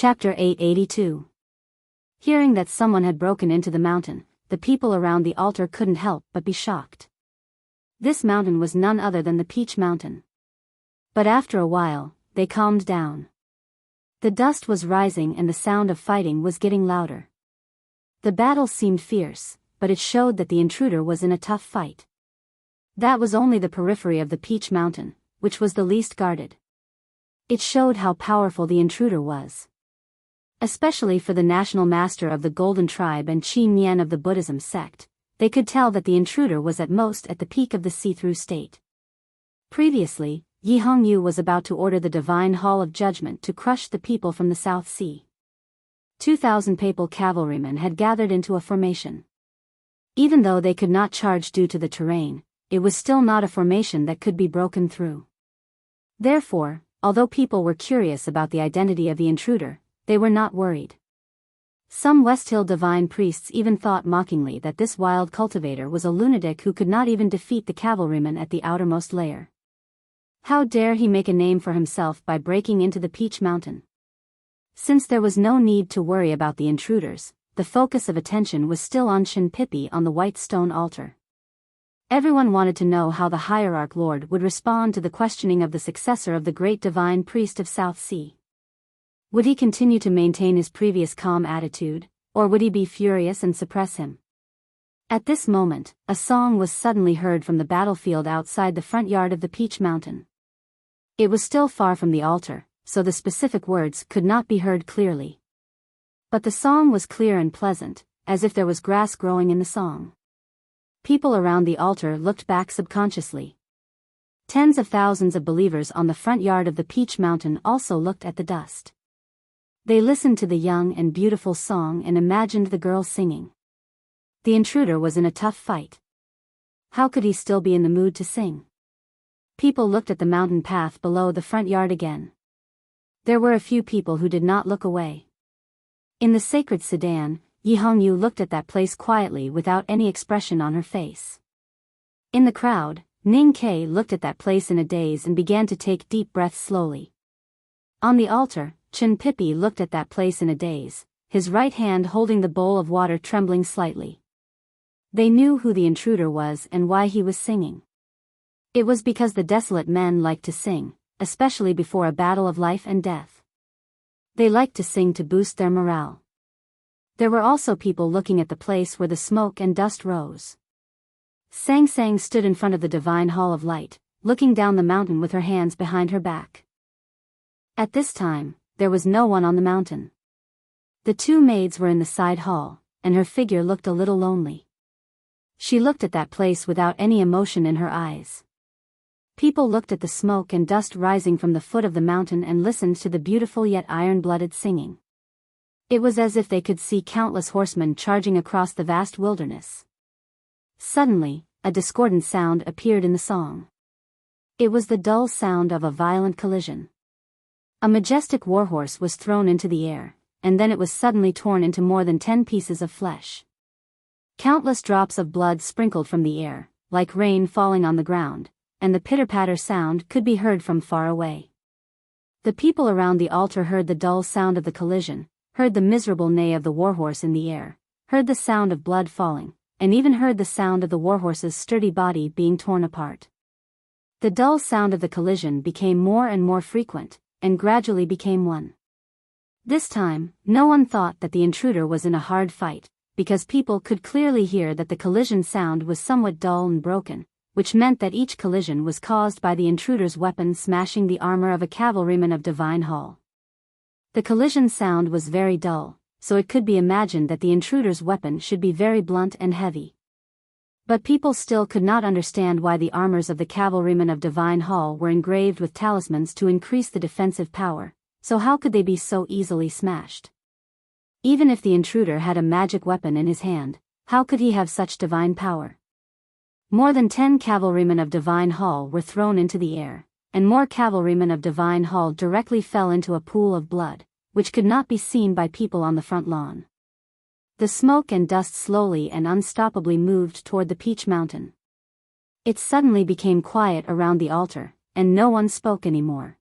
Chapter 882. Hearing that someone had broken into the mountain, the people around the altar couldn't help but be shocked. This mountain was none other than the Peach Mountain. But after a while, they calmed down. The dust was rising and the sound of fighting was getting louder. The battle seemed fierce, but it showed that the intruder was in a tough fight. That was only the periphery of the Peach Mountain, which was the least guarded. It showed how powerful the intruder was. Especially for the national master of the Golden Tribe and Qi Nian of the Buddhism sect, they could tell that the intruder was at most at the peak of the see-through state. Previously, Yi Hongyu was about to order the Divine Hall of Judgment to crush the people from the South Sea. 2,000 papal cavalrymen had gathered into a formation. Even though they could not charge due to the terrain, it was still not a formation that could be broken through. Therefore, although people were curious about the identity of the intruder, they were not worried. Some West Hill divine priests even thought mockingly that this wild cultivator was a lunatic who could not even defeat the cavalrymen at the outermost layer. How dare he make a name for himself by breaking into the Peach Mountain? Since there was no need to worry about the intruders, the focus of attention was still on Shinpipi on the white stone altar. Everyone wanted to know how the hierarch lord would respond to the questioning of the successor of the great divine priest of South Sea. Would he continue to maintain his previous calm attitude, or would he be furious and suppress him? At this moment, a song was suddenly heard from the battlefield outside the front yard of the Peach Mountain. It was still far from the altar, so the specific words could not be heard clearly. But the song was clear and pleasant, as if there was grass growing in the song. People around the altar looked back subconsciously. Tens of thousands of believers on the front yard of the Peach Mountain also looked at the dust. They listened to the young and beautiful song and imagined the girl singing. The intruder was in a tough fight. How could he still be in the mood to sing? People looked at the mountain path below the front yard again. There were a few people who did not look away. In the sacred sedan, Yi Hongyu looked at that place quietly without any expression on her face. In the crowd, Ning Kei looked at that place in a daze and began to take deep breaths slowly. On the altar, Shinpipi looked at that place in a daze, his right hand holding the bowl of water trembling slightly. They knew who the intruder was and why he was singing. It was because the desolate men liked to sing, especially before a battle of life and death. They liked to sing to boost their morale. There were also people looking at the place where the smoke and dust rose. Sang Sang stood in front of the Divine Hall of Light, looking down the mountain with her hands behind her back. At this time, there was no one on the mountain. The two maids were in the side hall, and her figure looked a little lonely. She looked at that place without any emotion in her eyes. People looked at the smoke and dust rising from the foot of the mountain and listened to the beautiful yet iron-blooded singing. It was as if they could see countless horsemen charging across the vast wilderness. Suddenly, a discordant sound appeared in the song. It was the dull sound of a violent collision. A majestic warhorse was thrown into the air, and then it was suddenly torn into more than 10 pieces of flesh. Countless drops of blood sprinkled from the air, like rain falling on the ground, and the pitter-patter sound could be heard from far away. The people around the altar heard the dull sound of the collision, heard the miserable neigh of the warhorse in the air, heard the sound of blood falling, and even heard the sound of the warhorse's sturdy body being torn apart. The dull sound of the collision became more and more frequent, and gradually became one. This time, no one thought that the intruder was in a hard fight, because people could clearly hear that the collision sound was somewhat dull and broken, which meant that each collision was caused by the intruder's weapon smashing the armor of a cavalryman of Divine Hall. The collision sound was very dull, so it could be imagined that the intruder's weapon should be very blunt and heavy. But people still could not understand why the armors of the cavalrymen of Divine Hall were engraved with talismans to increase the defensive power, so how could they be so easily smashed? Even if the intruder had a magic weapon in his hand, how could he have such divine power? More than 10 cavalrymen of Divine Hall were thrown into the air, and more cavalrymen of Divine Hall directly fell into a pool of blood, which could not be seen by people on the front lawn. The smoke and dust slowly and unstoppably moved toward the Peach Mountain. It suddenly became quiet around the altar, and no one spoke anymore.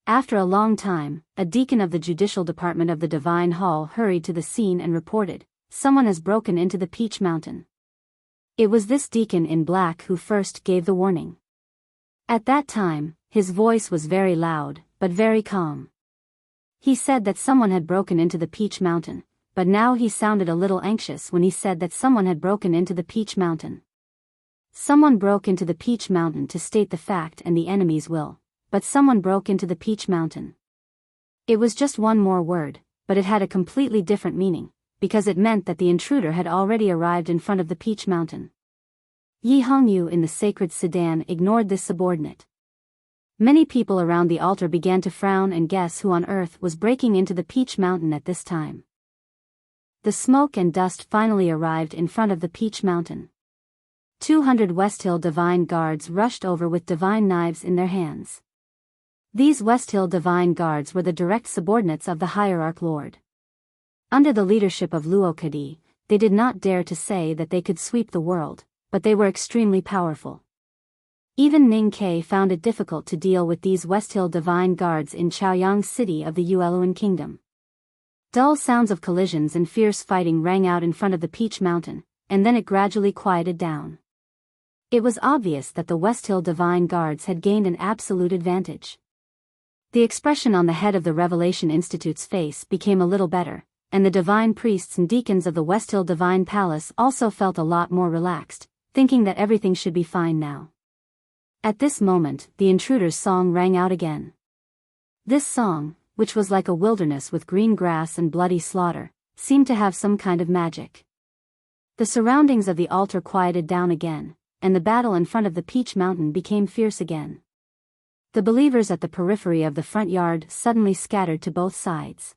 After a long time, a deacon of the judicial department of the Divine Hall hurried to the scene and reported, "Someone has broken into the Peach Mountain." It was this deacon in black who first gave the warning. At that time, his voice was very loud, but very calm. He said that someone had broken into the Peach Mountain, but now he sounded a little anxious when he said that someone had broken into the Peach Mountain. Someone broke into the Peach Mountain to state the fact and the enemy's will, but someone broke into the Peach Mountain. It was just one more word, but it had a completely different meaning, because it meant that the intruder had already arrived in front of the Peach Mountain. Yi Hongyu in the sacred sedan ignored this subordinate. Many people around the altar began to frown and guess who on earth was breaking into the Peach Mountain at this time. The smoke and dust finally arrived in front of the Peach Mountain. 200 Westhill Divine Guards rushed over with divine knives in their hands. These Westhill Divine Guards were the direct subordinates of the Hierarch Lord. Under the leadership of Luo Kadi, they did not dare to say that they could sweep the world, but they were extremely powerful. Even Ning Ke found it difficult to deal with these Westhill Divine Guards in Chaoyang City of the Yueluan Kingdom. Dull sounds of collisions and fierce fighting rang out in front of the Peach Mountain, and then it gradually quieted down. It was obvious that the Westhill Divine Guards had gained an absolute advantage. The expression on the head of the Revelation Institute's face became a little better, and the divine priests and deacons of the Westhill Divine Palace also felt a lot more relaxed, thinking that everything should be fine now. At this moment, the intruder's song rang out again. This song, which was like a wilderness with green grass and bloody slaughter, seemed to have some kind of magic. The surroundings of the altar quieted down again, and the battle in front of the Peach Mountain became fierce again. The believers at the periphery of the front yard suddenly scattered to both sides.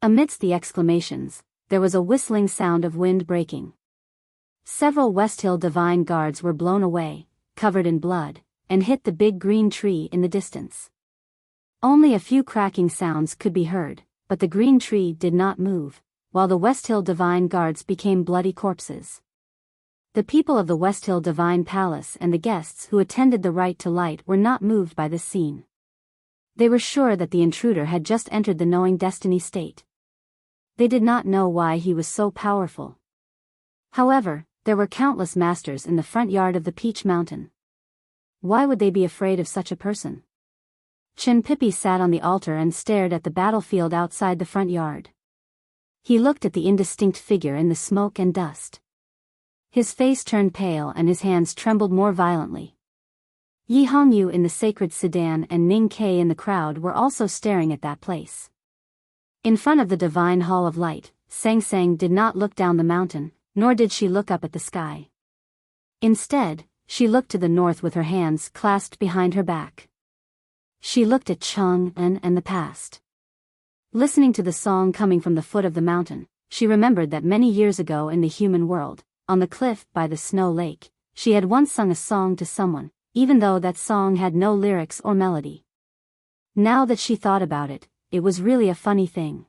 Amidst the exclamations, there was a whistling sound of wind breaking. Several Westhill Divine Guards were blown away, covered in blood, and hit the big green tree in the distance. Only a few cracking sounds could be heard, but the green tree did not move, while the Westhill Divine Guards became bloody corpses. The people of the Westhill Divine Palace and the guests who attended the Right to Light were not moved by this scene. They were sure that the intruder had just entered the knowing destiny state. They did not know why he was so powerful. However, there were countless masters in the front yard of the Peach Mountain. Why would they be afraid of such a person? Chen Pippi sat on the altar and stared at the battlefield outside the front yard. He looked at the indistinct figure in the smoke and dust. His face turned pale and his hands trembled more violently. Yi Hongyu in the sacred sedan and Ning Ke in the crowd were also staring at that place. In front of the Divine Hall of Light, Sang Sang did not look down the mountain, nor did she look up at the sky. Instead, she looked to the north with her hands clasped behind her back. She looked at Chang'an and the past. Listening to the song coming from the foot of the mountain, she remembered that many years ago in the human world, on the cliff by the snow lake, she had once sung a song to someone, even though that song had no lyrics or melody. Now that she thought about it, it was really a funny thing.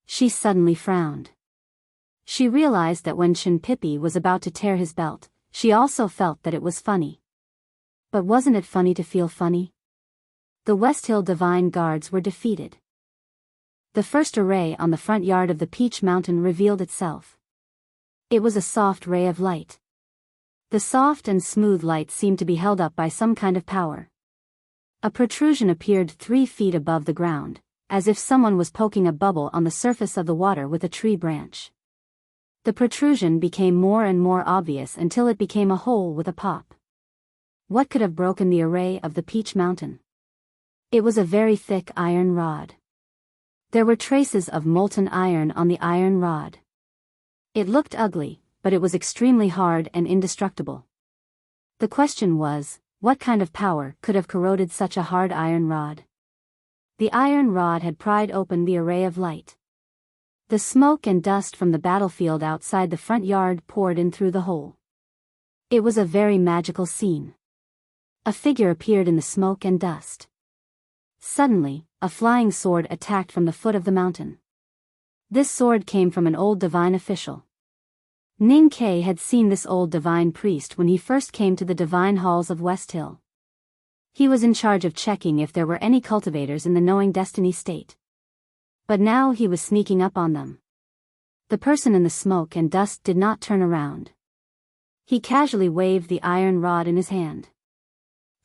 She suddenly frowned. She realized that when Chen Pippi was about to tear his belt, she also felt that it was funny. But wasn't it funny to feel funny? The Westhill Divine Guards were defeated. The first array on the front yard of the Peach Mountain revealed itself. It was a soft ray of light. The soft and smooth light seemed to be held up by some kind of power. A protrusion appeared 3 feet above the ground, as if someone was poking a bubble on the surface of the water with a tree branch. The protrusion became more and more obvious until it became a hole with a pop. What could have broken the array of the Peach Mountain? It was a very thick iron rod. There were traces of molten iron on the iron rod. It looked ugly, but it was extremely hard and indestructible. The question was, what kind of power could have corroded such a hard iron rod? The iron rod had pried open the array of light. The smoke and dust from the battlefield outside the front yard poured in through the hole. It was a very magical scene. A figure appeared in the smoke and dust. Suddenly, a flying sword attacked from the foot of the mountain. This sword came from an old divine official. Ning Ke had seen this old divine priest when he first came to the divine halls of Westhill. He was in charge of checking if there were any cultivators in the knowing destiny state. But now he was sneaking up on them. The person in the smoke and dust did not turn around. He casually waved the iron rod in his hand.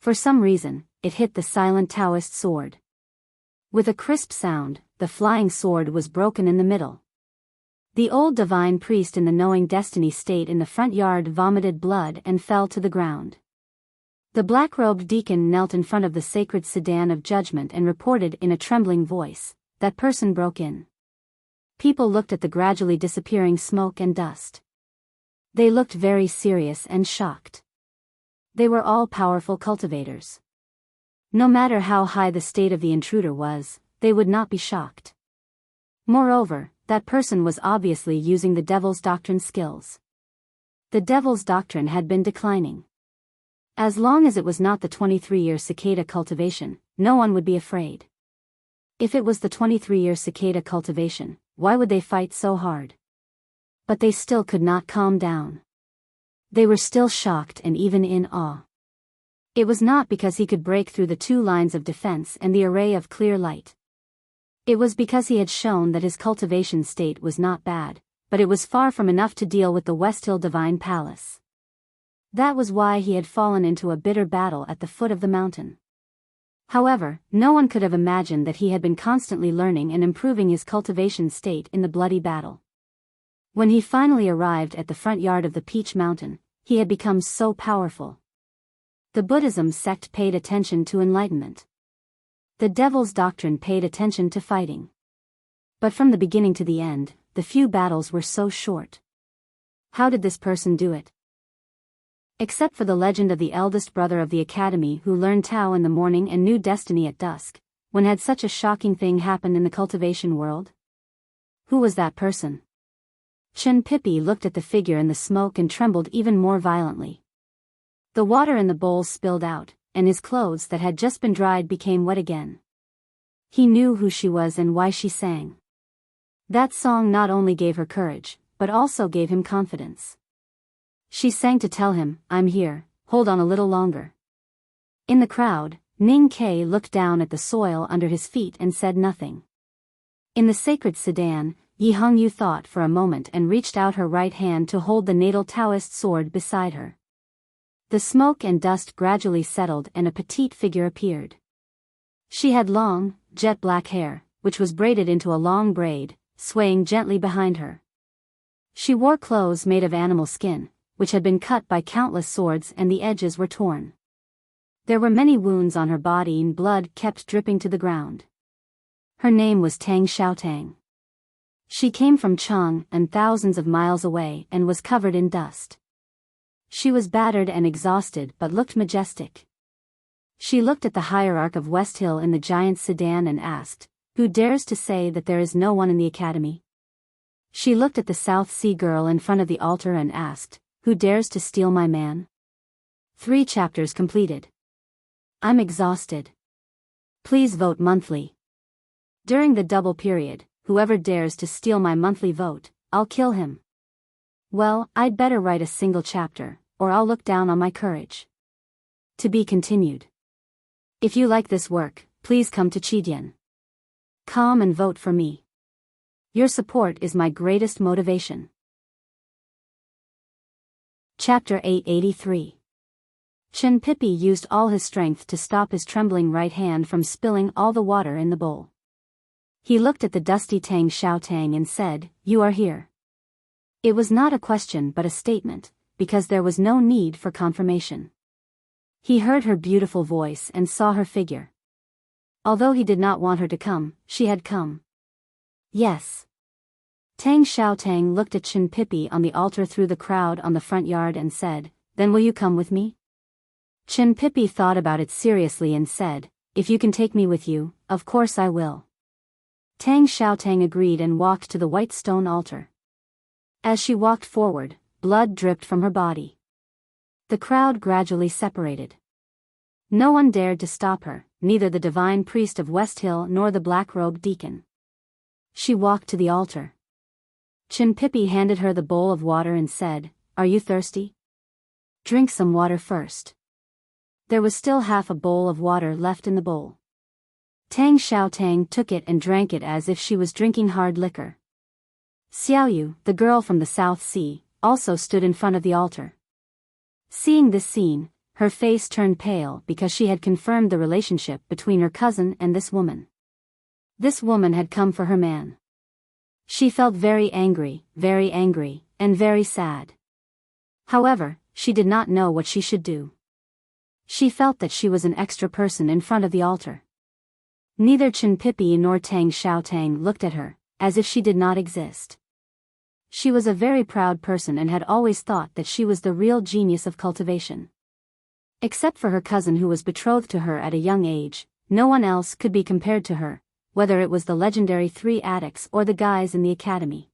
For some reason, it hit the silent Taoist sword. With a crisp sound, the flying sword was broken in the middle. The old divine priest in the knowing destiny state in the front yard vomited blood and fell to the ground. The black-robed deacon knelt in front of the sacred sedan of judgment and reported in a trembling voice, "That person broke in." People looked at the gradually disappearing smoke and dust. They looked very serious and shocked. They were all powerful cultivators. No matter how high the state of the intruder was, they would not be shocked. Moreover, that person was obviously using the Devil's Doctrine skills. The Devil's Doctrine had been declining. As long as it was not the 23-year cicada cultivation, no one would be afraid. If it was the 23-year cicada cultivation, why would they fight so hard? But they still could not calm down. They were still shocked and even in awe. It was not because he could break through the two lines of defense and the array of clear light. It was because he had shown that his cultivation state was not bad, but it was far from enough to deal with the Westhill Divine Palace. That was why he had fallen into a bitter battle at the foot of the mountain. However, no one could have imagined that he had been constantly learning and improving his cultivation state in the bloody battle. When he finally arrived at the front yard of the Peach Mountain, he had become so powerful. The Buddhism sect paid attention to enlightenment. The Devil's Doctrine paid attention to fighting. But from the beginning to the end, the few battles were so short. How did this person do it? Except for the legend of the eldest brother of the academy who learned Tao in the morning and knew destiny at dusk, when had such a shocking thing happened in the cultivation world? Who was that person? Chen Pippi looked at the figure in the smoke and trembled even more violently. The water in the bowl spilled out, and his clothes that had just been dried became wet again. He knew who she was and why she sang. That song not only gave her courage, but also gave him confidence. She sang to tell him, "I'm here, hold on a little longer." In the crowd, Ning Kei looked down at the soil under his feet and said nothing. In the sacred sedan, Yi Hongyu thought for a moment and reached out her right hand to hold the natal Taoist sword beside her. The smoke and dust gradually settled and a petite figure appeared. She had long, jet-black hair, which was braided into a long braid, swaying gently behind her. She wore clothes made of animal skin, which had been cut by countless swords and the edges were torn. There were many wounds on her body and blood kept dripping to the ground. Her name was Tang Xiaotang. She came from Chang and thousands of miles away and was covered in dust. She was battered and exhausted but looked majestic. She looked at the hierarch of Westhill in the giant sedan and asked, "Who dares to say that there is no one in the academy?" She looked at the South Sea girl in front of the altar and asked, "Who dares to steal my man?" 3 chapters completed. I'm exhausted. Please vote monthly. During the double period, whoever dares to steal my monthly vote, I'll kill him. Well, I'd better write a single chapter, or I'll look down on my courage. To be continued. If you like this work, please come to Chidian. Come and vote for me. Your support is my greatest motivation. Chapter 883. Chen Pippi used all his strength to stop his trembling right hand from spilling all the water in the bowl. He looked at the dusty Tang Xiaotang and said, "You are here." It was not a question but a statement, because there was no need for confirmation. He heard her beautiful voice and saw her figure. Although he did not want her to come, she had come. Yes. Tang Xiaotang looked at Chen Pippi on the altar through the crowd on the front yard and said, "Then will you come with me?" Chen Pippi thought about it seriously and said, "If you can take me with you, of course I will." Tang Xiaotang agreed and walked to the white stone altar. As she walked forward, blood dripped from her body. The crowd gradually separated. No one dared to stop her, neither the divine priest of Westhill nor the black-robed deacon. She walked to the altar. Chen Pippi handed her the bowl of water and said, "Are you thirsty? Drink some water first." There was still half a bowl of water left in the bowl. Tang Xiaotang took it and drank it as if she was drinking hard liquor. Xiaoyu, the girl from the South Sea, also stood in front of the altar. Seeing this scene, her face turned pale because she had confirmed the relationship between her cousin and this woman. This woman had come for her man. She felt very angry, and very sad. However, she did not know what she should do. She felt that she was an extra person in front of the altar. Neither Chen Pipi nor Tang Xiaotang looked at her, as if she did not exist. She was a very proud person and had always thought that she was the real genius of cultivation. Except for her cousin who was betrothed to her at a young age, no one else could be compared to her, whether it was the legendary 3 addicts or the guys in the academy.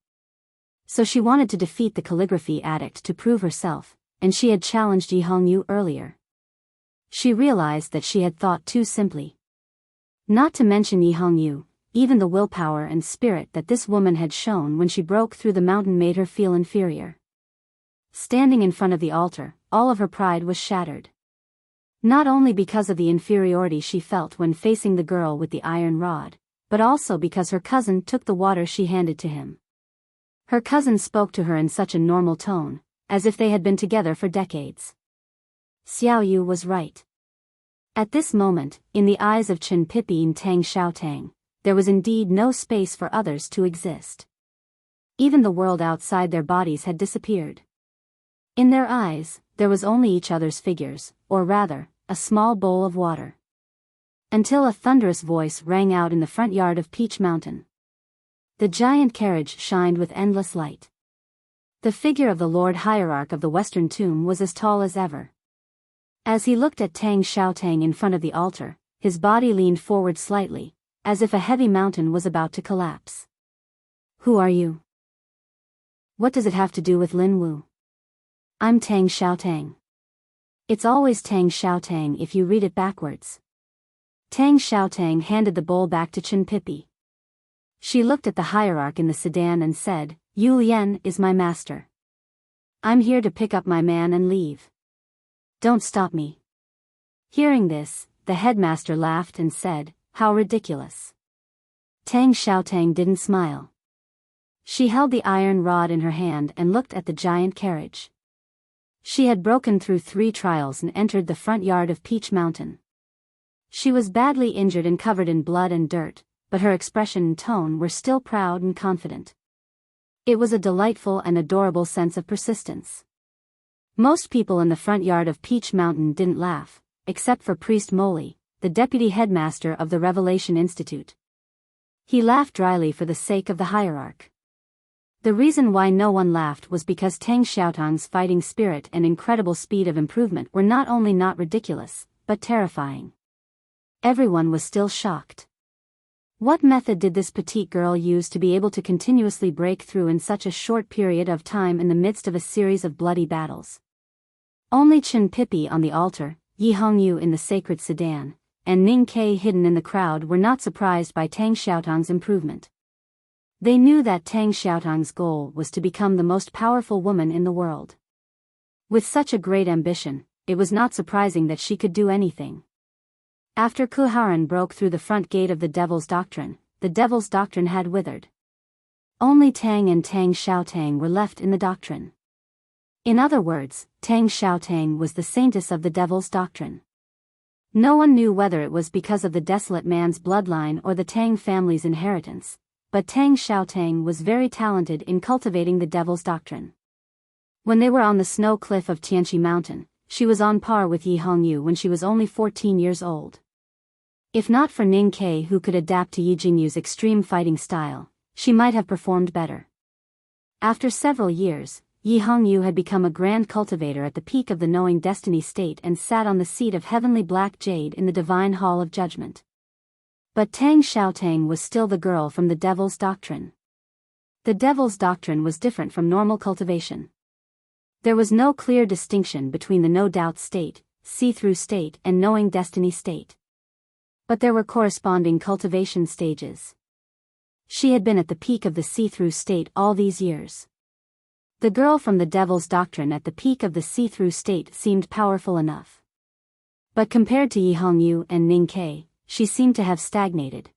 So she wanted to defeat the calligraphy addict to prove herself, and she had challenged Yi Hongyu earlier. She realized that she had thought too simply. Not to mention Yi Hongyu, even the willpower and spirit that this woman had shown when she broke through the mountain made her feel inferior. Standing in front of the altar, all of her pride was shattered. Not only because of the inferiority she felt when facing the girl with the iron rod, but also because her cousin took the water she handed to him. Her cousin spoke to her in such a normal tone, as if they had been together for decades. Xiaoyu was right. At this moment, in the eyes of Chen Pipi and Tang Xiaotang, there was indeed no space for others to exist. Even the world outside their bodies had disappeared. In their eyes, there was only each other's figures, or rather, a small bowl of water. Until a thunderous voice rang out in the front yard of Peach Mountain. The giant carriage shined with endless light. The figure of the Lord Hierarch of the Western Tomb was as tall as ever. As he looked at Tang Xiaotang in front of the altar, his body leaned forward slightly, as if a heavy mountain was about to collapse. Who are you? What does it have to do with Lin Wu? I'm Tang Xiaotang. It's always Tang Xiaotang if you read it backwards. Tang Xiaotang handed the bowl back to Chen Pipi. She looked at the hierarch in the sedan and said, Yu Lian is my master. I'm here to pick up my man and leave. Don't stop me. Hearing this, the headmaster laughed and said, How ridiculous. Tang Xiaotang didn't smile. She held the iron rod in her hand and looked at the giant carriage. She had broken through 3 trials and entered the front yard of Peach Mountain. She was badly injured and covered in blood and dirt, but her expression and tone were still proud and confident. It was a delightful and adorable sense of persistence. Most people in the front yard of Peach Mountain didn't laugh, except for Priest Molly, the deputy headmaster of the Revelation Institute. He laughed dryly for the sake of the hierarch. The reason why no one laughed was because Tang Xiaotang's fighting spirit and incredible speed of improvement were not only not ridiculous, but terrifying. Everyone was still shocked. What method did this petite girl use to be able to continuously break through in such a short period of time in the midst of a series of bloody battles? Only Chen Pipi on the altar, Yi Hongyu in the sacred sedan, and Ning Ke hidden in the crowd were not surprised by Tang Xiaotang's improvement. They knew that Tang Xiaotang's goal was to become the most powerful woman in the world. With such a great ambition, it was not surprising that she could do anything. After Kuharan broke through the front gate of the Devil's Doctrine, the Devil's Doctrine had withered. Only Tang and Tang Xiaotang were left in the doctrine. In other words, Tang Xiaotang was the saintess of the Devil's Doctrine. No one knew whether it was because of the desolate man's bloodline or the Tang family's inheritance, but Tang Xiaotang was very talented in cultivating the Devil's Doctrine. When they were on the snow cliff of Tianqi Mountain, she was on par with Yi Hongyu when she was only 14 years old. If not for Ning Ke who could adapt to Yi Jingyu's extreme fighting style, she might have performed better. After several years, Yi Hongyu had become a grand cultivator at the peak of the knowing destiny state and sat on the seat of heavenly black jade in the divine hall of judgment. But Tang Xiaotang was still the girl from the Devil's Doctrine. The Devil's Doctrine was different from normal cultivation. There was no clear distinction between the no-doubt state, see-through state and knowing destiny state. But there were corresponding cultivation stages. She had been at the peak of the see-through state all these years. The girl from the Devil's Doctrine at the peak of the see-through state seemed powerful enough. But compared to Yi Hongyu and Ning Ke, she seemed to have stagnated.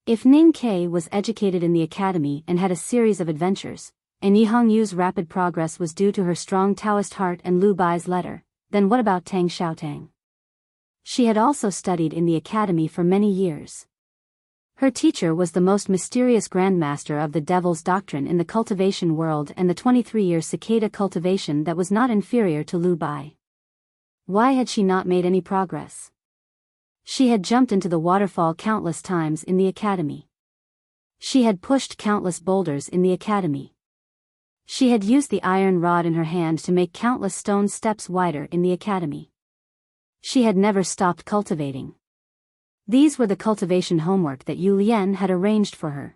If Ning Ke was educated in the academy and had a series of adventures, and Yi Hongyu's rapid progress was due to her strong Taoist heart and Lu Bai's letter, then what about Tang Xiaotang? She had also studied in the academy for many years. Her teacher was the most mysterious grandmaster of the Devil's Doctrine in the cultivation world and the 23-year cicada cultivation that was not inferior to Lu Bai. Why had she not made any progress? She had jumped into the waterfall countless times in the academy. She had pushed countless boulders in the academy. She had used the iron rod in her hand to make countless stone steps wider in the academy. She had never stopped cultivating. These were the cultivation homework that Yu Lian had arranged for her.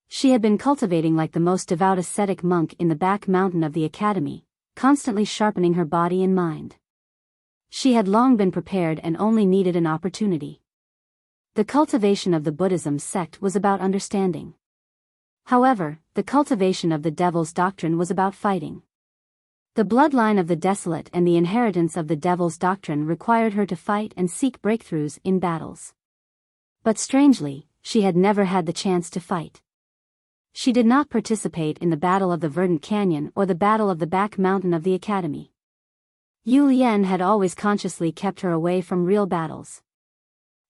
She had been cultivating like the most devout ascetic monk in the back mountain of the academy, constantly sharpening her body and mind. She had long been prepared and only needed an opportunity. The cultivation of the Buddhism sect was about understanding. However, the cultivation of the Devil's Doctrine was about fighting. The bloodline of the desolate and the inheritance of the Devil's Doctrine required her to fight and seek breakthroughs in battles. But strangely, she had never had the chance to fight. She did not participate in the Battle of the Verdant Canyon or the Battle of the Back Mountain of the Academy. Yu Lian had always consciously kept her away from real battles.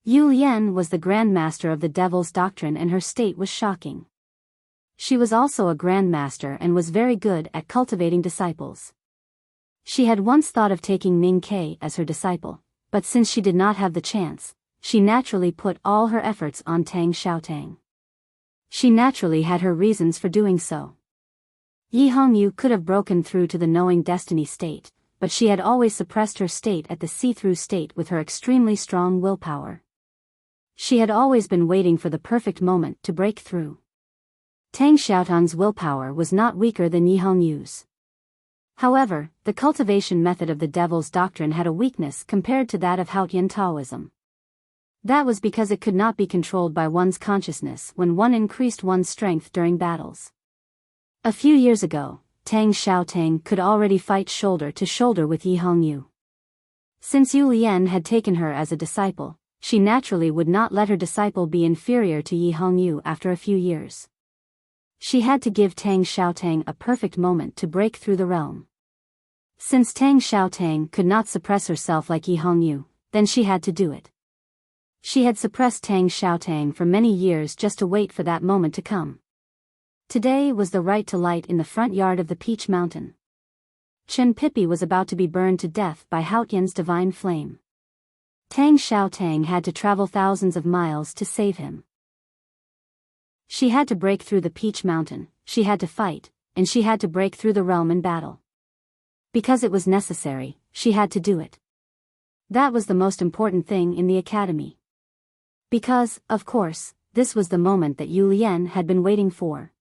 Yu Lian was the grandmaster of the Devil's Doctrine and her state was shocking. She was also a grandmaster and was very good at cultivating disciples. She had once thought of taking Ning Ke as her disciple, but since she did not have the chance, she naturally put all her efforts on Tang Xiaotang. She naturally had her reasons for doing so. Yi Hongyu could have broken through to the knowing destiny state, but she had always suppressed her state at the see-through state with her extremely strong willpower. She had always been waiting for the perfect moment to break through. Tang Xiaotang's willpower was not weaker than Yi Hongyu's. However, the cultivation method of the Devil's Doctrine had a weakness compared to that of Haotian Taoism. That was because it could not be controlled by one's consciousness when one increased one's strength during battles. A few years ago, Tang Xiaotang could already fight shoulder to shoulder with Yi Hongyu. Since Yu Lian had taken her as a disciple, she naturally would not let her disciple be inferior to Yi Hongyu after a few years. She had to give Tang Xiaotang a perfect moment to break through the realm. Since Tang Xiaotang could not suppress herself like Yi Hongyu, then she had to do it. She had suppressed Tang Xiaotang for many years just to wait for that moment to come. Today was the right to light in the front yard of the Peach Mountain. Chen Pipi was about to be burned to death by Haotian's divine flame. Tang Xiaotang had to travel thousands of miles to save him. She had to break through the Peach Mountain, she had to fight, and she had to break through the realm in battle. Because it was necessary, she had to do it. That was the most important thing in the academy. Because, of course, this was the moment that Yu Lian had been waiting for.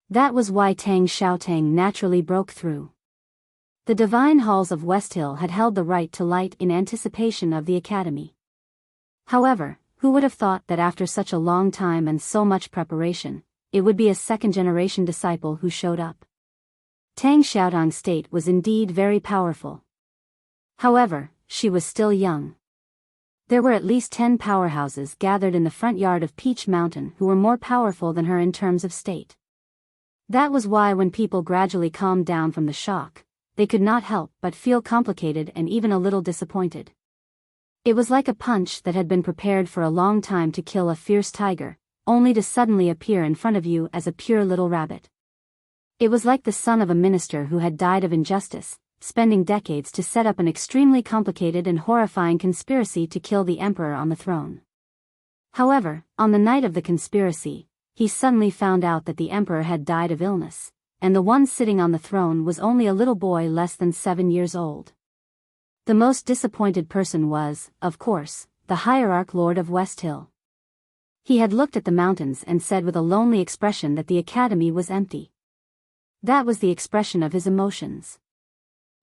That was why Tang Xiaotang naturally broke through. The divine halls of West Hill had held the right to light in anticipation of the academy. However, who would have thought that after such a long time and so much preparation, it would be a second-generation disciple who showed up? Tang Xiaotang's state was indeed very powerful. However, she was still young. There were at least 10 powerhouses gathered in the front yard of Peach Mountain who were more powerful than her in terms of state. That was why when people gradually calmed down from the shock, they could not help but feel complicated and even a little disappointed. It was like a punch that had been prepared for a long time to kill a fierce tiger, only to suddenly appear in front of you as a pure little rabbit. It was like the son of a minister who had died of injustice, spending decades to set up an extremely complicated and horrifying conspiracy to kill the emperor on the throne. However, on the night of the conspiracy, he suddenly found out that the emperor had died of illness, and the one sitting on the throne was only a little boy less than 7 years old. The most disappointed person was, of course, the hierarch lord of West Hill. He had looked at the mountains and said with a lonely expression that the academy was empty. That was the expression of his emotions.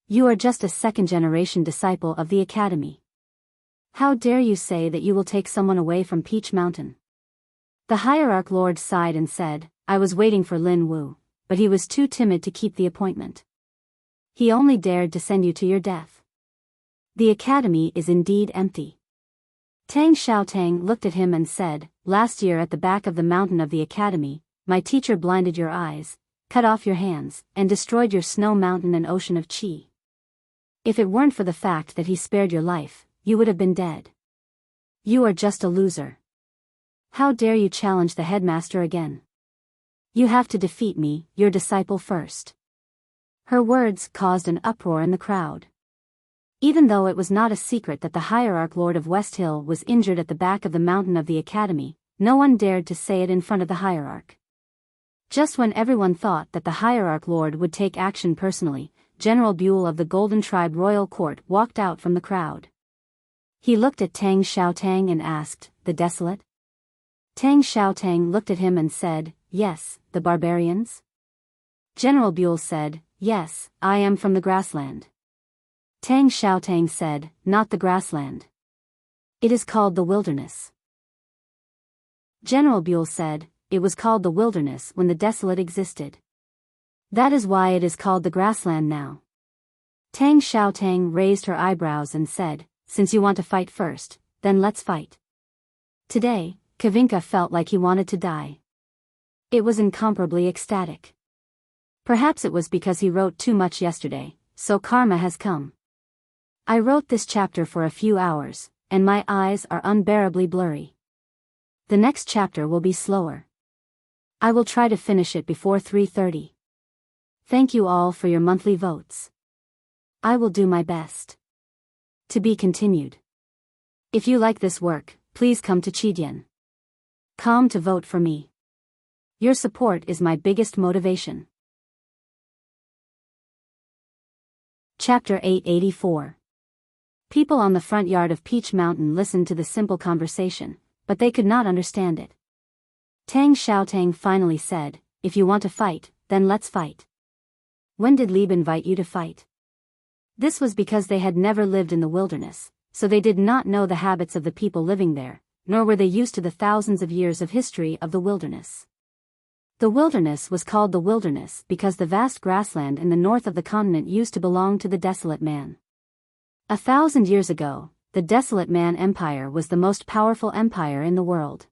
You are just a second-generation disciple of the academy. How dare you say that you will take someone away from Peach Mountain? The hierarch lord sighed and said, I was waiting for Lin Wu, but he was too timid to keep the appointment. He only dared to send you to your death. The academy is indeed empty. Tang Xiaotang looked at him and said, "Last year at the back of the mountain of the academy, my teacher blinded your eyes, cut off your hands, and destroyed your snow mountain and ocean of qi. If it weren't for the fact that he spared your life, you would have been dead. You are just a loser. How dare you challenge the headmaster again? You have to defeat me, your disciple first." Her words caused an uproar in the crowd. Even though it was not a secret that the hierarch Lord of West Hill was injured at the back of the mountain of the academy, no one dared to say it in front of the hierarch. Just when everyone thought that the hierarch Lord would take action personally, General Buell of the Golden Tribe Royal Court walked out from the crowd. He looked at Tang Xiaotang and asked, "The Desolate?" Tang Xiaotang looked at him and said, "Yes, the barbarians?" General Buell said, "Yes, I am from the grassland." Tang Xiaotang said, "Not the grassland. It is called the wilderness." General Buell said, "It was called the wilderness when the Desolate existed. That is why it is called the grassland now." Tang Xiaotang raised her eyebrows and said, "Since you want to fight first, then let's fight." Today, Kavinka felt like he wanted to die. It was incomparably ecstatic. Perhaps it was because he wrote too much yesterday, so karma has come. I wrote this chapter for a few hours, and my eyes are unbearably blurry. The next chapter will be slower. I will try to finish it before 3:30. Thank you all for your monthly votes. I will do my best. To be continued. If you like this work, please come to Chidian.com to vote for me. Your support is my biggest motivation. Chapter 884. People on the front yard of Peach Mountain listened to the simple conversation, but they could not understand it. Tang Xiaotang finally said, "If you want to fight, then let's fight." When did Lieb invite you to fight? This was because they had never lived in the wilderness, so they did not know the habits of the people living there, nor were they used to the thousands of years of history of the wilderness. The wilderness was called the wilderness because the vast grassland in the north of the continent used to belong to the Desolate Man. 1,000 years ago, the Desolate Man Empire was the most powerful empire in the world.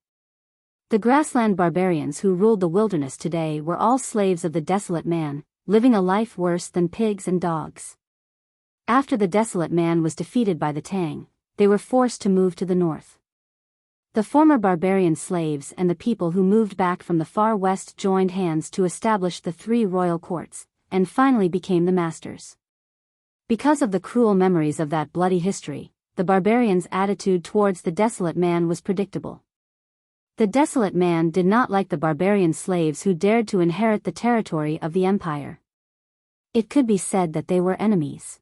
The grassland barbarians who ruled the wilderness today were all slaves of the Desolate Man, living a life worse than pigs and dogs. After the Desolate Man was defeated by the Tang, they were forced to move to the north. The former barbarian slaves and the people who moved back from the far west joined hands to establish the 3 royal courts, and finally became the masters. Because of the cruel memories of that bloody history, the barbarians' attitude towards the Desolate Man was predictable. The Desolate Man did not like the barbarian slaves who dared to inherit the territory of the empire. It could be said that they were enemies.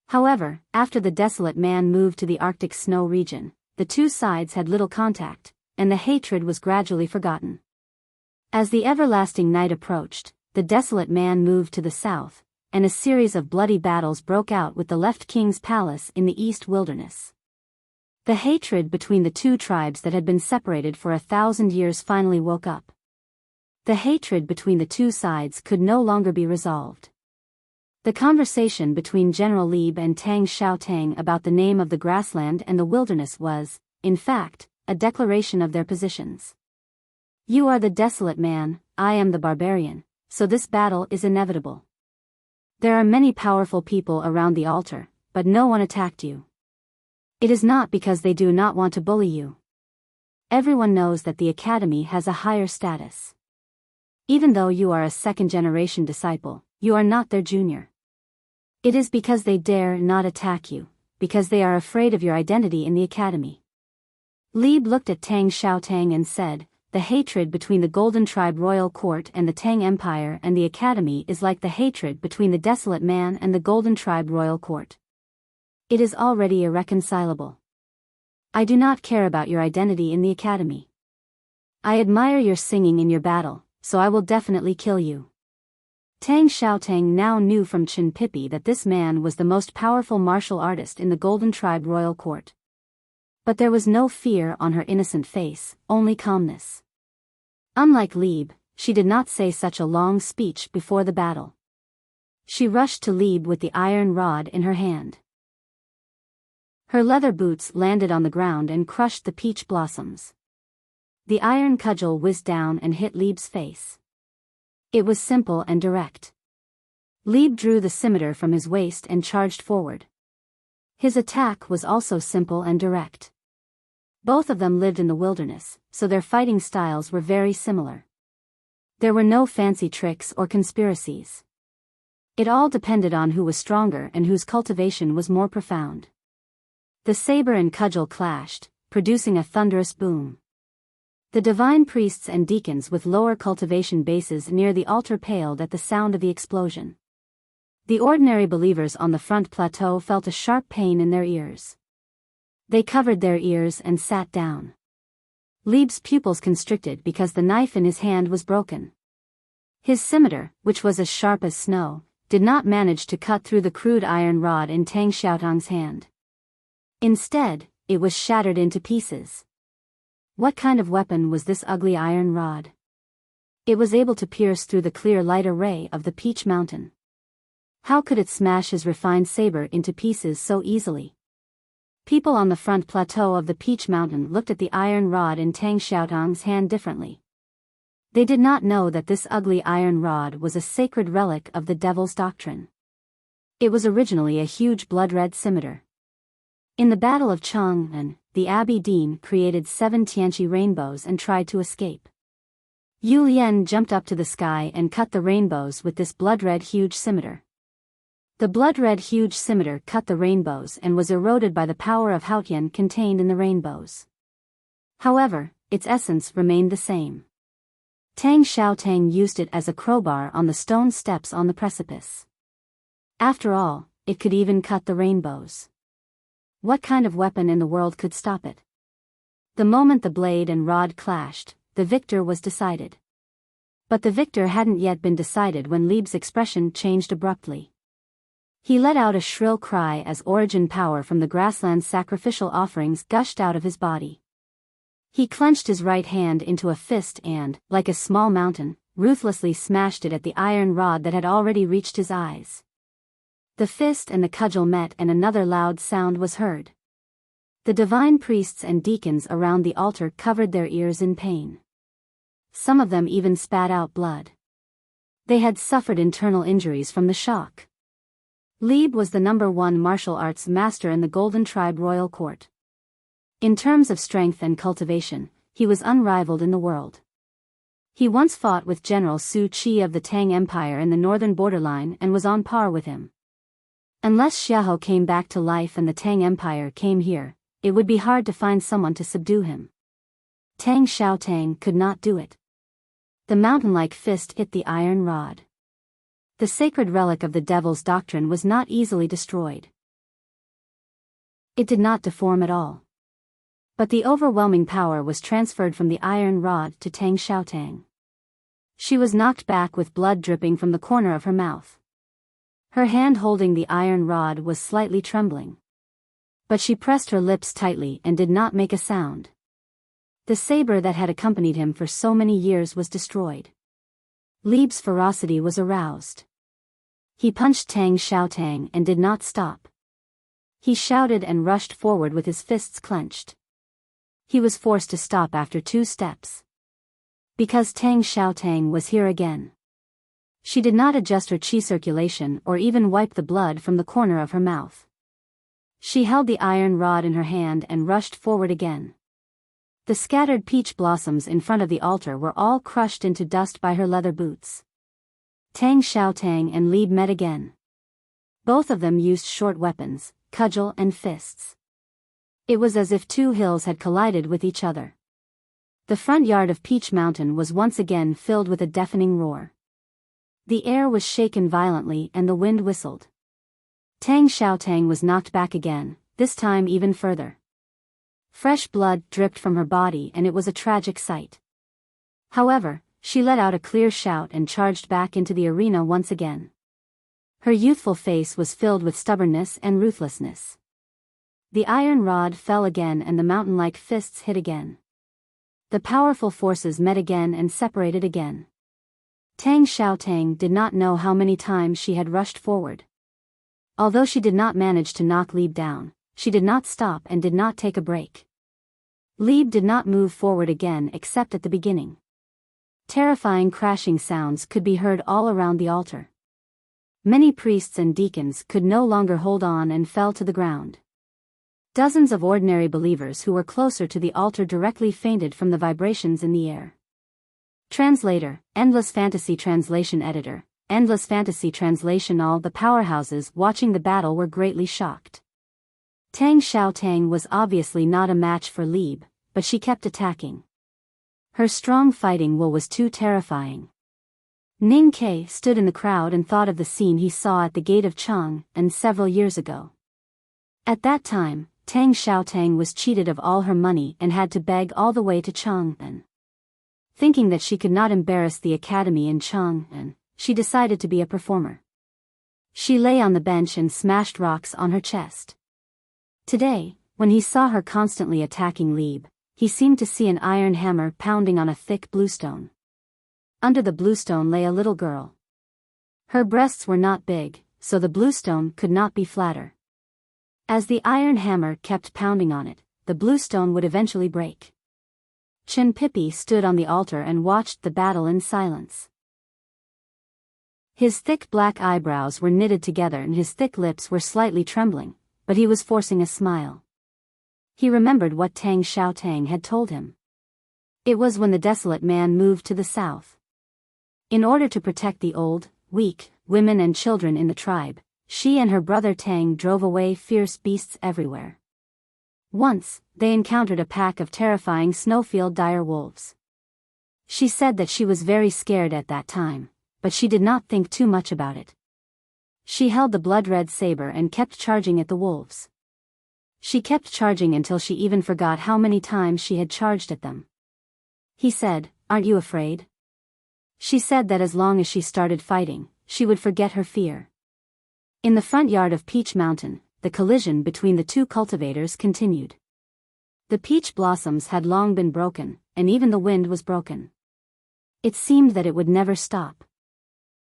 However, after the Desolate Man moved to the Arctic snow region, the two sides had little contact, and the hatred was gradually forgotten. As the everlasting night approached, the Desolate Man moved to the south, and a series of bloody battles broke out with the left king's palace in the east wilderness. The hatred between the two tribes that had been separated for 1,000 years finally woke up. The hatred between the two sides could no longer be resolved. The conversation between General Lieb and Tang Xiaotang about the name of the grassland and the wilderness was, in fact, a declaration of their positions. You are the Desolate Man, I am the barbarian, so this battle is inevitable. There are many powerful people around the altar, but no one attacked you. It is not because they do not want to bully you. Everyone knows that the academy has a higher status. Even though you are a second-generation disciple, you are not their junior. It is because they dare not attack you, because they are afraid of your identity in the academy. Lieb looked at Tang Xiaotang and said, "The hatred between the Golden Tribe Royal Court and the Tang Empire and the Academy is like the hatred between the Desolate Man and the Golden Tribe Royal Court. It is already irreconcilable. I do not care about your identity in the Academy. I admire your singing in your battle, so I will definitely kill you." Tang Xiaotang now knew from Chin Pipi that this man was the most powerful martial artist in the Golden Tribe Royal Court. But there was no fear on her innocent face, only calmness. Unlike Lieb, she did not say such a long speech before the battle. She rushed to Lieb with the iron rod in her hand. Her leather boots landed on the ground and crushed the peach blossoms. The iron cudgel whizzed down and hit Lieb's face. It was simple and direct. Lieb drew the scimitar from his waist and charged forward. His attack was also simple and direct. Both of them lived in the wilderness, so their fighting styles were very similar. There were no fancy tricks or conspiracies. It all depended on who was stronger and whose cultivation was more profound. The saber and cudgel clashed, producing a thunderous boom. The divine priests and deacons with lower cultivation bases near the altar paled at the sound of the explosion. The ordinary believers on the front plateau felt a sharp pain in their ears. They covered their ears and sat down. Lieb's pupils constricted because the knife in his hand was broken. His scimitar, which was as sharp as snow, did not manage to cut through the crude iron rod in Tang Xiaotang's hand. Instead, it was shattered into pieces. What kind of weapon was this ugly iron rod? It was able to pierce through the clear light array of the Peach Mountain. How could it smash his refined saber into pieces so easily? People on the front plateau of the Peach Mountain looked at the iron rod in Tang Xiaotang's hand differently. They did not know that this ugly iron rod was a sacred relic of the Devil's Doctrine. It was originally a huge blood-red scimitar. In the Battle of Chang'an, the Abbey Dean created 7 Tianqi rainbows and tried to escape. Yu Lian jumped up to the sky and cut the rainbows with this blood-red huge scimitar. The blood-red huge scimitar cut the rainbows and was eroded by the power of Haotian contained in the rainbows. However, its essence remained the same. Tang Xiaotang used it as a crowbar on the stone steps on the precipice. After all, it could even cut the rainbows. What kind of weapon in the world could stop it? The moment the blade and rod clashed, the victor was decided. But the victor hadn't yet been decided when Lieb's expression changed abruptly. He let out a shrill cry as origin power from the grassland's sacrificial offerings gushed out of his body. He clenched his right hand into a fist and, like a small mountain, ruthlessly smashed it at the iron rod that had already reached his eyes. The fist and the cudgel met and another loud sound was heard. The divine priests and deacons around the altar covered their ears in pain. Some of them even spat out blood. They had suffered internal injuries from the shock. Lieb was the #1 martial arts master in the Golden Tribe Royal Court. In terms of strength and cultivation, he was unrivaled in the world. He once fought with General Su Qi of the Tang Empire in the northern borderline and was on par with him. Unless Xiahou came back to life and the Tang Empire came here, it would be hard to find someone to subdue him. Tang Xiaotang could not do it. The mountain-like fist hit the iron rod. The sacred relic of the Devil's Doctrine was not easily destroyed. It did not deform at all. But the overwhelming power was transferred from the iron rod to Tang Xiaotang. She was knocked back with blood dripping from the corner of her mouth. Her hand holding the iron rod was slightly trembling. But she pressed her lips tightly and did not make a sound. The saber that had accompanied him for so many years was destroyed. Lieb's ferocity was aroused. He punched Tang Xiaotang and did not stop. He shouted and rushed forward with his fists clenched. He was forced to stop after 2 steps. Because Tang Xiaotang was here again. She did not adjust her qi circulation or even wipe the blood from the corner of her mouth. She held the iron rod in her hand and rushed forward again. The scattered peach blossoms in front of the altar were all crushed into dust by her leather boots. Tang Xiaotang and Lieb met again. Both of them used short weapons, cudgel and fists. It was as if 2 hills had collided with each other. The front yard of Peach Mountain was once again filled with a deafening roar. The air was shaken violently and the wind whistled. Tang Xiaotang was knocked back again, this time even further. Fresh blood dripped from her body and it was a tragic sight. However, she let out a clear shout and charged back into the arena once again. Her youthful face was filled with stubbornness and ruthlessness. The iron rod fell again and the mountain-like fists hit again. The powerful forces met again and separated again. Tang Xiaotang did not know how many times she had rushed forward. Although she did not manage to knock Lieb down, she did not stop and did not take a break. Lieb did not move forward again except at the beginning. Terrifying crashing sounds could be heard all around the altar. Many priests and deacons could no longer hold on and fell to the ground. Dozens of ordinary believers who were closer to the altar directly fainted from the vibrations in the air. Translator, Endless Fantasy Translation Editor, Endless Fantasy Translation. All the powerhouses watching the battle were greatly shocked. Tang Xiaotang was obviously not a match for Lieb, but she kept attacking. Her strong fighting will was too terrifying. Ning Ke stood in the crowd and thought of the scene he saw at the gate of Chang'an several years ago. At that time, Tang Xiaotang was cheated of all her money and had to beg all the way to Chang'an. Thinking that she could not embarrass the academy in Chang'an, she decided to be a performer. She lay on the bench and smashed rocks on her chest. Today, when he saw her constantly attacking Lieb, he seemed to see an iron hammer pounding on a thick bluestone. Under the bluestone lay a little girl. Her breasts were not big, so the bluestone could not be flatter. As the iron hammer kept pounding on it, the bluestone would eventually break. Chen Pippi stood on the altar and watched the battle in silence. His thick black eyebrows were knitted together and his thick lips were slightly trembling, but he was forcing a smile. He remembered what Tang Xiaotang had told him. It was when the desolate man moved to the south. In order to protect the old, weak, women and children in the tribe, she and her brother Tang drove away fierce beasts everywhere. Once, they encountered a pack of terrifying snowfield dire wolves. She said that she was very scared at that time, but she did not think too much about it. She held the blood-red saber and kept charging at the wolves. She kept charging until she even forgot how many times she had charged at them. He said, "Aren't you afraid?" She said that as long as she started fighting, she would forget her fear. In the front yard of Peach Mountain, the collision between the two cultivators continued. The peach blossoms had long been broken, and even the wind was broken. It seemed that it would never stop.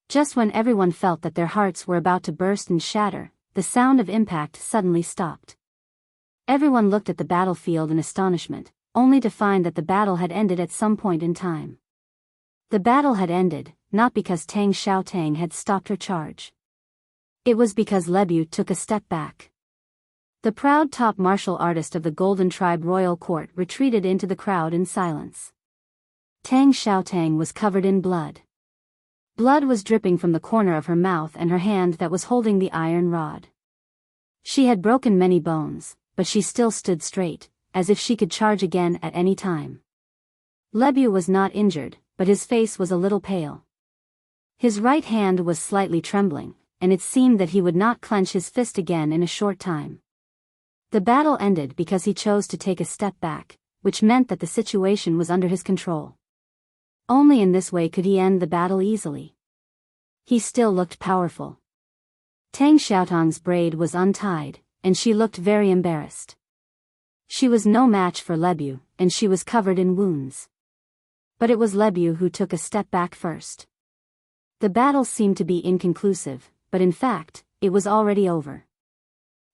Just when everyone felt that their hearts were about to burst and shatter, the sound of impact suddenly stopped. Everyone looked at the battlefield in astonishment, only to find that the battle had ended at some point in time. The battle had ended, not because Tang Xiaotang had stopped her charge. It was because Lebu took a step back. The proud top martial artist of the Golden Tribe Royal Court retreated into the crowd in silence. Tang Xiaotang was covered in blood. Blood was dripping from the corner of her mouth and her hand that was holding the iron rod. She had broken many bones, but she still stood straight, as if she could charge again at any time. Lebu was not injured, but his face was a little pale. His right hand was slightly trembling, and it seemed that he would not clench his fist again in a short time. The battle ended because he chose to take a step back, which meant that the situation was under his control. Only in this way could he end the battle easily. He still looked powerful. Tang Xiaotang's braid was untied, and she looked very embarrassed. She was no match for Lebu, and she was covered in wounds. But it was Lebu who took a step back first. The battle seemed to be inconclusive, but in fact, it was already over.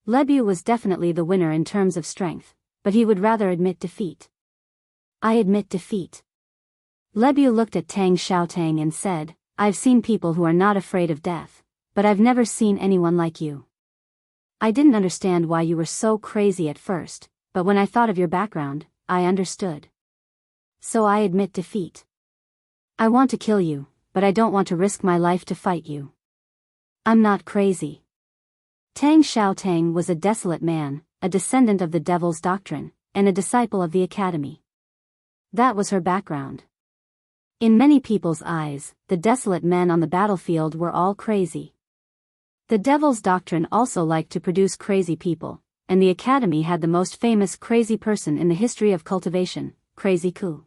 Lebu was definitely the winner in terms of strength, but he would rather admit defeat. "I admit defeat." Lebu looked at Tang Xiaotang and said, "I've seen people who are not afraid of death, but I've never seen anyone like you. I didn't understand why you were so crazy at first, but when I thought of your background, I understood. So I admit defeat. I want to kill you, but I don't want to risk my life to fight you. I'm not crazy." Tang Xiaotang was a desolate man, a descendant of the Devil's Doctrine, and a disciple of the Academy. That was her background. In many people's eyes, the desolate men on the battlefield were all crazy. The Devil's Doctrine also liked to produce crazy people, and the Academy had the most famous crazy person in the history of cultivation, Crazy Ku.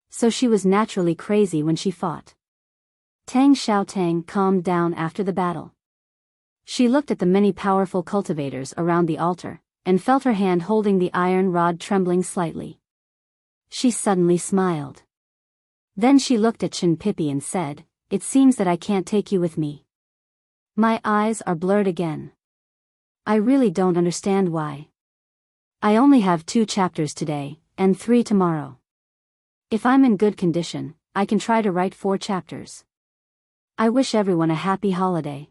So she was naturally crazy when she fought. Tang Xiaotang calmed down after the battle. She looked at the many powerful cultivators around the altar, and felt her hand holding the iron rod trembling slightly. She suddenly smiled. Then she looked at Chen Pippi and said, "It seems that I can't take you with me. My eyes are blurred again." I really don't understand why. I only have 2 chapters today, and 3 tomorrow. If I'm in good condition, I can try to write 4 chapters. I wish everyone a happy holiday.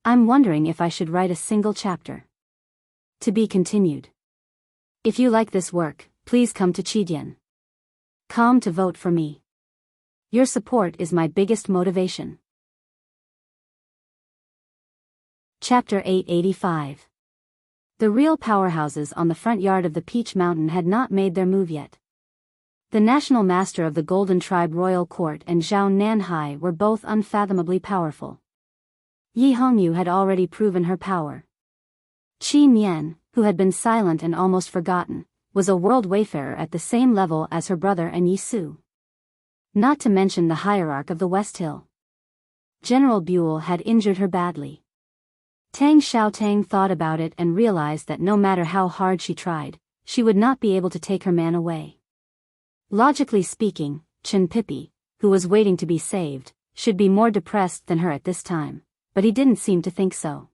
I'm wondering if I should write a single chapter. To be continued. If you like this work, please come to Chidien.com to vote for me. Your support is my biggest motivation. Chapter 885. The real powerhouses on the front yard of the Peach Mountain had not made their move yet. The national master of the Golden Tribe Royal Court and Zhao Nanhai were both unfathomably powerful. Yi Hongyu had already proven her power. Qi Nian, who had been silent and almost forgotten, was a world wayfarer at the same level as her brother and Yi Su. Not to mention the hierarch of the West Hill. General Buell had injured her badly. Tang Xiaotang thought about it and realized that no matter how hard she tried, she would not be able to take her man away. Logically speaking, Chen Pippi, who was waiting to be saved, should be more depressed than her at this time, but he didn't seem to think so.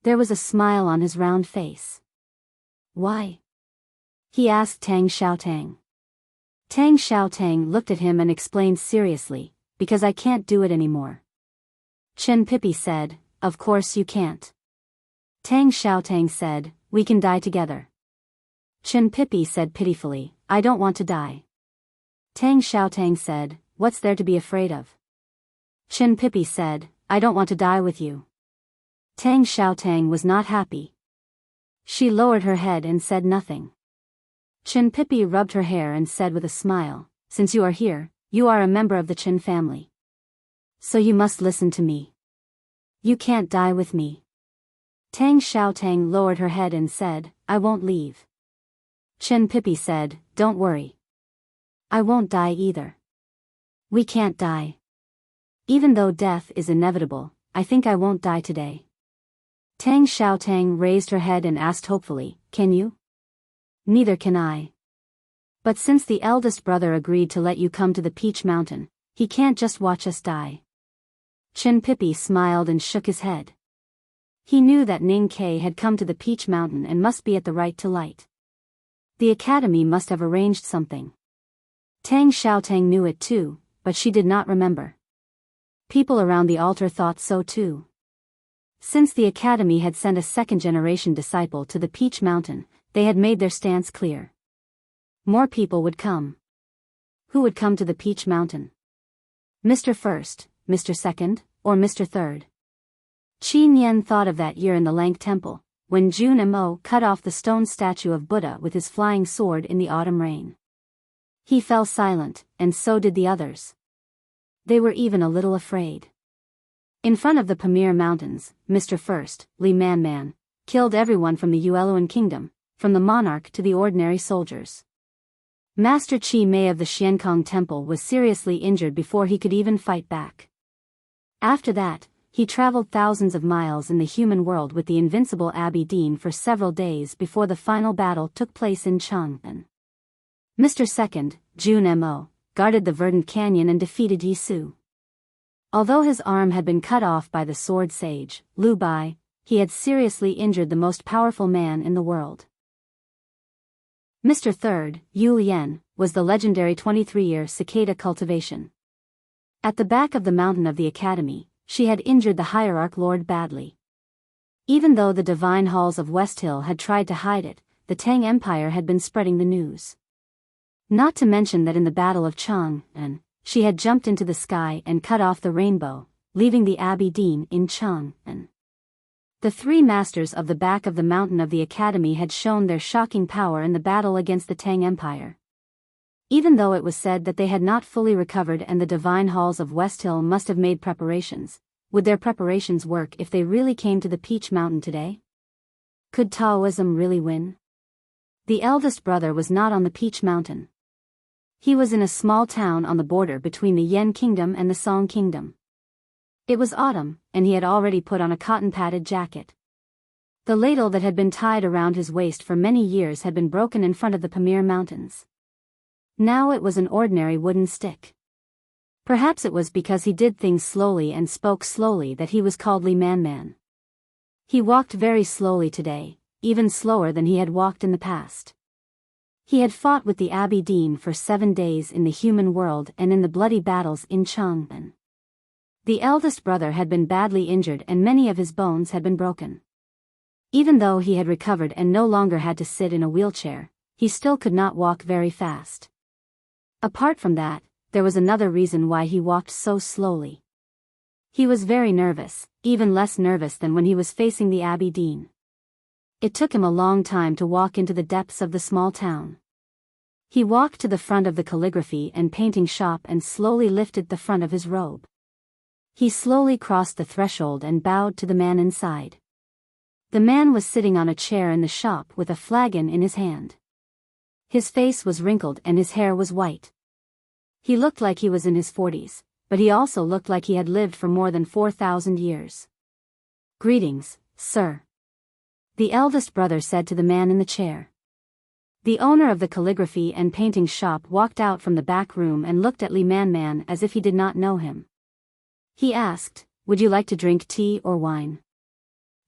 There was a smile on his round face. Why? He asked Tang Xiaotang. Tang Xiaotang looked at him and explained seriously, because I can't do it anymore. Chen Pippi said, of course you can't. Tang Xiaotang said, we can die together. Chen Pippi said pitifully, I don't want to die. Tang Xiaotang said, what's there to be afraid of? Chen Pippi said, I don't want to die with you. Tang Xiaotang was not happy. She lowered her head and said nothing. Chen Pippi rubbed her hair and said with a smile, since you are here, you are a member of the Chen family. So you must listen to me. You can't die with me. Tang Xiaotang lowered her head and said, I won't leave. Chen Pippi said, don't worry. I won't die either. We can't die. Even though death is inevitable, I think I won't die today. Tang Xiaotang raised her head and asked hopefully, can you? Neither can I. But since the eldest brother agreed to let you come to the Peach Mountain, he can't just watch us die. Chen Pippi smiled and shook his head. He knew that Ning Kai had come to the Peach Mountain and must be at the right to light. The academy must have arranged something. Tang Xiaotang knew it too, but she did not remember. People around the altar thought so too. Since the academy had sent a second-generation disciple to the Peach Mountain, they had made their stance clear. More people would come. Who would come to the Peach Mountain? Mr. First, Mr. Second, or Mr. Third? Qi Nian thought of that year in the Lank Temple, when Jun Mo cut off the stone statue of Buddha with his flying sword in the autumn rain. He fell silent, and so did the others. They were even a little afraid. In front of the Pamir Mountains, Mr. First, Li Man, killed everyone from the Yueluan kingdom, from the monarch to the ordinary soldiers. Master Qi Mei of the Xiankong Temple was seriously injured before he could even fight back. After that, he traveled thousands of miles in the human world with the invincible Abby Dean for several days before the final battle took place in Chang'an. Mr. Second, Jun Mo, guarded the verdant canyon and defeated Yi Su. Although his arm had been cut off by the sword sage, Lu Bai, he had seriously injured the most powerful man in the world. Mr. Third, Yu Lian, was the legendary 23-year cicada cultivation. At the back of the mountain of the academy, she had injured the hierarch lord badly. Even though the divine halls of West Hill had tried to hide it, the Tang Empire had been spreading the news. Not to mention that in the Battle of Chang'an, she had jumped into the sky and cut off the rainbow, leaving the Abbey Dean in Chang'an. The 3 masters of the back of the mountain of the academy had shown their shocking power in the battle against the Tang Empire. Even though it was said that they had not fully recovered and the divine halls of West Hill must have made preparations, would their preparations work if they really came to the Peach Mountain today? Could Taoism really win? The eldest brother was not on the Peach Mountain. He was in a small town on the border between the Yen Kingdom and the Song Kingdom. It was autumn, and he had already put on a cotton-padded jacket. The ladle that had been tied around his waist for many years had been broken in front of the Pamir Mountains. Now it was an ordinary wooden stick. Perhaps it was because he did things slowly and spoke slowly that he was called Li Man. He walked very slowly today, even slower than he had walked in the past. He had fought with the Abbey Dean for 7 days in the human world and in the bloody battles in Chang'an. The eldest brother had been badly injured and many of his bones had been broken. Even though he had recovered and no longer had to sit in a wheelchair, he still could not walk very fast. Apart from that, there was another reason why he walked so slowly. He was very nervous, even less nervous than when he was facing the Abbey Dean. It took him a long time to walk into the depths of the small town. He walked to the front of the calligraphy and painting shop and slowly lifted the front of his robe. He slowly crossed the threshold and bowed to the man inside. The man was sitting on a chair in the shop with a flagon in his hand. His face was wrinkled and his hair was white. He looked like he was in his 40s, but he also looked like he had lived for more than 4,000 years. "Greetings, sir," the eldest brother said to the man in the chair. The owner of the calligraphy and painting shop walked out from the back room and looked at Li Man as if he did not know him. He asked, "Would you like to drink tea or wine?"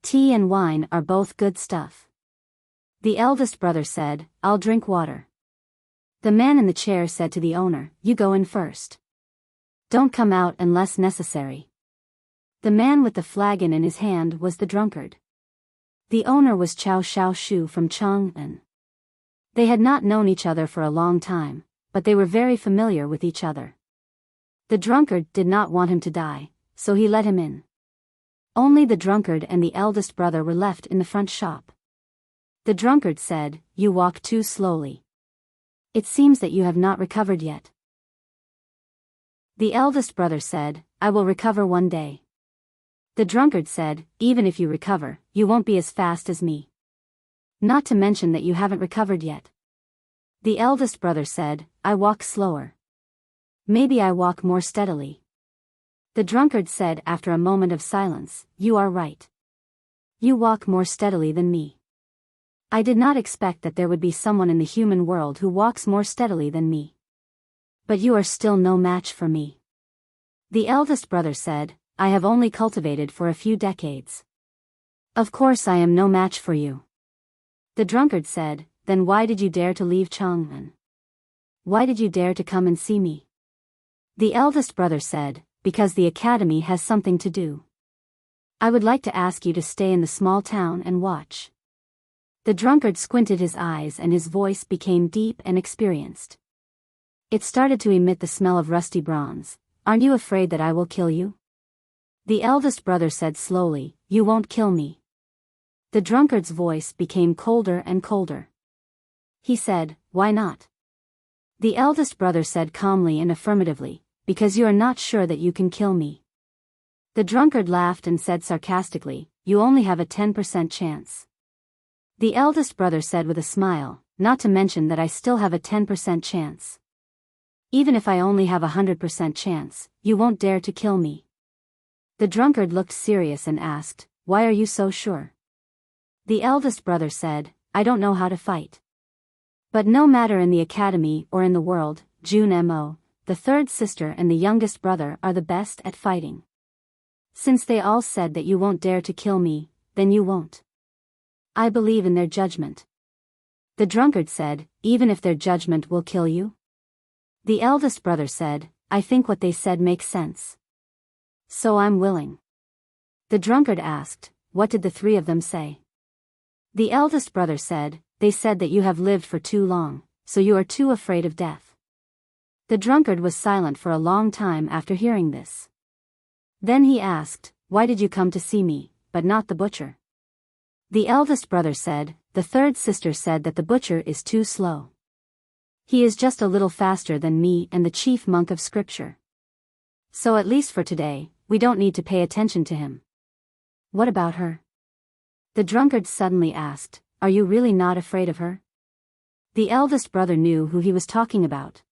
"Tea and wine are both good stuff." The eldest brother said, "I'll drink water." The man in the chair said to the owner, "You go in first. Don't come out unless necessary." The man with the flagon in his hand was the drunkard. The owner was Chao Xiaoshu from Chang'an. They had not known each other for a long time, but they were very familiar with each other. The drunkard did not want him to die, so he let him in. Only the drunkard and the eldest brother were left in the front shop. The drunkard said, "You walk too slowly. It seems that you have not recovered yet." The eldest brother said, "I will recover one day." The drunkard said, "Even if you recover, you won't be as fast as me. Not to mention that you haven't recovered yet." The eldest brother said, "I walk slower. Maybe I walk more steadily." The drunkard said after a moment of silence, "You are right. You walk more steadily than me. I did not expect that there would be someone in the human world who walks more steadily than me. But you are still no match for me." The eldest brother said, "I have only cultivated for a few decades. Of course I am no match for you." The drunkard said, "Then why did you dare to leave Chang'an? Why did you dare to come and see me?" The eldest brother said, "Because the academy has something to do. I would like to ask you to stay in the small town and watch." The drunkard squinted his eyes and his voice became deep and experienced. It started to emit the smell of rusty bronze. "Aren't you afraid that I will kill you?" The eldest brother said slowly, "You won't kill me." The drunkard's voice became colder and colder. He said, "Why not?" The eldest brother said calmly and affirmatively, "Because you are not sure that you can kill me." The drunkard laughed and said sarcastically, "You only have a 10% chance." The eldest brother said with a smile, "Not to mention that I still have a 10% chance. Even if I only have a 100% chance, you won't dare to kill me." The drunkard looked serious and asked, "Why are you so sure?" The eldest brother said, "I don't know how to fight. But no matter in the academy or in the world, Jun Mo, the third sister and the youngest brother are the best at fighting. Since they all said that you won't dare to kill me, then you won't. I believe in their judgment." The drunkard said, "Even if their judgment will kill you?" The eldest brother said, "I think what they said makes sense. So I'm willing." The drunkard asked, "What did the three of them say?" The eldest brother said, "They said that you have lived for too long, so you are too afraid of death." The drunkard was silent for a long time after hearing this. Then he asked, "Why did you come to see me, but not the butcher?" The eldest brother said, "The third sister said that the butcher is too slow. He is just a little faster than me and the chief monk of scripture. So at least for today, we don't need to pay attention to him." "What about her?" The drunkard suddenly asked, "Are you really not afraid of her?" The eldest brother knew who he was talking about.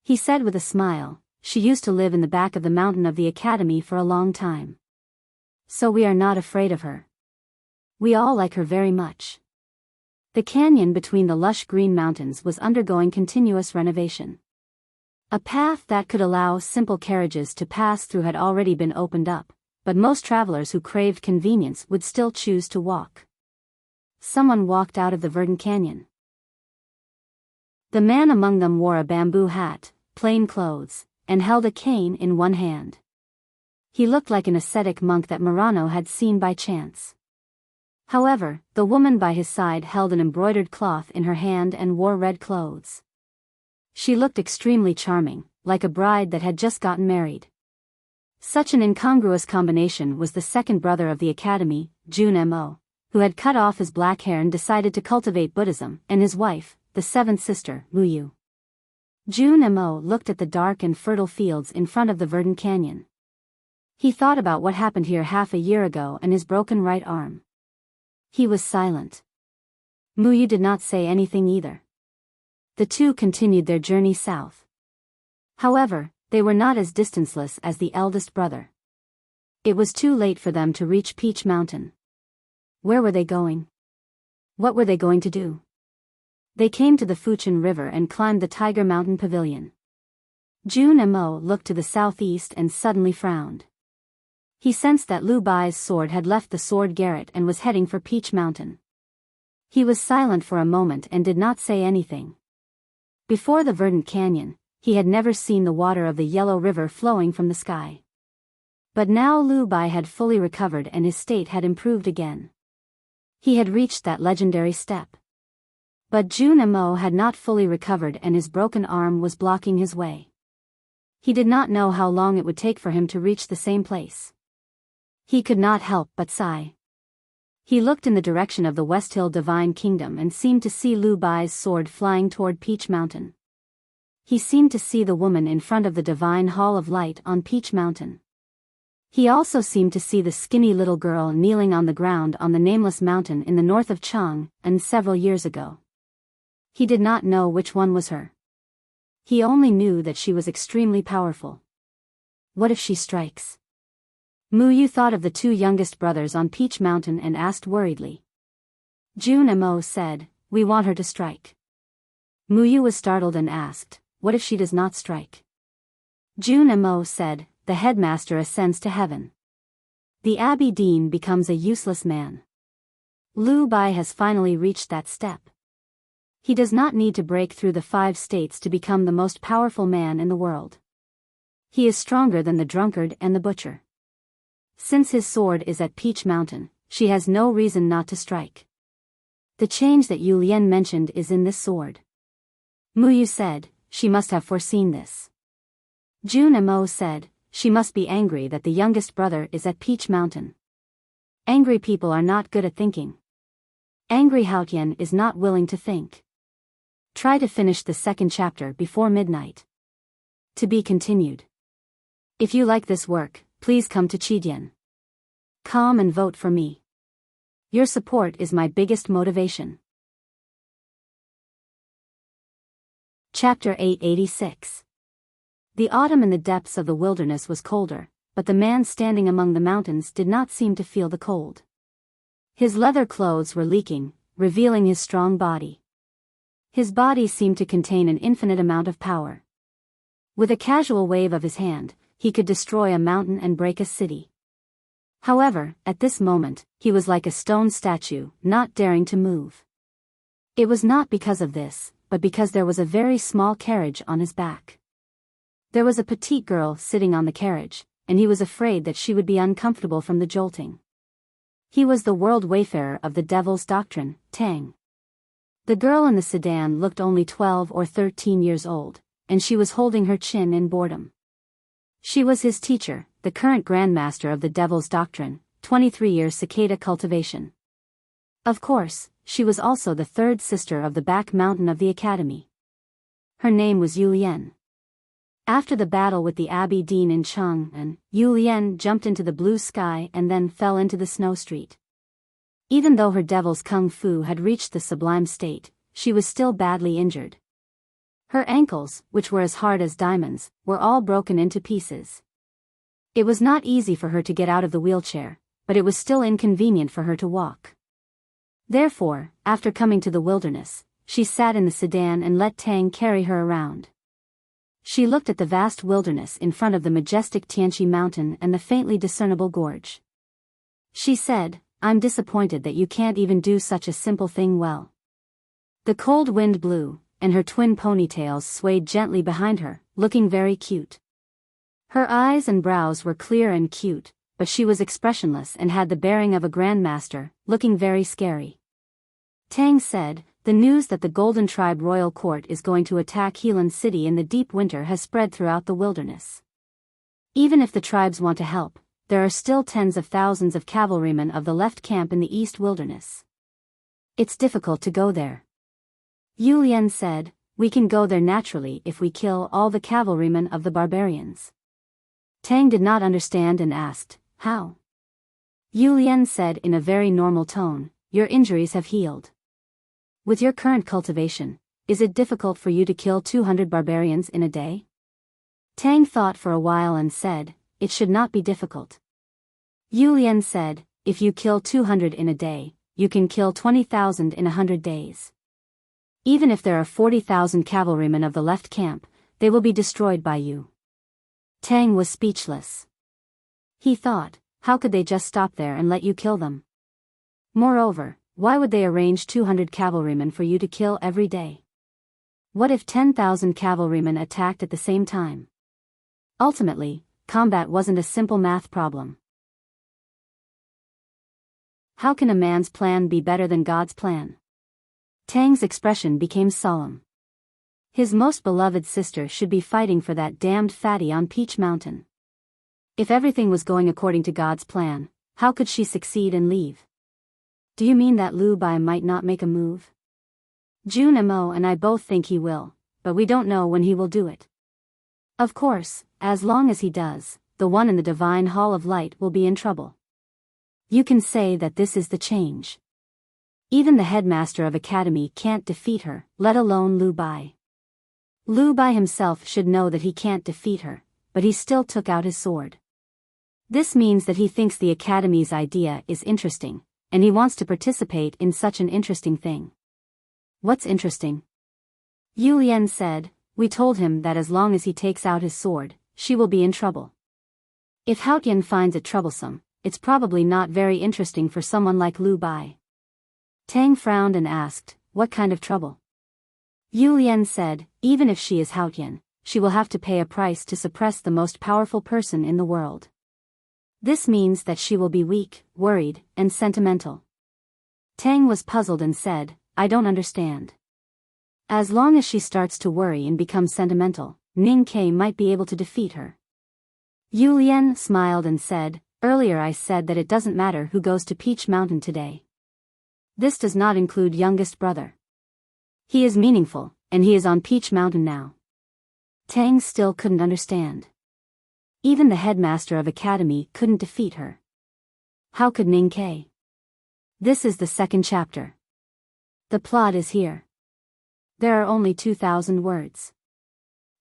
He said with a smile, "She used to live in the back of the mountain of the academy for a long time. So we are not afraid of her. We all like her very much." The canyon between the lush green mountains was undergoing continuous renovation. A path that could allow simple carriages to pass through had already been opened up, but most travelers who craved convenience would still choose to walk. Someone walked out of the verdant canyon. The man among them wore a bamboo hat, plain clothes, and held a cane in one hand. He looked like an ascetic monk that Murano had seen by chance. However, the woman by his side held an embroidered cloth in her hand and wore red clothes. She looked extremely charming, like a bride that had just gotten married. Such an incongruous combination was the second brother of the academy, Jun Mo, who had cut off his black hair and decided to cultivate Buddhism, and his wife, the seventh sister, Wuyu. Jun Mo looked at the dark and fertile fields in front of the verdant canyon. He thought about what happened here half a year ago and his broken right arm. He was silent. Muyu did not say anything either. The two continued their journey south. However, they were not as distanceless as the eldest brother. It was too late for them to reach Peach Mountain. Where were they going? What were they going to do? They came to the Fuchin River and climbed the Tiger Mountain Pavilion. Jun Mo looked to the southeast and suddenly frowned. He sensed that Lu Bai's sword had left the sword garret and was heading for Peach Mountain. He was silent for a moment and did not say anything. Before the verdant canyon, he had never seen the water of the yellow river flowing from the sky. But now Lu Bai had fully recovered and his state had improved again. He had reached that legendary step. But Jun Mo had not fully recovered and his broken arm was blocking his way. He did not know how long it would take for him to reach the same place. He could not help but sigh. He looked in the direction of the West Hill Divine Kingdom and seemed to see Lu Bai's sword flying toward Peach Mountain. He seemed to see the woman in front of the Divine Hall of Light on Peach Mountain. He also seemed to see the skinny little girl kneeling on the ground on the nameless mountain in the north of Chang, and several years ago. He did not know which one was her. He only knew that she was extremely powerful. What if she strikes? Muyu thought of the two youngest brothers on Peach Mountain and asked worriedly. Jun Mo said, "We want her to strike." Muyu was startled and asked, "What if she does not strike?" Jun Mo said, "The headmaster ascends to heaven. The abbey dean becomes a useless man. Lu Bai has finally reached that step. He does not need to break through the 5 states to become the most powerful man in the world. He is stronger than the drunkard and the butcher. Since his sword is at Peach Mountain, she has no reason not to strike. The change that Yu Lian mentioned is in this sword." Muyu said, "She must have foreseen this." Jun Mo said, "She must be angry that the youngest brother is at Peach Mountain. Angry people are not good at thinking. Angry Haotian is not willing to think. Try to finish the second chapter before midnight. To be continued. If you like this work, please come to Chidian. Come and vote for me. Your support is my biggest motivation." Chapter 886. The autumn in the depths of the wilderness was colder, but the man standing among the mountains did not seem to feel the cold. His leather clothes were leaking, revealing his strong body. His body seemed to contain an infinite amount of power. With a casual wave of his hand, he could destroy a mountain and break a city. However, at this moment, he was like a stone statue, not daring to move. It was not because of this, but because there was a very small carriage on his back. There was a petite girl sitting on the carriage, and he was afraid that she would be uncomfortable from the jolting. He was the world wayfarer of the Devil's Doctrine, Tang. The girl in the sedan looked only 12 or 13 years old, and she was holding her chin in boredom. She was his teacher, the current Grandmaster of the Devil's Doctrine, 23 years cicada cultivation. Of course, she was also the third sister of the back mountain of the academy. Her name was Yu Lian. After the battle with the Abbey Dean in Chang'an, Yu Lian jumped into the blue sky and then fell into the snow street. Even though her devil's kung fu had reached the sublime state, she was still badly injured. Her ankles, which were as hard as diamonds, were all broken into pieces. It was not easy for her to get out of the wheelchair, but it was still inconvenient for her to walk. Therefore, after coming to the wilderness, she sat in the sedan and let Tang carry her around. She looked at the vast wilderness in front of the majestic Tianqi mountain and the faintly discernible gorge. She said, "I'm disappointed that you can't even do such a simple thing well." The cold wind blew, and her twin ponytails swayed gently behind her, looking very cute. Her eyes and brows were clear and cute, but she was expressionless and had the bearing of a grandmaster, looking very scary. Tang said, "The news that the Golden Tribe royal court is going to attack Helan City in the deep winter has spread throughout the wilderness. Even if the tribes want to help, there are still tens of thousands of cavalrymen of the left camp in the east wilderness. It's difficult to go there." Yu Lian said, "We can go there naturally if we kill all the cavalrymen of the barbarians." Tang did not understand and asked, "How?" Yu Lian said in a very normal tone, "Your injuries have healed. With your current cultivation, is it difficult for you to kill 200 barbarians in a day?" Tang thought for a while and said, "It should not be difficult." Yu Lian said, "If you kill 200 in a day, you can kill 20,000 in 100 days. Even if there are 40,000 cavalrymen of the left camp, they will be destroyed by you." Tang was speechless. He thought, how could they just stop there and let you kill them? Moreover, why would they arrange 200 cavalrymen for you to kill every day? What if 10,000 cavalrymen attacked at the same time? Ultimately, combat wasn't a simple math problem. How can a man's plan be better than God's plan? Tang's expression became solemn. His most beloved sister should be fighting for that damned fatty on Peach Mountain. If everything was going according to God's plan, how could she succeed and leave? "Do you mean that Lu Bai might not make a move?" "Jun Mo and I both think he will, but we don't know when he will do it. Of course, as long as he does, the one in the Divine Hall of Light will be in trouble. You can say that this is the change. Even the headmaster of academy can't defeat her, let alone Lu Bai. Lu Bai himself should know that he can't defeat her, but he still took out his sword. This means that he thinks the academy's idea is interesting, and he wants to participate in such an interesting thing." "What's interesting?" Yu Lian said, "We told him that as long as he takes out his sword, she will be in trouble. If Haotian finds it troublesome, it's probably not very interesting for someone like Lu Bai." Tang frowned and asked, "What kind of trouble?" Yu Lian said, "Even if she is Haotian, she will have to pay a price to suppress the most powerful person in the world. This means that she will be weak, worried, and sentimental." Tang was puzzled and said, "I don't understand." "As long as she starts to worry and become sentimental, Ning Ke might be able to defeat her." Yu Lian smiled and said, "Earlier I said that it doesn't matter who goes to Peach Mountain today. This does not include youngest brother. He is meaningful, and he is on Peach Mountain now." Tang still couldn't understand. Even the headmaster of academy couldn't defeat her. How could Ning Ke? This is the second chapter. The plot is here. There are only 2,000 words.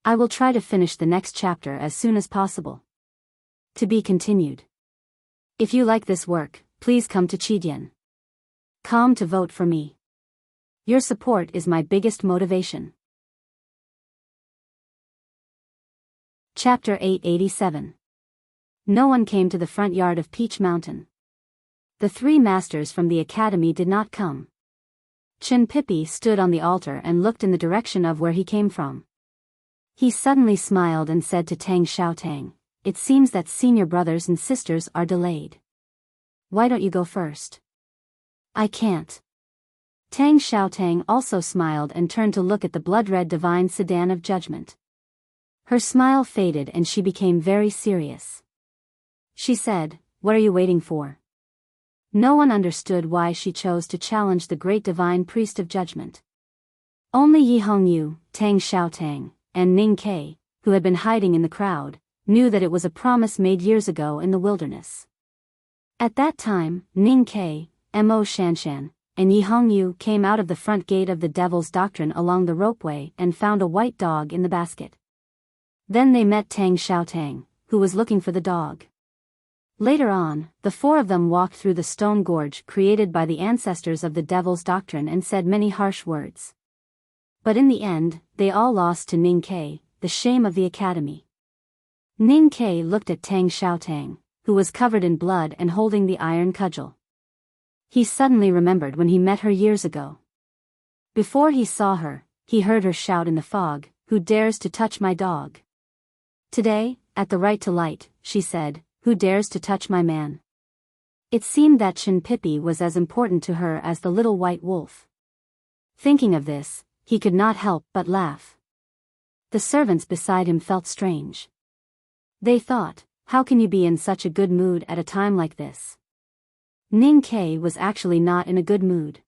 I will try to finish the next chapter as soon as possible. To be continued. If you like this work, please come to Chidian.com to vote for me. Your support is my biggest motivation. Chapter 887. No one came to the front yard of Peach Mountain. The three masters from the academy did not come. Chen Pippi stood on the altar and looked in the direction of where he came from. He suddenly smiled and said to Tang Xiaotang, "It seems that senior brothers and sisters are delayed. Why don't you go first?" "I can't." Tang Xiaotang also smiled and turned to look at the blood-red divine sedan of judgment. Her smile faded and she became very serious. She said, "What are you waiting for?" No one understood why she chose to challenge the great divine priest of judgment. Only Yi Hongyu, Tang Xiaotang, and Ning Ke, who had been hiding in the crowd, knew that it was a promise made years ago in the wilderness. At that time, Ning Ke, Mo Shanshan, and Yi Hongyu came out of the front gate of the Devil's Doctrine along the ropeway and found a white dog in the basket. Then they met Tang Xiaotang, who was looking for the dog. Later on, the four of them walked through the stone gorge created by the ancestors of the Devil's Doctrine and said many harsh words. But in the end, they all lost to Ning Ke, the shame of the academy. Ning Ke looked at Tang Xiaotang, who was covered in blood and holding the iron cudgel. He suddenly remembered when he met her years ago. Before he saw her, he heard her shout in the fog, "Who dares to touch my dog?" Today, at the right to light, she said, "Who dares to touch my man?" It seemed that Chen Pipi was as important to her as the little white wolf. Thinking of this, he could not help but laugh. The servants beside him felt strange. They thought, how can you be in such a good mood at a time like this? Ning Ke was actually not in a good mood.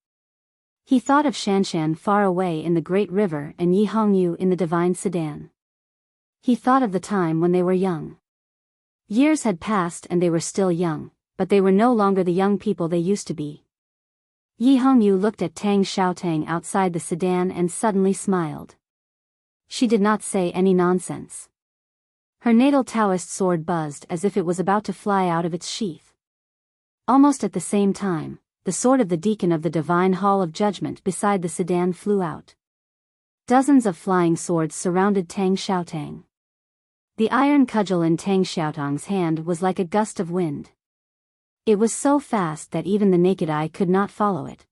He thought of Shanshan far away in the great river and Yi Hongyu in the divine sedan. He thought of the time when they were young. Years had passed and they were still young, but they were no longer the young people they used to be. Yi Hongyu looked at Tang Xiaotang outside the sedan and suddenly smiled. She did not say any nonsense. Her natal Taoist sword buzzed as if it was about to fly out of its sheath. Almost at the same time, the sword of the deacon of the Divine Hall of Judgment beside the sedan flew out. Dozens of flying swords surrounded Tang Xiaotang. The iron cudgel in Tang Xiaotang's hand was like a gust of wind. It was so fast that even the naked eye could not follow it.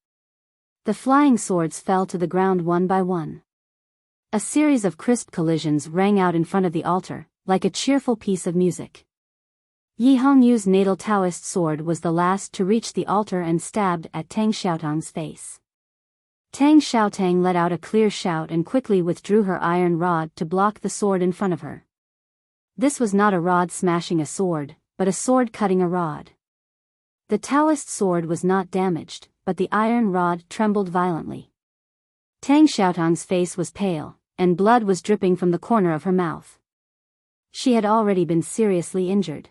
The flying swords fell to the ground one by one. A series of crisp collisions rang out in front of the altar, like a cheerful piece of music. Yi Hongyu's natal Taoist sword was the last to reach the altar and stabbed at Tang Xiaotang's face. Tang Xiaotang let out a clear shout and quickly withdrew her iron rod to block the sword in front of her. This was not a rod smashing a sword, but a sword cutting a rod. The Taoist sword was not damaged, but the iron rod trembled violently. Tang Xiaotang's face was pale, and blood was dripping from the corner of her mouth. She had already been seriously injured.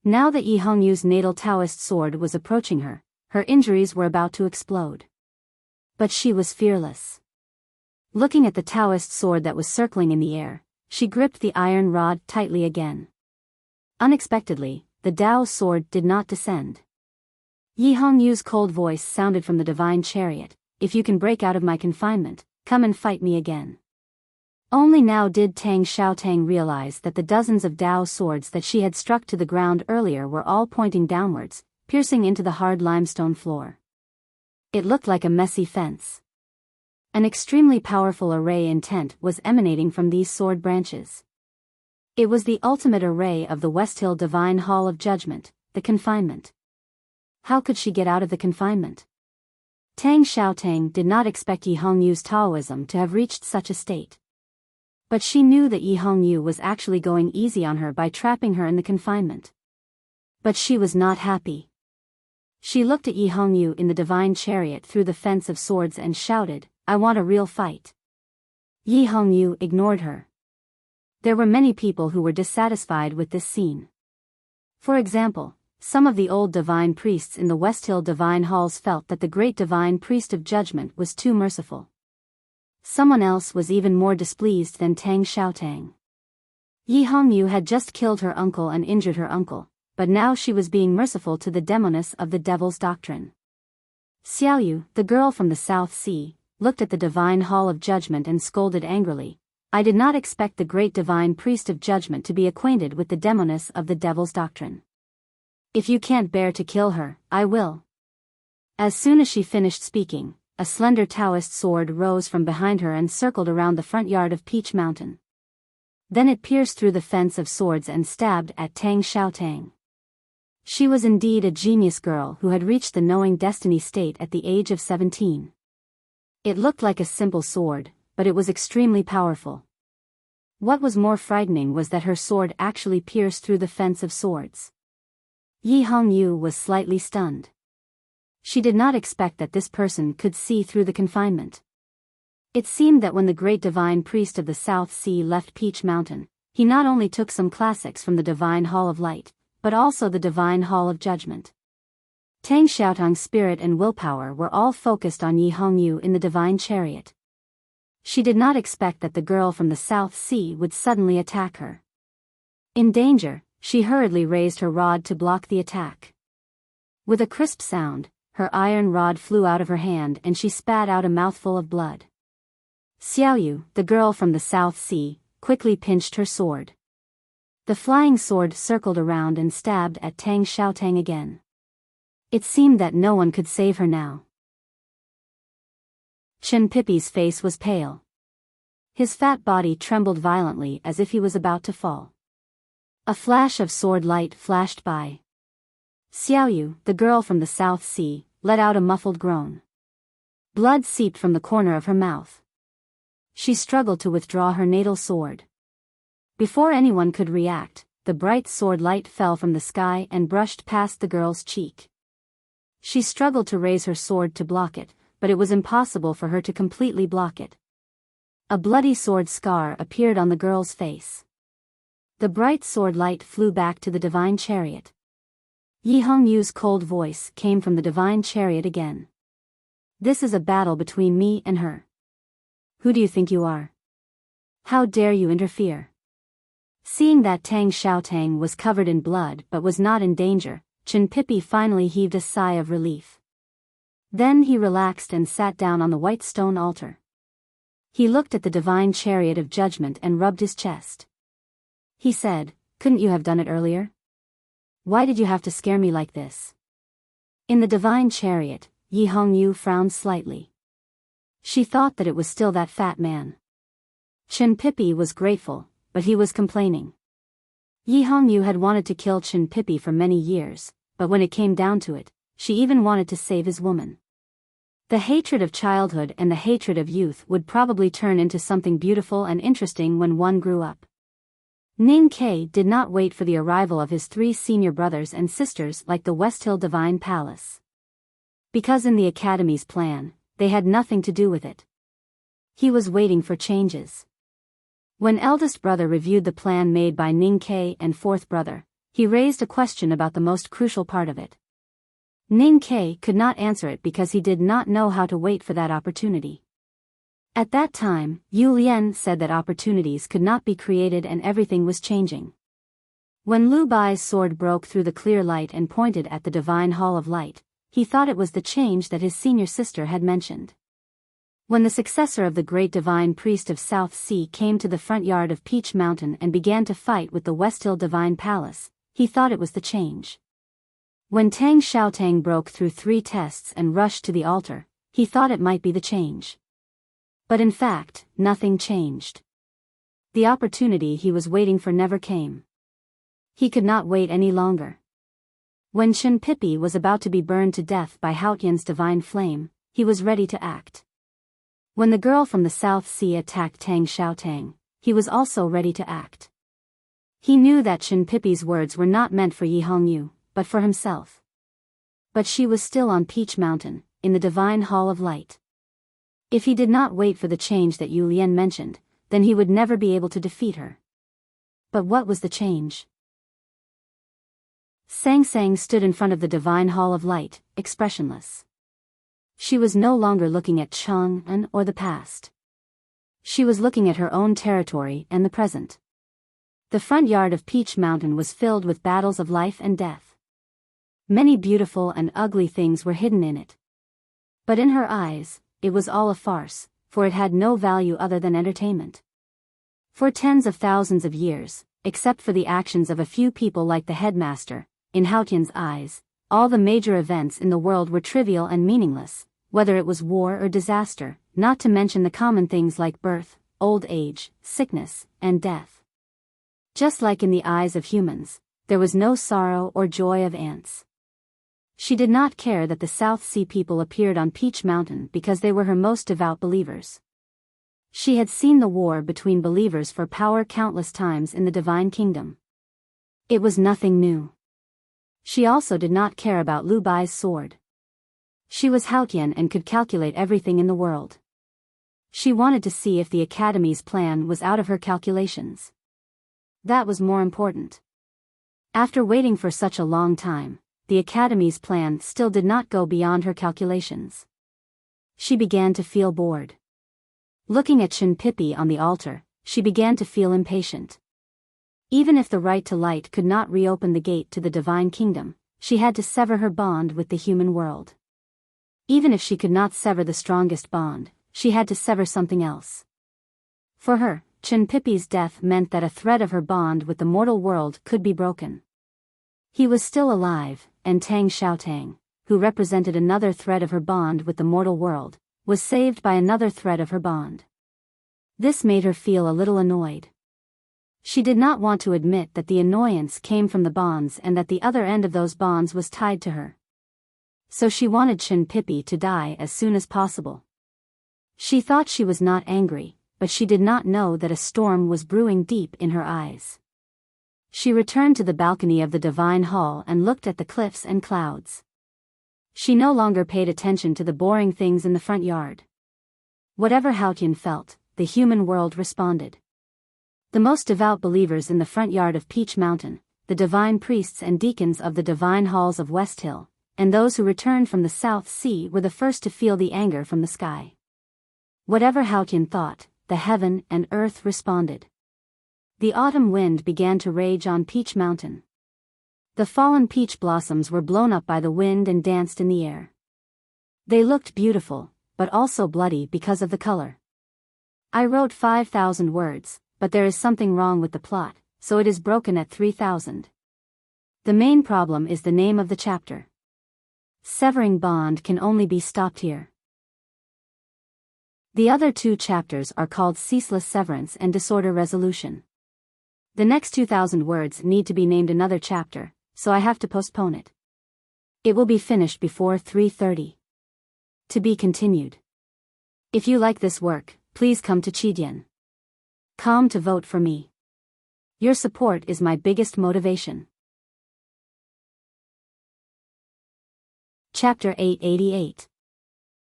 Now that Yi Hongyu's natal Taoist sword was approaching her, her injuries were about to explode. But she was fearless. Looking at the Taoist sword that was circling in the air, she gripped the iron rod tightly again. Unexpectedly, the Dao sword did not descend. Yi Hongyu's cold voice sounded from the divine chariot, "If you can break out of my confinement, come and fight me again." Only now did Tang Xiaotang realize that the dozens of Dao swords that she had struck to the ground earlier were all pointing downwards, piercing into the hard limestone floor. It looked like a messy fence. An extremely powerful array intent was emanating from these sword branches. It was the ultimate array of the West Hill Divine Hall of Judgment, the confinement. How could she get out of the confinement? Tang Xiaotang did not expect Yi Hongyu's Taoism to have reached such a state. But she knew that Yi Hongyu was actually going easy on her by trapping her in the confinement. But she was not happy. She looked at Yi Hongyu in the divine chariot through the fence of swords and shouted, "I want a real fight." Yi Hongyu ignored her. There were many people who were dissatisfied with this scene. For example, some of the old divine priests in the West Hill Divine Halls felt that the great divine priest of judgment was too merciful. Someone else was even more displeased than Tang Xiaotang. Yi Hongyu had just killed her uncle and injured her uncle, but now she was being merciful to the demoness of the devil's doctrine. Xiaoyu, the girl from the South Sea, looked at the divine hall of judgment and scolded angrily, "I did not expect the great divine priest of judgment to be acquainted with the demoness of the devil's doctrine. If you can't bear to kill her, I will." As soon as she finished speaking, a slender Taoist sword rose from behind her and circled around the front yard of Peach Mountain. Then it pierced through the fence of swords and stabbed at Tang Xiaotang. She was indeed a genius girl who had reached the knowing destiny state at the age of 17. It looked like a simple sword, but it was extremely powerful. What was more frightening was that her sword actually pierced through the fence of swords. Yi Hongyu was slightly stunned. She did not expect that this person could see through the confinement. It seemed that when the great divine priest of the South Sea left Peach Mountain, he not only took some classics from the Divine Hall of Light, but also the Divine Hall of Judgment. Tang Xiaotang's spirit and willpower were all focused on Yi Hongyu in the divine chariot. She did not expect that the girl from the South Sea would suddenly attack her. In danger, she hurriedly raised her rod to block the attack. With a crisp sound, her iron rod flew out of her hand and she spat out a mouthful of blood. Xiaoyu, the girl from the South Sea, quickly pinched her sword. The flying sword circled around and stabbed at Tang Xiaotang again. It seemed that no one could save her now. Chen Pipi's face was pale. His fat body trembled violently as if he was about to fall. A flash of sword light flashed by. Xiaoyu, the girl from the South Sea, let out a muffled groan. Blood seeped from the corner of her mouth. She struggled to withdraw her natal sword. Before anyone could react, the bright sword light fell from the sky and brushed past the girl's cheek. She struggled to raise her sword to block it, but it was impossible for her to completely block it. A bloody sword scar appeared on the girl's face. The bright sword light flew back to the divine chariot. Yi Hongyu's cold voice came from the divine chariot again. This is a battle between me and her. Who do you think you are? How dare you interfere? Seeing that Tang Xiaotang was covered in blood but was not in danger, Chen Pipi finally heaved a sigh of relief. Then he relaxed and sat down on the white stone altar. He looked at the divine chariot of judgment and rubbed his chest. He said, "Couldn't you have done it earlier? Why did you have to scare me like this?" In the divine chariot, Yi Hongyu frowned slightly. She thought that it was still that fat man. Chen Pipi was grateful, but he was complaining. Yi Hongyu had wanted to kill Chen Pipi for many years, but when it came down to it, she even wanted to save his woman. The hatred of childhood and the hatred of youth would probably turn into something beautiful and interesting when one grew up. Ning Ke did not wait for the arrival of his 3 senior brothers and sisters like the Westhill Divine Palace. Because in the Academy's plan, they had nothing to do with it. He was waiting for changes. When eldest brother reviewed the plan made by Ning Ke and fourth brother, he raised a question about the most crucial part of it. Ning Ke could not answer it because he did not know how to wait for that opportunity. At that time, Yu Lian said that opportunities could not be created and everything was changing. When Lu Bai's sword broke through the clear light and pointed at the divine hall of light, he thought it was the change that his senior sister had mentioned. When the successor of the great divine priest of South Sea came to the front yard of Peach Mountain and began to fight with the Westhill Divine Palace, he thought it was the change. When Tang Xiaotang broke through 3 tests and rushed to the altar, he thought it might be the change. But in fact, nothing changed. The opportunity he was waiting for never came. He could not wait any longer. When Chen Pipi was about to be burned to death by Haotian's divine flame, he was ready to act. When the girl from the South Sea attacked Tang Xiaotang, he was also ready to act. He knew that Chen Pipi's words were not meant for Yi Hongyu, but for himself. But she was still on Peach Mountain, in the divine hall of light. If he did not wait for the change that Yu Lian mentioned, then he would never be able to defeat her. But what was the change? Sang Sang stood in front of the divine hall of light, expressionless. She was no longer looking at Chang'an or the past. She was looking at her own territory and the present. The front yard of Peach Mountain was filled with battles of life and death. Many beautiful and ugly things were hidden in it. But in her eyes, it was all a farce, for it had no value other than entertainment. For tens of thousands of years, except for the actions of a few people like the headmaster, in Haotian's eyes, all the major events in the world were trivial and meaningless, whether it was war or disaster, not to mention the common things like birth, old age, sickness, and death. Just like in the eyes of humans, there was no sorrow or joy of ants. She did not care that the South Sea people appeared on Peach Mountain because they were her most devout believers. She had seen the war between believers for power countless times in the Divine Kingdom. It was nothing new. She also did not care about Lu Bai's sword. She was Haotian and could calculate everything in the world. She wanted to see if the Academy's plan was out of her calculations. That was more important. After waiting for such a long time, the Academy's plan still did not go beyond her calculations. She began to feel bored. Looking at Chen Pipi on the altar, she began to feel impatient. Even if the right to light could not reopen the gate to the Divine Kingdom, she had to sever her bond with the human world. Even if she could not sever the strongest bond, she had to sever something else. For her, Chinpipi's death meant that a thread of her bond with the mortal world could be broken. He was still alive, and Tang Xiaotang, who represented another thread of her bond with the mortal world, was saved by another thread of her bond. This made her feel a little annoyed. She did not want to admit that the annoyance came from the bonds and that the other end of those bonds was tied to her. So she wanted Chinpipi to die as soon as possible. She thought she was not angry, but she did not know that a storm was brewing deep in her eyes. She returned to the balcony of the Divine Hall and looked at the cliffs and clouds. She no longer paid attention to the boring things in the front yard. Whatever Haotian felt, the human world responded. The most devout believers in the front yard of Peach Mountain, the divine priests and deacons of the divine halls of West Hill, and those who returned from the South Sea were the first to feel the anger from the sky. Whatever Haotian thought, the heaven and earth responded. The autumn wind began to rage on Peach Mountain. The fallen peach blossoms were blown up by the wind and danced in the air. They looked beautiful, but also bloody because of the color. I wrote 5,000 words, but there is something wrong with the plot, so it is broken at 3,000. The main problem is the name of the chapter. Severing bond can only be stopped here. The other two chapters are called Ceaseless Severance and Disorder Resolution. The next 2,000 words need to be named another chapter, so I have to postpone it. It will be finished before 3:30. To be continued. If you like this work, please come to Chidian.com to vote for me. Your support is my biggest motivation. Chapter 888.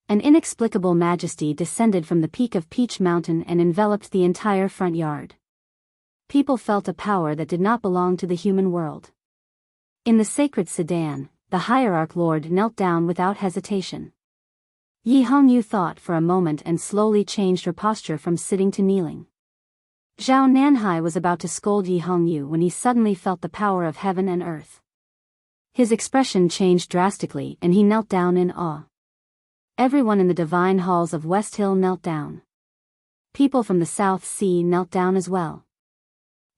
An inexplicable majesty descended from the peak of Peach Mountain and enveloped the entire front yard. People felt a power that did not belong to the human world. In the sacred sedan, the hierarch lord knelt down without hesitation. Yi Hongyu thought for a moment and slowly changed her posture from sitting to kneeling. Zhao Nanhai was about to scold Yi Hongyu when he suddenly felt the power of heaven and earth. His expression changed drastically and he knelt down in awe. Everyone in the divine halls of West Hill knelt down. People from the South Sea knelt down as well.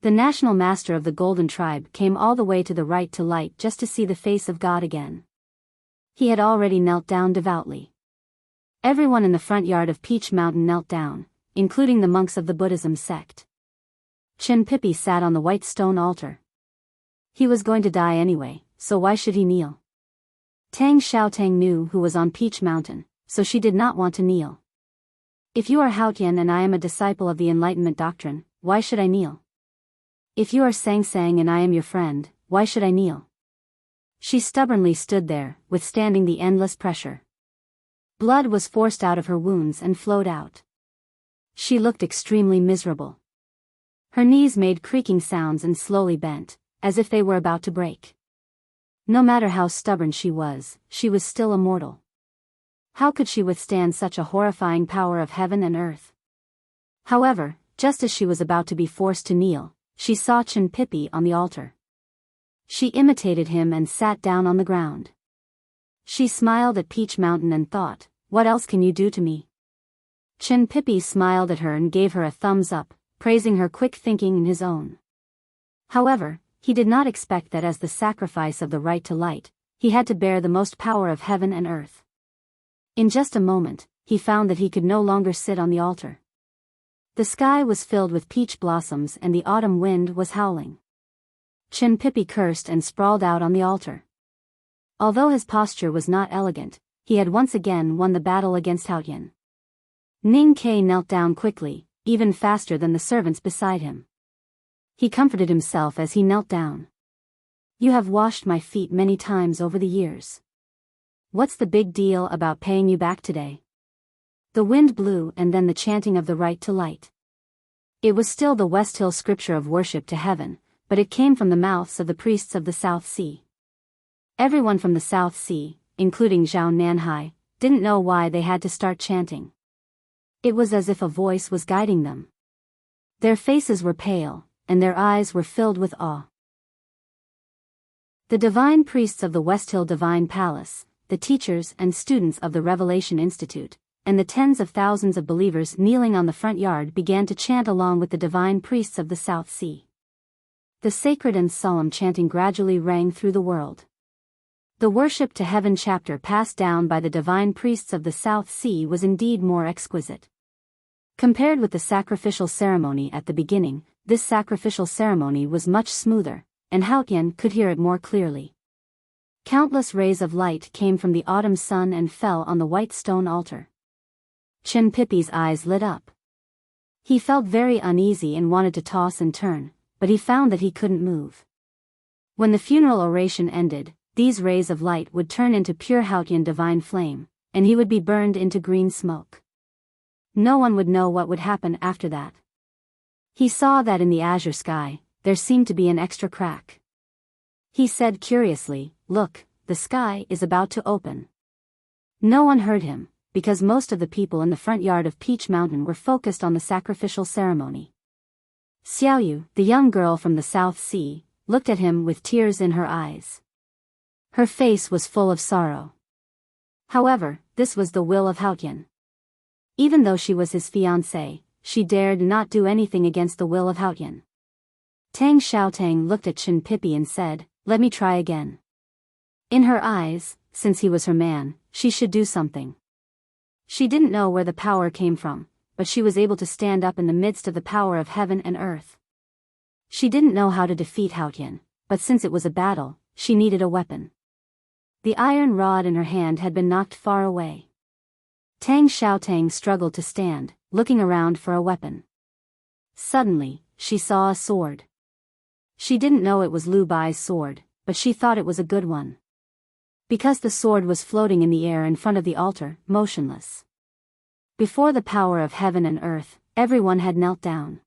The national master of the Golden Tribe came all the way to the right to light just to see the face of God again. He had already knelt down devoutly. Everyone in the front yard of Peach Mountain knelt down, including the monks of the Buddhism sect. Chinpipi sat on the white stone altar. He was going to die anyway, so why should he kneel? Tang Xiaotang knew who was on Peach Mountain, so she did not want to kneel. If you are Haotian and I am a disciple of the Enlightenment doctrine, why should I kneel? If you are Sang Sang and I am your friend, why should I kneel? She stubbornly stood there, withstanding the endless pressure. Blood was forced out of her wounds and flowed out. She looked extremely miserable. Her knees made creaking sounds and slowly bent, as if they were about to break. No matter how stubborn she was still immortal. How could she withstand such a horrifying power of heaven and earth? However, just as she was about to be forced to kneel, she saw Chinpipi on the altar. She imitated him and sat down on the ground. She smiled at Peach Mountain and thought, what else can you do to me? Chinpipi smiled at her and gave her a thumbs up, praising her quick thinking in his own. However, he did not expect that as the sacrifice of the right to light, he had to bear the most power of heaven and earth. In just a moment, he found that he could no longer sit on the altar. The sky was filled with peach blossoms and the autumn wind was howling. Chinpipi cursed and sprawled out on the altar. Although his posture was not elegant, he had once again won the battle against Haotian. Ning Ke knelt down quickly, even faster than the servants beside him. He comforted himself as he knelt down. You have washed my feet many times over the years. What's the big deal about paying you back today? The wind blew and then the chanting of the right to light. It was still the West Hill scripture of worship to heaven, but it came from the mouths of the priests of the South Sea. Everyone from the South Sea, including Zhao Nanhai, didn't know why they had to start chanting. It was as if a voice was guiding them. Their faces were pale, and their eyes were filled with awe. The divine priests of the West Hill Divine Palace, the teachers and students of the Revelation Institute, and the tens of thousands of believers kneeling on the front yard began to chant along with the divine priests of the South Sea. The sacred and solemn chanting gradually rang through the world. The worship to heaven chapter passed down by the divine priests of the South Sea was indeed more exquisite. Compared with the sacrificial ceremony at the beginning, this sacrificial ceremony was much smoother, and Haotian could hear it more clearly. Countless rays of light came from the autumn sun and fell on the white stone altar. Chinpipi's eyes lit up. He felt very uneasy and wanted to toss and turn, but he found that he couldn't move. When the funeral oration ended, these rays of light would turn into pure Haotian divine flame, and he would be burned into green smoke. No one would know what would happen after that. He saw that in the azure sky, there seemed to be an extra crack. He said curiously, "Look, the sky is about to open." No one heard him, because most of the people in the front yard of Peach Mountain were focused on the sacrificial ceremony. Xiaoyu, the young girl from the South Sea, looked at him with tears in her eyes. Her face was full of sorrow. However, this was the will of Haotian. Even though she was his fiancée, she dared not do anything against the will of Haotian. Tang Xiaotang looked at Chinpipi and said, "Let me try again." In her eyes, since he was her man, she should do something. She didn't know where the power came from, but she was able to stand up in the midst of the power of heaven and earth. She didn't know how to defeat Haotian, but since it was a battle, she needed a weapon. The iron rod in her hand had been knocked far away. Tang Xiaotang struggled to stand, looking around for a weapon. Suddenly, she saw a sword. She didn't know it was Lu Bai's sword, but she thought it was a good one. Because the sword was floating in the air in front of the altar, motionless. Before the power of heaven and earth, everyone had knelt down.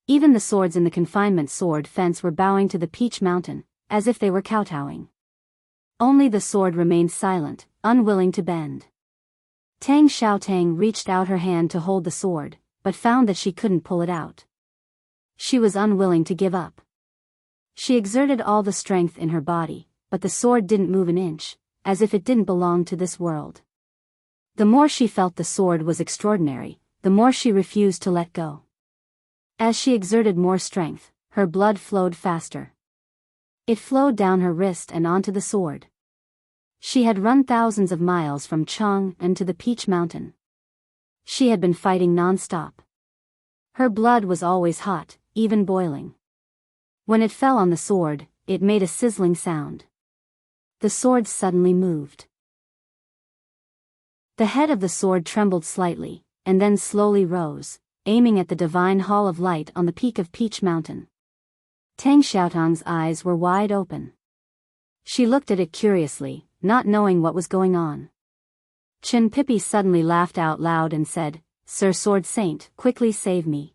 Even the swords in the confinement sword fence were bowing to the Peach Mountain, as if they were kowtowing. Only the sword remained silent, unwilling to bend. Tang Xiaotang reached out her hand to hold the sword, but found that she couldn't pull it out. She was unwilling to give up. She exerted all the strength in her body, but the sword didn't move an inch, as if it didn't belong to this world. The more she felt the sword was extraordinary, the more she refused to let go. As she exerted more strength, her blood flowed faster. It flowed down her wrist and onto the sword. She had run thousands of miles from Chang'an to the Peach Mountain. She had been fighting non-stop. Her blood was always hot, even boiling. When it fell on the sword, it made a sizzling sound. The sword suddenly moved. The head of the sword trembled slightly, and then slowly rose, aiming at the divine hall of light on the peak of Peach Mountain. Tang Xiaotang's eyes were wide open. She looked at it curiously, not knowing what was going on. Chinpipi suddenly laughed out loud and said, "Sir Sword Saint, quickly save me."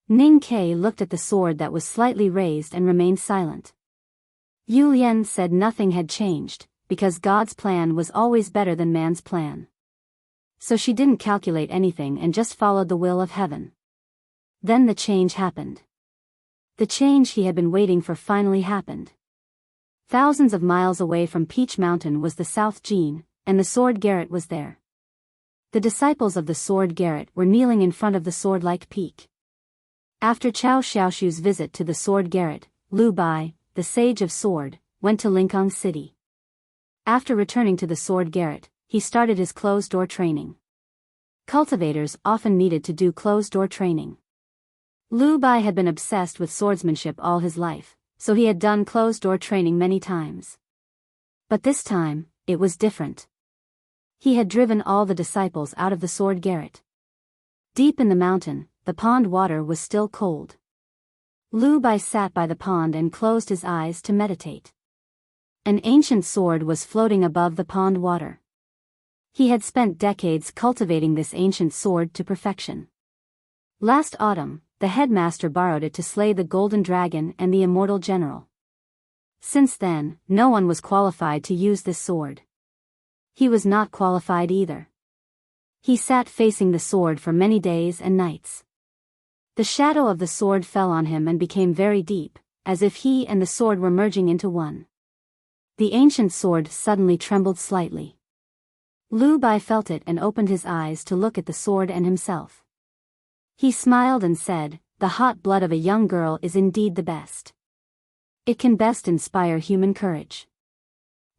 Ning Ke looked at the sword that was slightly raised and remained silent. Yu Lian said nothing had changed, because God's plan was always better than man's plan. So she didn't calculate anything and just followed the will of heaven. Then the change happened. The change he had been waiting for finally happened. Thousands of miles away from Peach Mountain was the South Jin, and the Sword Garret was there. The disciples of the Sword Garret were kneeling in front of the sword-like peak. After Chao Xiaoshu's visit to the Sword Garret, Lu Bai, the Sage of Sword, went to Lingang City. After returning to the Sword Garret, he started his closed-door training. Cultivators often needed to do closed-door training. Lu Bai had been obsessed with swordsmanship all his life, so he had done closed-door training many times. But this time, it was different. He had driven all the disciples out of the Sword Garret. Deep in the mountain, the pond water was still cold. Lu Bai sat by the pond and closed his eyes to meditate. An ancient sword was floating above the pond water. He had spent decades cultivating this ancient sword to perfection. Last autumn, the headmaster borrowed it to slay the golden dragon and the immortal general. Since then, no one was qualified to use this sword. He was not qualified either. He sat facing the sword for many days and nights. The shadow of the sword fell on him and became very deep, as if he and the sword were merging into one. The ancient sword suddenly trembled slightly. Lu Bai felt it and opened his eyes to look at the sword and himself. He smiled and said, "The hot blood of a young girl is indeed the best. It can best inspire human courage."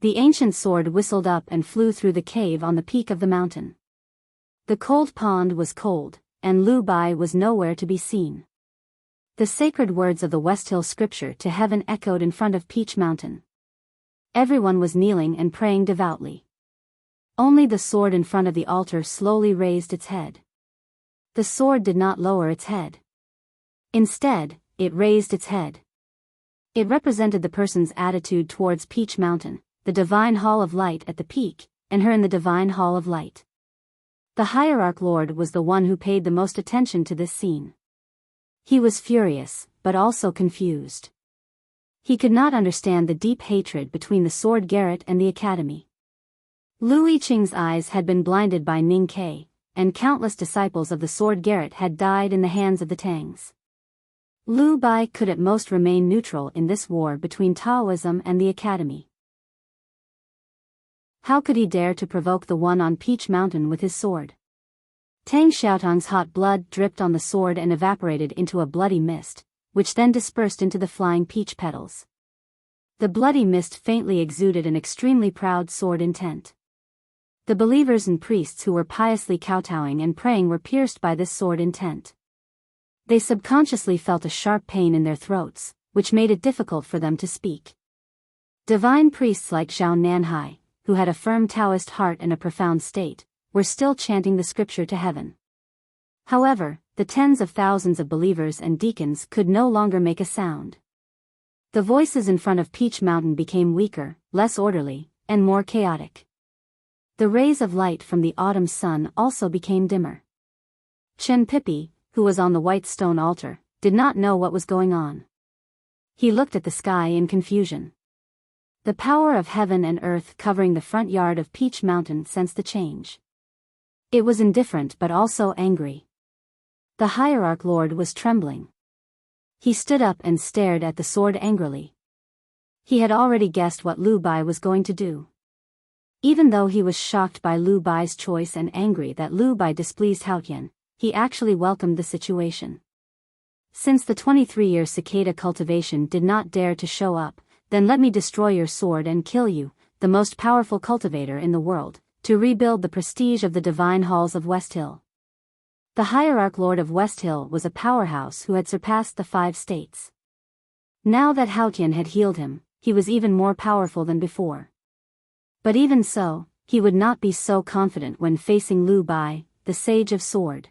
The ancient sword whistled up and flew through the cave on the peak of the mountain. The cold pond was cold, and Lu Bai was nowhere to be seen. The sacred words of the West Hill scripture to heaven echoed in front of Peach Mountain. Everyone was kneeling and praying devoutly. Only the sword in front of the altar slowly raised its head. The sword did not lower its head. Instead, it raised its head. It represented the person's attitude towards Peach Mountain, the divine hall of light at the peak, and her in the divine hall of light. The hierarch lord was the one who paid the most attention to this scene. He was furious, but also confused. He could not understand the deep hatred between the sword garret and the academy. Lu Yiqing's eyes had been blinded by Ning Ke, and countless disciples of the sword garret had died in the hands of the Tangs. Lu Bai could at most remain neutral in this war between Taoism and the academy. How could he dare to provoke the one on Peach Mountain with his sword? Tang Xiaotong's hot blood dripped on the sword and evaporated into a bloody mist, which then dispersed into the flying peach petals. The bloody mist faintly exuded an extremely proud sword intent. The believers and priests who were piously kowtowing and praying were pierced by this sword intent. They subconsciously felt a sharp pain in their throats, which made it difficult for them to speak. Divine priests like Zhao Nanhai, who had a firm Taoist heart and a profound state, were still chanting the scripture to heaven. However, the tens of thousands of believers and deacons could no longer make a sound. The voices in front of Peach Mountain became weaker, less orderly, and more chaotic. The rays of light from the autumn sun also became dimmer. Chen Pipi, who was on the white stone altar, did not know what was going on. He looked at the sky in confusion. The power of heaven and earth covering the front yard of Peach Mountain sensed the change. It was indifferent but also angry. The hierarch lord was trembling. He stood up and stared at the sword angrily. He had already guessed what Lu Bai was going to do. Even though he was shocked by Lu Bai's choice and angry that Lu Bai displeased Haotian, he actually welcomed the situation. Since the 23-year cicada cultivation did not dare to show up, then let me destroy your sword and kill you, the most powerful cultivator in the world, to rebuild the prestige of the divine halls of West Hill. The hierarch lord of West Hill was a powerhouse who had surpassed the 5 states. Now that Haotian had healed him, he was even more powerful than before. But even so, he would not be so confident when facing Lu Bai, the sage of sword.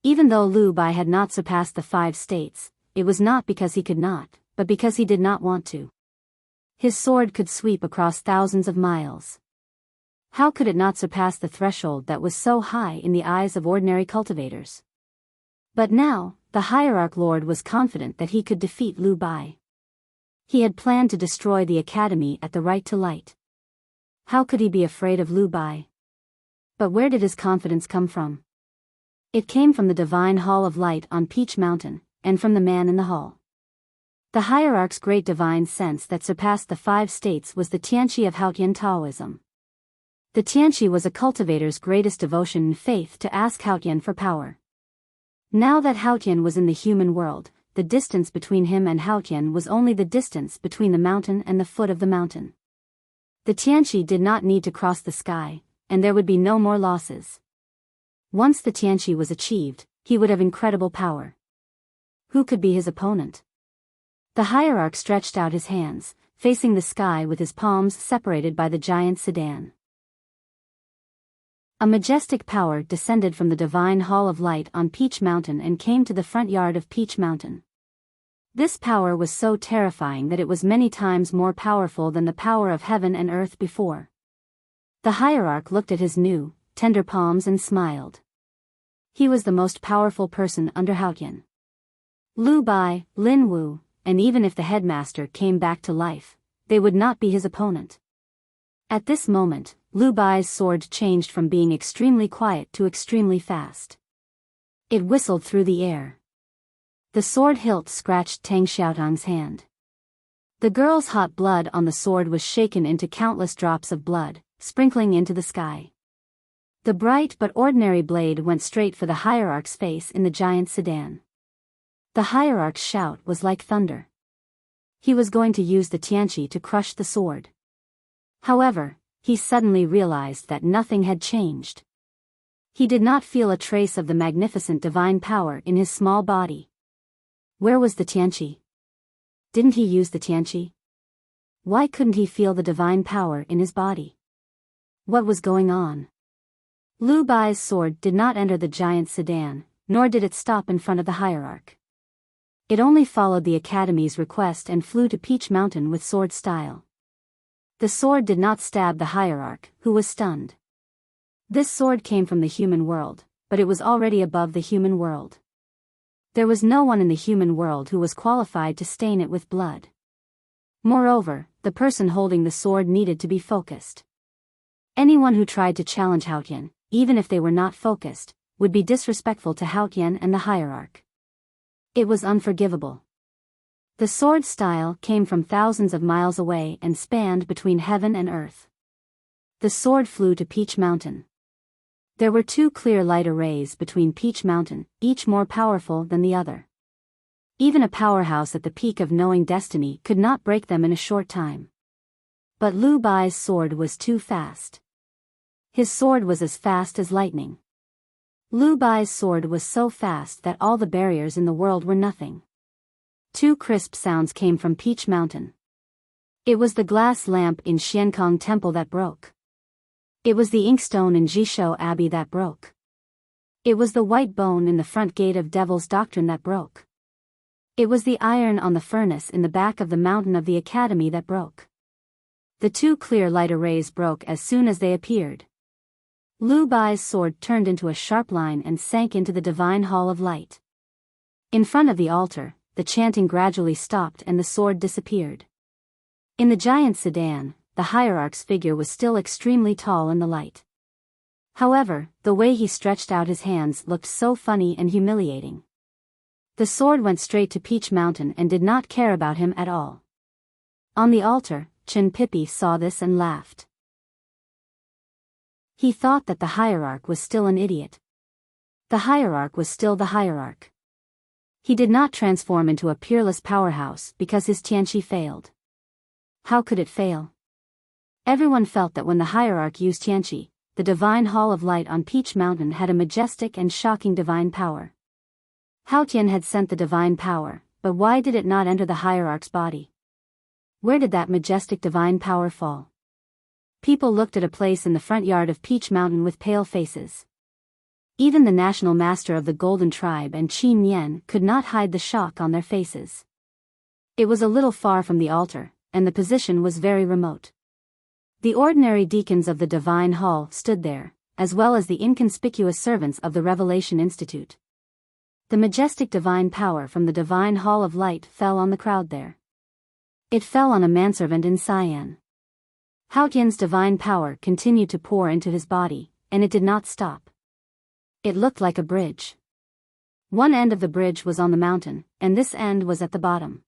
Even though Lu Bai had not surpassed the 5 states, it was not because he could not, but because he did not want to. His sword could sweep across thousands of miles. How could it not surpass the threshold that was so high in the eyes of ordinary cultivators? But now, the hierarch lord was confident that he could defeat Lu Bai. He had planned to destroy the academy at the right to light. How could he be afraid of Lu Bai? But where did his confidence come from? It came from the divine hall of light on Peach Mountain, and from the man in the hall. The hierarch's great divine sense that surpassed the 5 states was the Tianqi of Haotian Taoism. The Tianqi was a cultivator's greatest devotion and faith to ask Haotian for power. Now that Haotian was in the human world, the distance between him and Haotian was only the distance between the mountain and the foot of the mountain. The Tianqi did not need to cross the sky, and there would be no more losses. Once the Tianqi was achieved, he would have incredible power. Who could be his opponent? The hierarch stretched out his hands, facing the sky with his palms separated by the giant sedan. A majestic power descended from the divine hall of light on Peach Mountain and came to the front yard of Peach Mountain. This power was so terrifying that it was many times more powerful than the power of heaven and earth before. The hierarch looked at his new, tender palms and smiled. He was the most powerful person under Haotian. Lu Bai, Lin Wu, and even if the headmaster came back to life, they would not be his opponent. At this moment, Lu Bai's sword changed from being extremely quiet to extremely fast. It whistled through the air. The sword hilt scratched Tang Xiaotong's hand. The girl's hot blood on the sword was shaken into countless drops of blood, sprinkling into the sky. The bright but ordinary blade went straight for the hierarch's face in the giant sedan. The hierarch's shout was like thunder. He was going to use the tianqi to crush the sword. However, he suddenly realized that nothing had changed. He did not feel a trace of the magnificent divine power in his small body. Where was the tianqi? Didn't he use the tianqi? Why couldn't he feel the divine power in his body? What was going on? Lu Bai's sword did not enter the giant sedan, nor did it stop in front of the hierarch. It only followed the Academy's request and flew to Peach Mountain with sword style. The sword did not stab the hierarch, who was stunned. This sword came from the human world, but it was already above the human world. There was no one in the human world who was qualified to stain it with blood. Moreover, the person holding the sword needed to be focused. Anyone who tried to challenge Haotian, even if they were not focused, would be disrespectful to Haotian and the hierarch. It was unforgivable. The sword style came from thousands of miles away and spanned between heaven and earth. The sword flew to Peach Mountain. There were 2 clear light arrays between Peach Mountain, each more powerful than the other. Even a powerhouse at the peak of knowing destiny could not break them in a short time. But Lu Bai's sword was too fast. His sword was as fast as lightning. Lu Bai's sword was so fast that all the barriers in the world were nothing. 2 crisp sounds came from Peach Mountain. It was the glass lamp in Xiankong Temple that broke. It was the inkstone in Jishou Abbey that broke. It was the white bone in the front gate of Devil's Doctrine that broke. It was the iron on the furnace in the back of the mountain of the Academy that broke. The 2 clear light arrays broke as soon as they appeared. Lu Bai's sword turned into a sharp line and sank into the divine hall of light. In front of the altar, the chanting gradually stopped and the sword disappeared. In the giant sedan, the hierarch's figure was still extremely tall in the light. However, the way he stretched out his hands looked so funny and humiliating. The sword went straight to Peach Mountain and did not care about him at all. On the altar, Chen Pipi saw this and laughed. He thought that the hierarch was still an idiot. The hierarch was still the hierarch. He did not transform into a peerless powerhouse because his tianqi failed. How could it fail? Everyone felt that when the hierarch used tianqi, the divine hall of light on Peach Mountain had a majestic and shocking divine power. Haotian had sent the divine power, but why did it not enter the hierarch's body? Where did that majestic divine power fall? People looked at a place in the front yard of Peach Mountain with pale faces. Even the national master of the Golden Tribe and Qin Yan could not hide the shock on their faces. It was a little far from the altar, and the position was very remote. The ordinary deacons of the Divine Hall stood there, as well as the inconspicuous servants of the Revelation Institute. The majestic divine power from the Divine Hall of Light fell on the crowd there. It fell on a manservant in Sian. Haotian's divine power continued to pour into his body, and it did not stop. It looked like a bridge. One end of the bridge was on the mountain, and this end was at the bottom.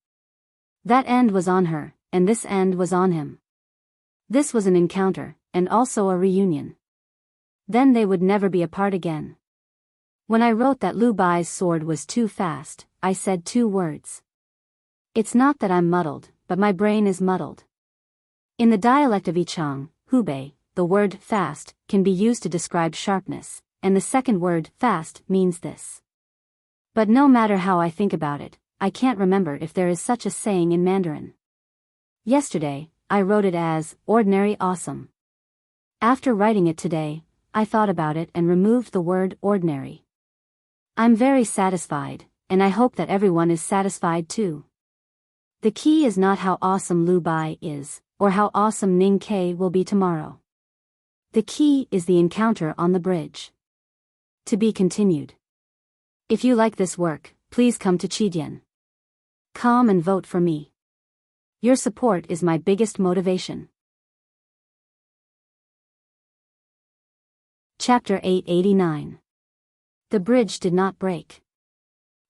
That end was on her, and this end was on him. This was an encounter, and also a reunion. Then they would never be apart again. When I wrote that Lu Bai's sword was too fast, I said 2 words. It's not that I'm muddled, but my brain is muddled. In the dialect of Yichang, Hubei, the word fast can be used to describe sharpness, and the second word fast means this. But no matter how I think about it, I can't remember if there is such a saying in Mandarin. Yesterday, I wrote it as ordinary awesome. After writing it today, I thought about it and removed the word ordinary. I'm very satisfied, and I hope that everyone is satisfied too. The key is not how awesome Lu Bai is, or how awesome Ning Ke will be tomorrow. The key is the encounter on the bridge. To be continued. If you like this work, please come to Chidian. Come and vote for me. Your support is my biggest motivation. Chapter 889. The bridge did not break.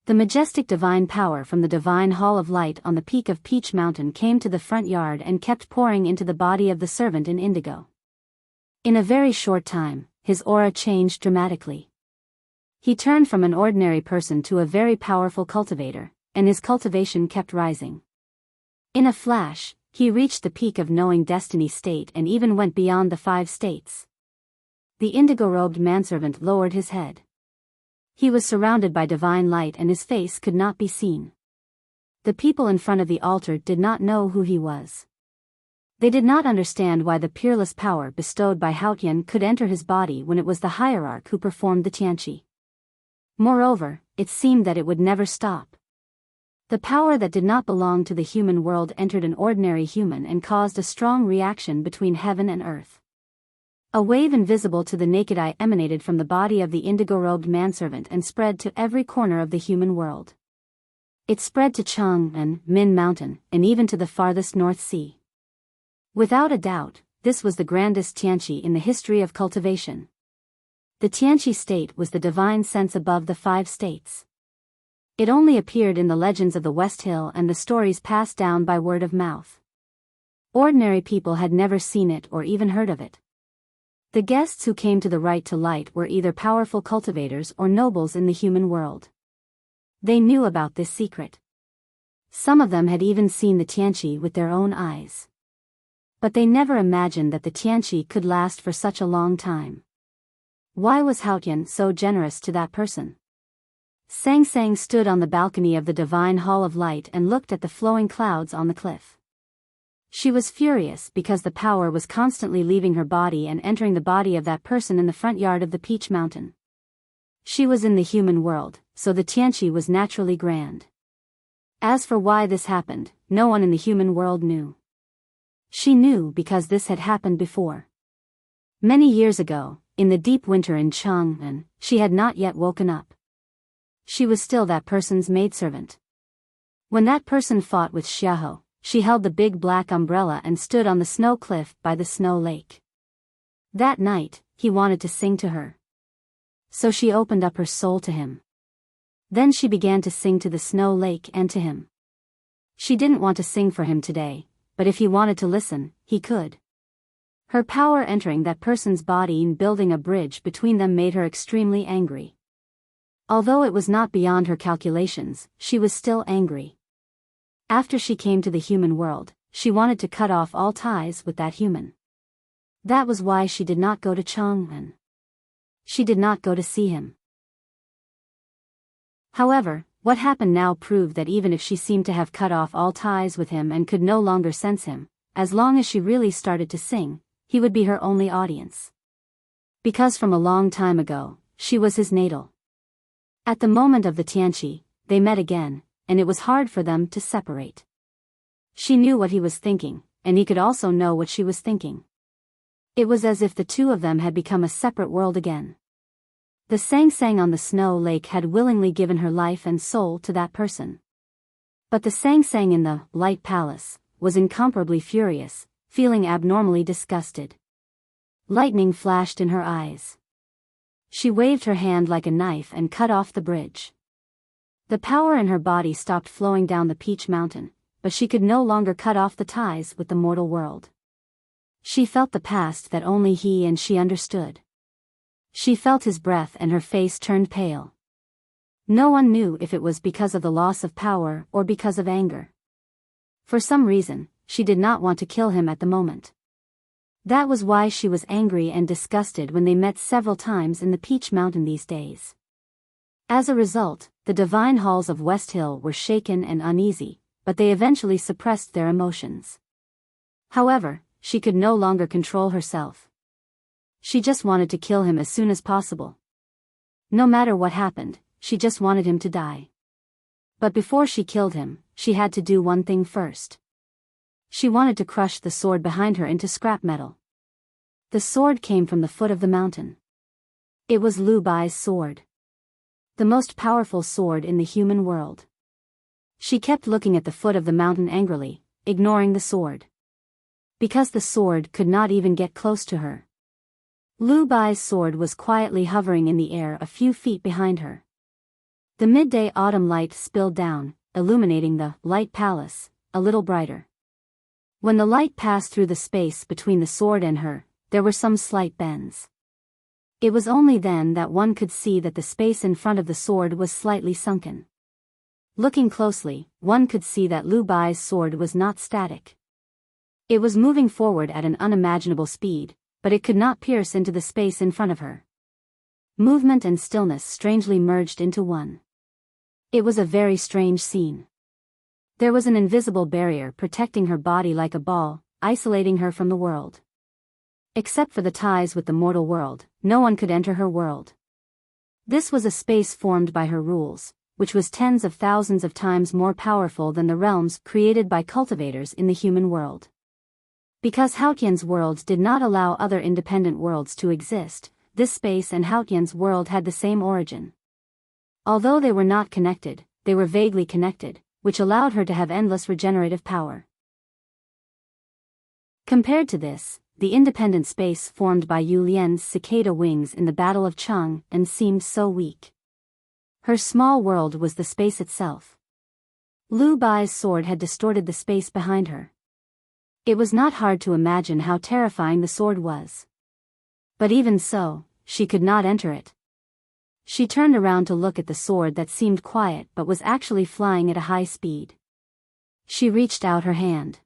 The majestic divine power from the divine hall of light on the peak of Peach Mountain came to the front yard and kept pouring into the body of the servant in indigo. In a very short time, his aura changed dramatically. He turned from an ordinary person to a very powerful cultivator, and his cultivation kept rising. In a flash, he reached the peak of knowing destiny state and even went beyond the 5 states. The indigo-robed manservant lowered his head. He was surrounded by divine light and his face could not be seen. The people in front of the altar did not know who he was. They did not understand why the peerless power bestowed by Haotian could enter his body when it was the hierarch who performed the Tianqi. Moreover, it seemed that it would never stop. The power that did not belong to the human world entered an ordinary human and caused a strong reaction between heaven and earth. A wave invisible to the naked eye emanated from the body of the indigo-robed manservant and spread to every corner of the human world. It spread to Cheng and Min Mountain, and even to the farthest North Sea. Without a doubt, this was the grandest Tianqi in the history of cultivation. The Tianqi state was the divine sense above the 5 states. It only appeared in the legends of the West Hill and the stories passed down by word of mouth. Ordinary people had never seen it or even heard of it. The guests who came to the right to light were either powerful cultivators or nobles in the human world. They knew about this secret. Some of them had even seen the Tianqi with their own eyes. But they never imagined that the Tianqi could last for such a long time. Why was Haotian so generous to that person? Sang Sang stood on the balcony of the divine hall of light and looked at the flowing clouds on the cliff. She was furious because the power was constantly leaving her body and entering the body of that person in the front yard of the Peach Mountain. She was in the human world, so the Tianqi was naturally grand. As for why this happened, no one in the human world knew. She knew because this had happened before. Many years ago, in the deep winter in Chang'an, she had not yet woken up. She was still that person's maidservant. When that person fought with Xiaoho, she held the big black umbrella and stood on the snow cliff by the snow lake. That night, he wanted to sing to her. So she opened up her soul to him. Then she began to sing to the snow lake and to him. She didn't want to sing for him today, but if he wanted to listen, he could. Her power entering that person's body and building a bridge between them made her extremely angry. Although it was not beyond her calculations, she was still angry. After she came to the human world, she wanted to cut off all ties with that human. That was why she did not go to Chang'an. She did not go to see him. However, what happened now proved that even if she seemed to have cut off all ties with him and could no longer sense him, as long as she really started to sing, he would be her only audience. Because from a long time ago, she was his natal. At the moment of the Tianqi, they met again, and it was hard for them to separate. She knew what he was thinking, and he could also know what she was thinking. It was as if the two of them had become a separate world again. The Sang Sang on the snow lake had willingly given her life and soul to that person. But the Sang Sang in the light palace was incomparably furious, feeling abnormally disgusted. Lightning flashed in her eyes. She waved her hand like a knife and cut off the bridge. The power in her body stopped flowing down the Peach Mountain, but she could no longer cut off the ties with the mortal world. She felt the past that only he and she understood. She felt his breath and her face turned pale. No one knew if it was because of the loss of power or because of anger. For some reason, she did not want to kill him at the moment. That was why she was angry and disgusted when they met several times in the Peach Mountain these days. As a result, the divine halls of West Hill were shaken and uneasy, but they eventually suppressed their emotions. However, she could no longer control herself. She just wanted to kill him as soon as possible. No matter what happened, she just wanted him to die. But before she killed him, she had to do one thing first. She wanted to crush the sword behind her into scrap metal. The sword came from the foot of the mountain. It was Lu Bai's sword. The most powerful sword in the human world. She kept looking at the foot of the mountain angrily, ignoring the sword. Because the sword could not even get close to her. Lu Bai's sword was quietly hovering in the air a few feet behind her. The midday autumn light spilled down, illuminating the light palace a little brighter. When the light passed through the space between the sword and her, there were some slight bends. It was only then that one could see that the space in front of the sword was slightly sunken. Looking closely, one could see that Lu Bai's sword was not static. It was moving forward at an unimaginable speed, but it could not pierce into the space in front of her. Movement and stillness strangely merged into one. It was a very strange scene. There was an invisible barrier protecting her body like a ball, isolating her from the world. Except for the ties with the mortal world, no one could enter her world. This was a space formed by her rules, which was tens of thousands of times more powerful than the realms created by cultivators in the human world. Because Haotian's world did not allow other independent worlds to exist, this space and Haotian's world had the same origin. Although they were not connected, they were vaguely connected, which allowed her to have endless regenerative power. Compared to this, the independent space formed by Yu Lian's cicada wings in the Battle of Cheng and seemed so weak. Her small world was the space itself. Lu Bai's sword had distorted the space behind her. It was not hard to imagine how terrifying the sword was. But even so, she could not enter it. She turned around to look at the sword that seemed quiet but was actually flying at a high speed. She reached out her hand.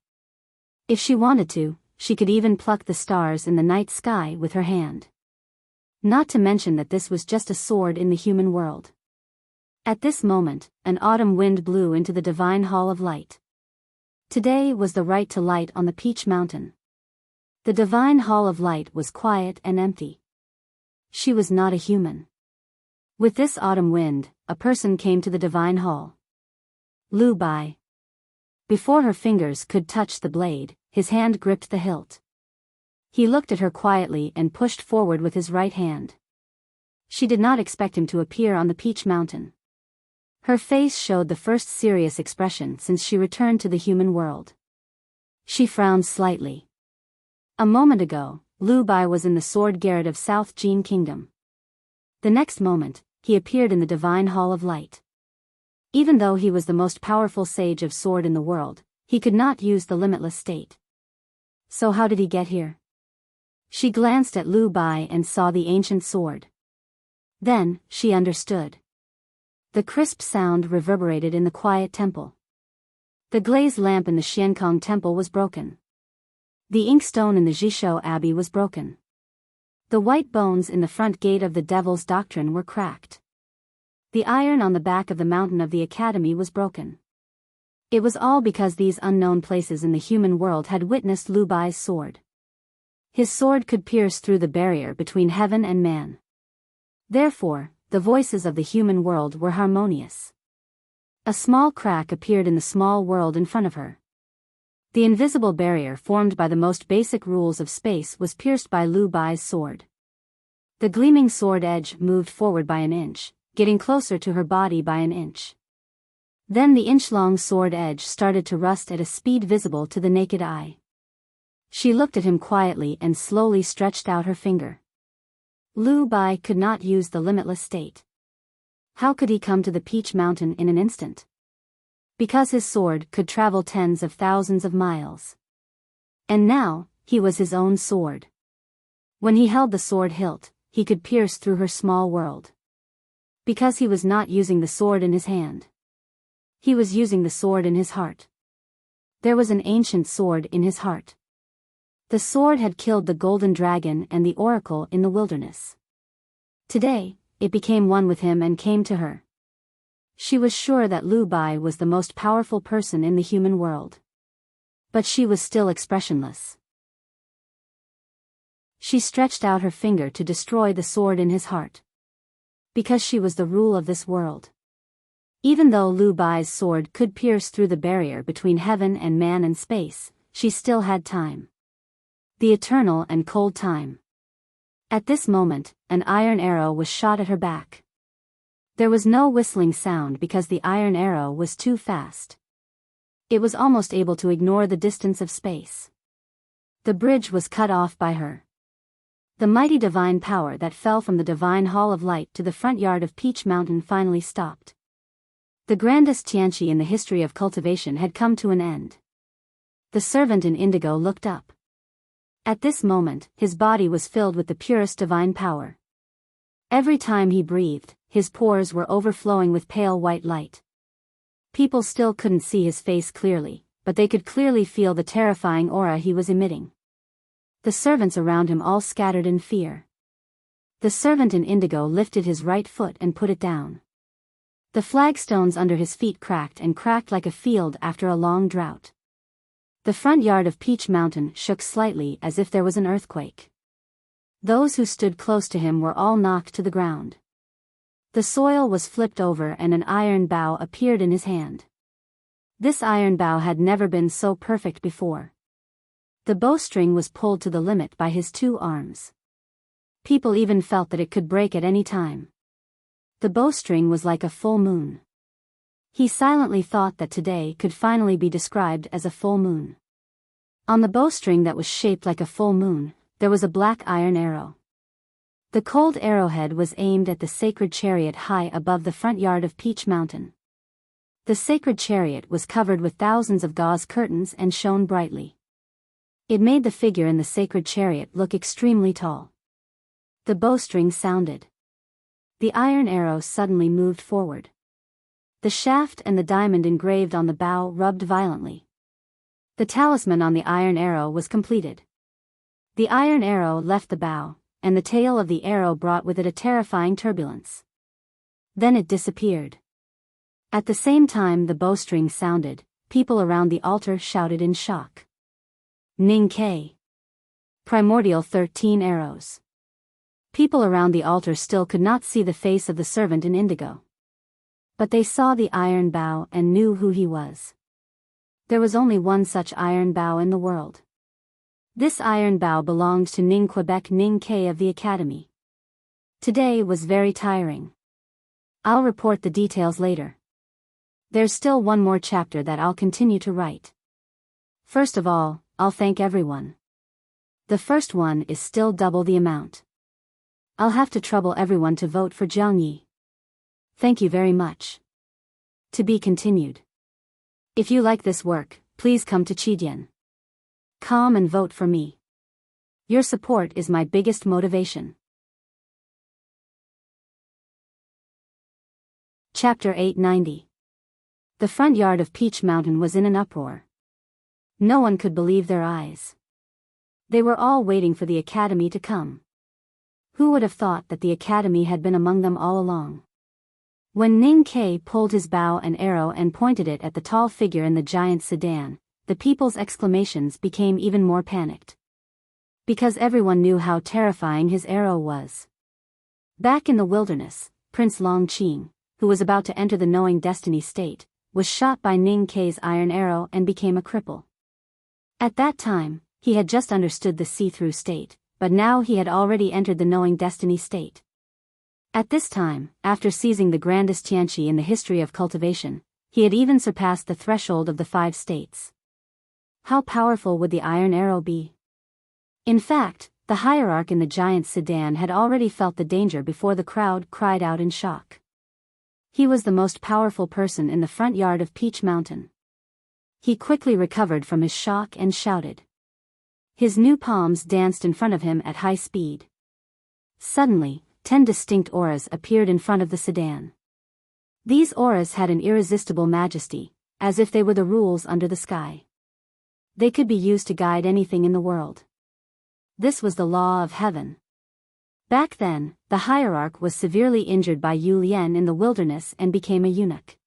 If she wanted to, she could even pluck the stars in the night sky with her hand. Not to mention that this was just a sword in the human world. At this moment, an autumn wind blew into the divine hall of light. Today was the right to light on the Peach Mountain. The divine hall of light was quiet and empty. She was not a human. With this autumn wind, a person came to the divine hall. Lu Bai. Before her fingers could touch the blade, his hand gripped the hilt. He looked at her quietly and pushed forward with his right hand. She did not expect him to appear on the Peach Mountain. Her face showed the first serious expression since she returned to the human world. She frowned slightly. A moment ago, Lu Bai was in the sword garret of South Jin Kingdom. The next moment, he appeared in the divine hall of light. Even though he was the most powerful sage of sword in the world, he could not use the limitless state. So how did he get here? She glanced at Lu Bai and saw the ancient sword. Then, she understood. The crisp sound reverberated in the quiet temple. The glazed lamp in the Xiankong temple was broken. The inkstone in the Jishou Abbey was broken. The white bones in the front gate of the Devil's Doctrine were cracked. The iron on the back of the mountain of the academy was broken. It was all because these unknown places in the human world had witnessed Lu Bai's sword. His sword could pierce through the barrier between heaven and man. Therefore, the voices of the human world were harmonious. A small crack appeared in the small world in front of her. The invisible barrier formed by the most basic rules of space was pierced by Lu Bai's sword. The gleaming sword edge moved forward by an inch, getting closer to her body by an inch. Then the inch-long sword edge started to rust at a speed visible to the naked eye. She looked at him quietly and slowly stretched out her finger. Lu Bai could not use the limitless state. How could he come to the Peach Mountain in an instant? Because his sword could travel tens of thousands of miles. And now, he was his own sword. When he held the sword hilt, he could pierce through her small world. Because he was not using the sword in his hand. He was using the sword in his heart. There was an ancient sword in his heart. The sword had killed the golden dragon and the oracle in the wilderness. Today, it became one with him and came to her. She was sure that Lu Bai was the most powerful person in the human world. But she was still expressionless. She stretched out her finger to destroy the sword in his heart. Because she was the rule of this world. Even though Lu Bai's sword could pierce through the barrier between heaven and man and space, she still had time. The eternal and cold time. At this moment, an iron arrow was shot at her back. There was no whistling sound because the iron arrow was too fast. It was almost able to ignore the distance of space. The bridge was cut off by her. The mighty divine power that fell from the divine hall of light to the front yard of Peach Mountain finally stopped. The grandest Tianqi in the history of cultivation had come to an end. The servant in indigo looked up. At this moment, his body was filled with the purest divine power. Every time he breathed, his pores were overflowing with pale white light. People still couldn't see his face clearly, but they could clearly feel the terrifying aura he was emitting. The servants around him all scattered in fear. The servant in indigo lifted his right foot and put it down. The flagstones under his feet cracked and cracked like a field after a long drought. The front yard of Peach Mountain shook slightly as if there was an earthquake. Those who stood close to him were all knocked to the ground. The soil was flipped over and an iron bow appeared in his hand. This iron bow had never been so perfect before. The bowstring was pulled to the limit by his 2 arms. People even felt that it could break at any time. The bowstring was like a full moon. He silently thought that today could finally be described as a full moon. On the bowstring that was shaped like a full moon, there was a black iron arrow. The cold arrowhead was aimed at the sacred chariot high above the front yard of Peach Mountain. The sacred chariot was covered with thousands of gauze curtains and shone brightly. It made the figure in the sacred chariot look extremely tall. The bowstring sounded. The iron arrow suddenly moved forward. The shaft and the diamond engraved on the bow rubbed violently. The talisman on the iron arrow was completed. The iron arrow left the bow, and the tail of the arrow brought with it a terrifying turbulence. Then it disappeared. At the same time the bowstring sounded, people around the altar shouted in shock. Ning Ke. Primordial 13 arrows. People around the altar still could not see the face of the servant in indigo. But they saw the iron bow and knew who he was. There was only one such iron bow in the world. This iron bow belonged to Ning Quebec Ning Ke of the Academy. Today was very tiring. I'll report the details later. There's still one more chapter that I'll continue to write. First of all, I'll thank everyone. The first one is still double the amount. I'll have to trouble everyone to vote for Jiang Yi. Thank you very much. To be continued. If you like this work, please come to Chidian. Come and vote for me. Your support is my biggest motivation. Chapter 890. The front yard of Peach Mountain was in an uproar. No one could believe their eyes. They were all waiting for the academy to come. Who would have thought that the academy had been among them all along? When Ning Ke pulled his bow and arrow and pointed it at the tall figure in the giant sedan, the people's exclamations became even more panicked. Because everyone knew how terrifying his arrow was. Back in the wilderness, Prince Long Qing, who was about to enter the knowing destiny state, was shot by Ning Ke's iron arrow and became a cripple. At that time, he had just understood the see-through state, but now he had already entered the knowing destiny state. At this time, after seizing the grandest Tianqi in the history of cultivation, he had even surpassed the threshold of the 5 states. How powerful would the iron arrow be? In fact, the hierarch in the giant sedan had already felt the danger before the crowd cried out in shock. He was the most powerful person in the front yard of Peach Mountain. He quickly recovered from his shock and shouted. His new palms danced in front of him at high speed. Suddenly, 10 distinct auras appeared in front of the sedan. These auras had an irresistible majesty, as if they were the rules under the sky. They could be used to guide anything in the world. This was the law of heaven. Back then, the hierarch was severely injured by Yu Lian in the wilderness and became a eunuch.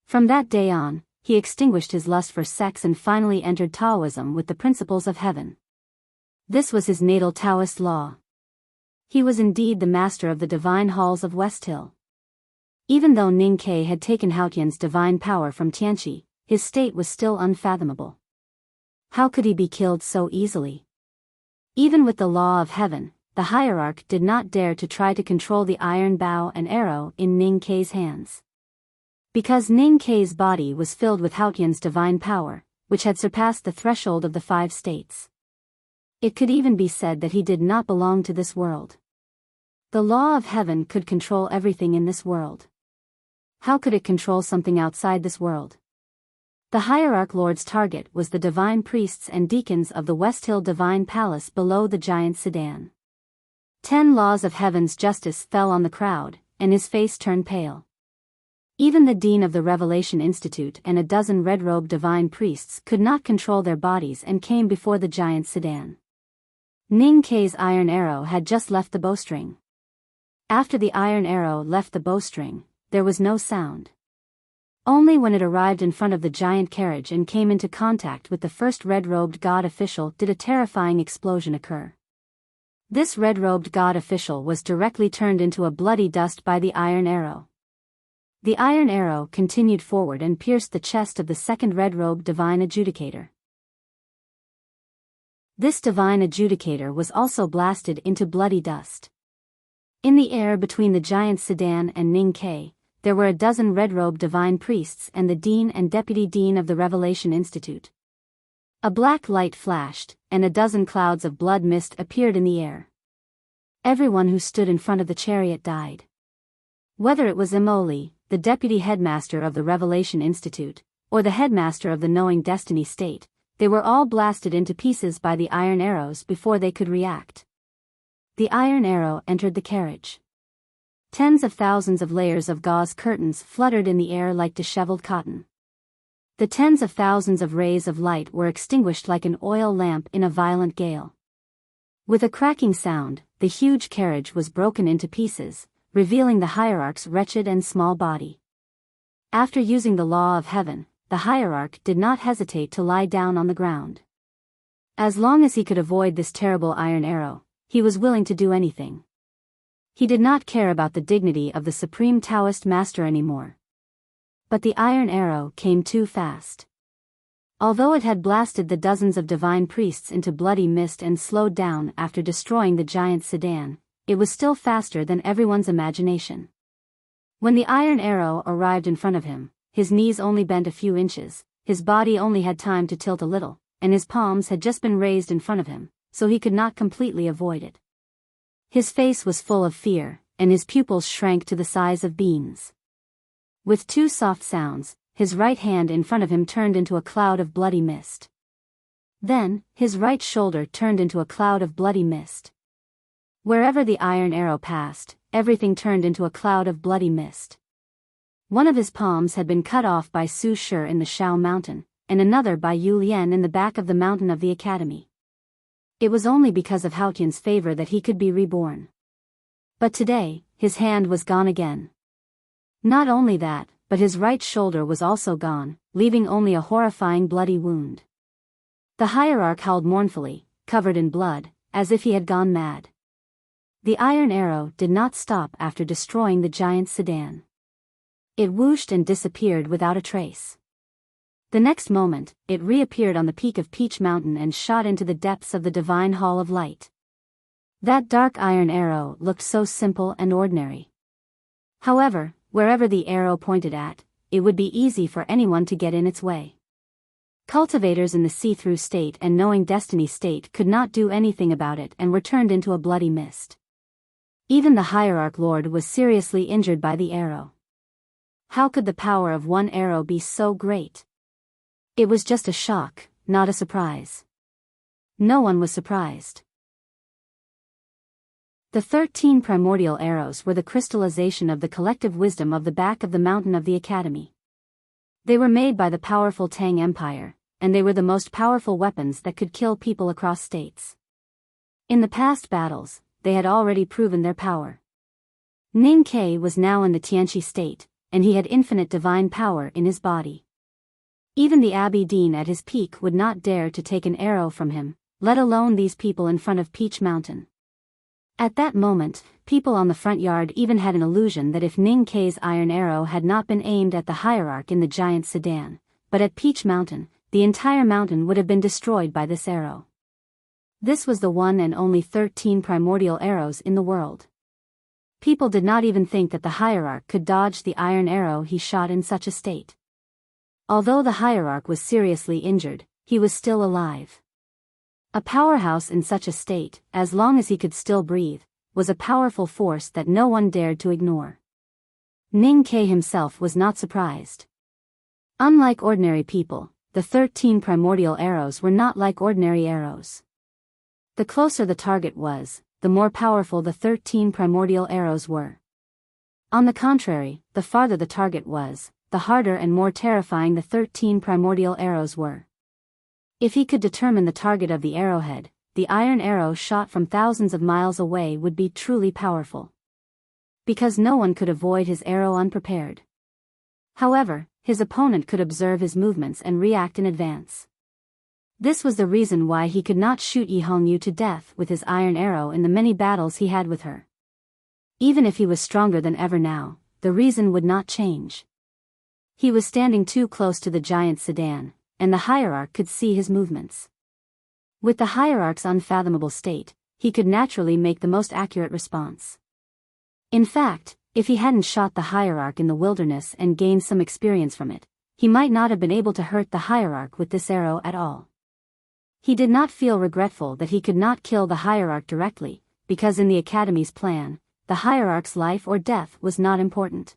From that day on, he extinguished his lust for sex and finally entered Taoism with the principles of heaven. This was his natal Taoist law. He was indeed the master of the divine halls of West Hill. Even though Ning Ke had taken Haotian's divine power from Tianqi, his state was still unfathomable. How could he be killed so easily? Even with the law of heaven, the hierarch did not dare to try to control the iron bow and arrow in Ning Ke's hands. Because Ning Ke's body was filled with Haotian's divine power, which had surpassed the threshold of the 5 states. It could even be said that he did not belong to this world. The law of heaven could control everything in this world. How could it control something outside this world? The hierarch lord's target was the divine priests and deacons of the West Hill Divine Palace below the giant sedan. 10 laws of heaven's justice fell on the crowd, and his face turned pale. Even the dean of the Revelation Institute and a dozen red-robed divine priests could not control their bodies and came before the giant sedan. Ning Kei's iron arrow had just left the bowstring. After the iron arrow left the bowstring, there was no sound. Only when it arrived in front of the giant carriage and came into contact with the first red-robed god official did a terrifying explosion occur. This red-robed god official was directly turned into a bloody dust by the iron arrow. The iron arrow continued forward and pierced the chest of the second red-robed divine adjudicator. This divine adjudicator was also blasted into bloody dust. In the air between the giant sedan and Ning Kei, there were a dozen red-robed divine priests and the dean and deputy dean of the Revelation Institute. A black light flashed, and a dozen clouds of blood mist appeared in the air. Everyone who stood in front of the chariot died. Whether it was Emoli, the deputy headmaster of the Revelation Institute, or the headmaster of the Knowing Destiny State, they were all blasted into pieces by the iron arrows before they could react. The iron arrow entered the carriage. Tens of thousands of layers of gauze curtains fluttered in the air like disheveled cotton. The tens of thousands of rays of light were extinguished like an oil lamp in a violent gale. With a cracking sound, the huge carriage was broken into pieces, revealing the hierarch's wretched and small body. After using the law of heaven, the hierarch did not hesitate to lie down on the ground. As long as he could avoid this terrible iron arrow, he was willing to do anything. He did not care about the dignity of the supreme Taoist master anymore. But the iron arrow came too fast. Although it had blasted the dozens of divine priests into bloody mist and slowed down after destroying the giant sedan, it was still faster than everyone's imagination. When the iron arrow arrived in front of him, his knees only bent a few inches, his body only had time to tilt a little, and his palms had just been raised in front of him, so he could not completely avoid it. His face was full of fear, and his pupils shrank to the size of beans. With two soft sounds, his right hand in front of him turned into a cloud of bloody mist. Then, his right shoulder turned into a cloud of bloody mist. Wherever the iron arrow passed, everything turned into a cloud of bloody mist. One of his palms had been cut off by Su Shi in the Shao Mountain, and another by Yu Lian in the back of the mountain of the academy. It was only because of Haotian's favor that he could be reborn. But today, his hand was gone again. Not only that, but his right shoulder was also gone, leaving only a horrifying bloody wound. The hierarch howled mournfully, covered in blood, as if he had gone mad. The iron arrow did not stop after destroying the giant sedan. It whooshed and disappeared without a trace. The next moment, it reappeared on the peak of Peach Mountain and shot into the depths of the divine hall of light. That dark iron arrow looked so simple and ordinary. However, wherever the arrow pointed at, it would be easy for anyone to get in its way. Cultivators in the see-through state and knowing destiny state could not do anything about it and were turned into a bloody mist. Even the hierarch lord was seriously injured by the arrow. How could the power of one arrow be so great? It was just a shock, not a surprise. No one was surprised. The 13 primordial arrows were the crystallization of the collective wisdom of the back of the mountain of the academy. They were made by the powerful Tang Empire, and they were the most powerful weapons that could kill people across states. In the past battles, they had already proven their power. Ning Kei was now in the Tianqi state, and he had infinite divine power in his body. Even the Abbey Dean at his peak would not dare to take an arrow from him, let alone these people in front of Peach Mountain. At that moment, people on the front yard even had an illusion that if Ning Kei's iron arrow had not been aimed at the hierarch in the giant sedan, but at Peach Mountain, the entire mountain would have been destroyed by this arrow. This was the one and only 13 primordial arrows in the world. People did not even think that the hierarch could dodge the iron arrow he shot in such a state. Although the hierarch was seriously injured, he was still alive. A powerhouse in such a state, as long as he could still breathe, was a powerful force that no one dared to ignore. Ning Kei himself was not surprised. Unlike ordinary people, the 13 primordial arrows were not like ordinary arrows. The closer the target was, the more powerful the 13 primordial arrows were. On the contrary, the farther the target was, the harder and more terrifying the 13 primordial arrows were. If he could determine the target of the arrowhead, the iron arrow shot from thousands of miles away would be truly powerful. Because no one could avoid his arrow unprepared. However, his opponent could observe his movements and react in advance. This was the reason why he could not shoot Yi Hongyu to death with his iron arrow in the many battles he had with her. Even if he was stronger than ever now, the reason would not change. He was standing too close to the giant sedan, and the hierarch could see his movements. With the hierarch's unfathomable state, he could naturally make the most accurate response. In fact, if he hadn't shot the hierarch in the wilderness and gained some experience from it, he might not have been able to hurt the hierarch with this arrow at all. He did not feel regretful that he could not kill the hierarch directly, because in the Academy's plan, the hierarch's life or death was not important.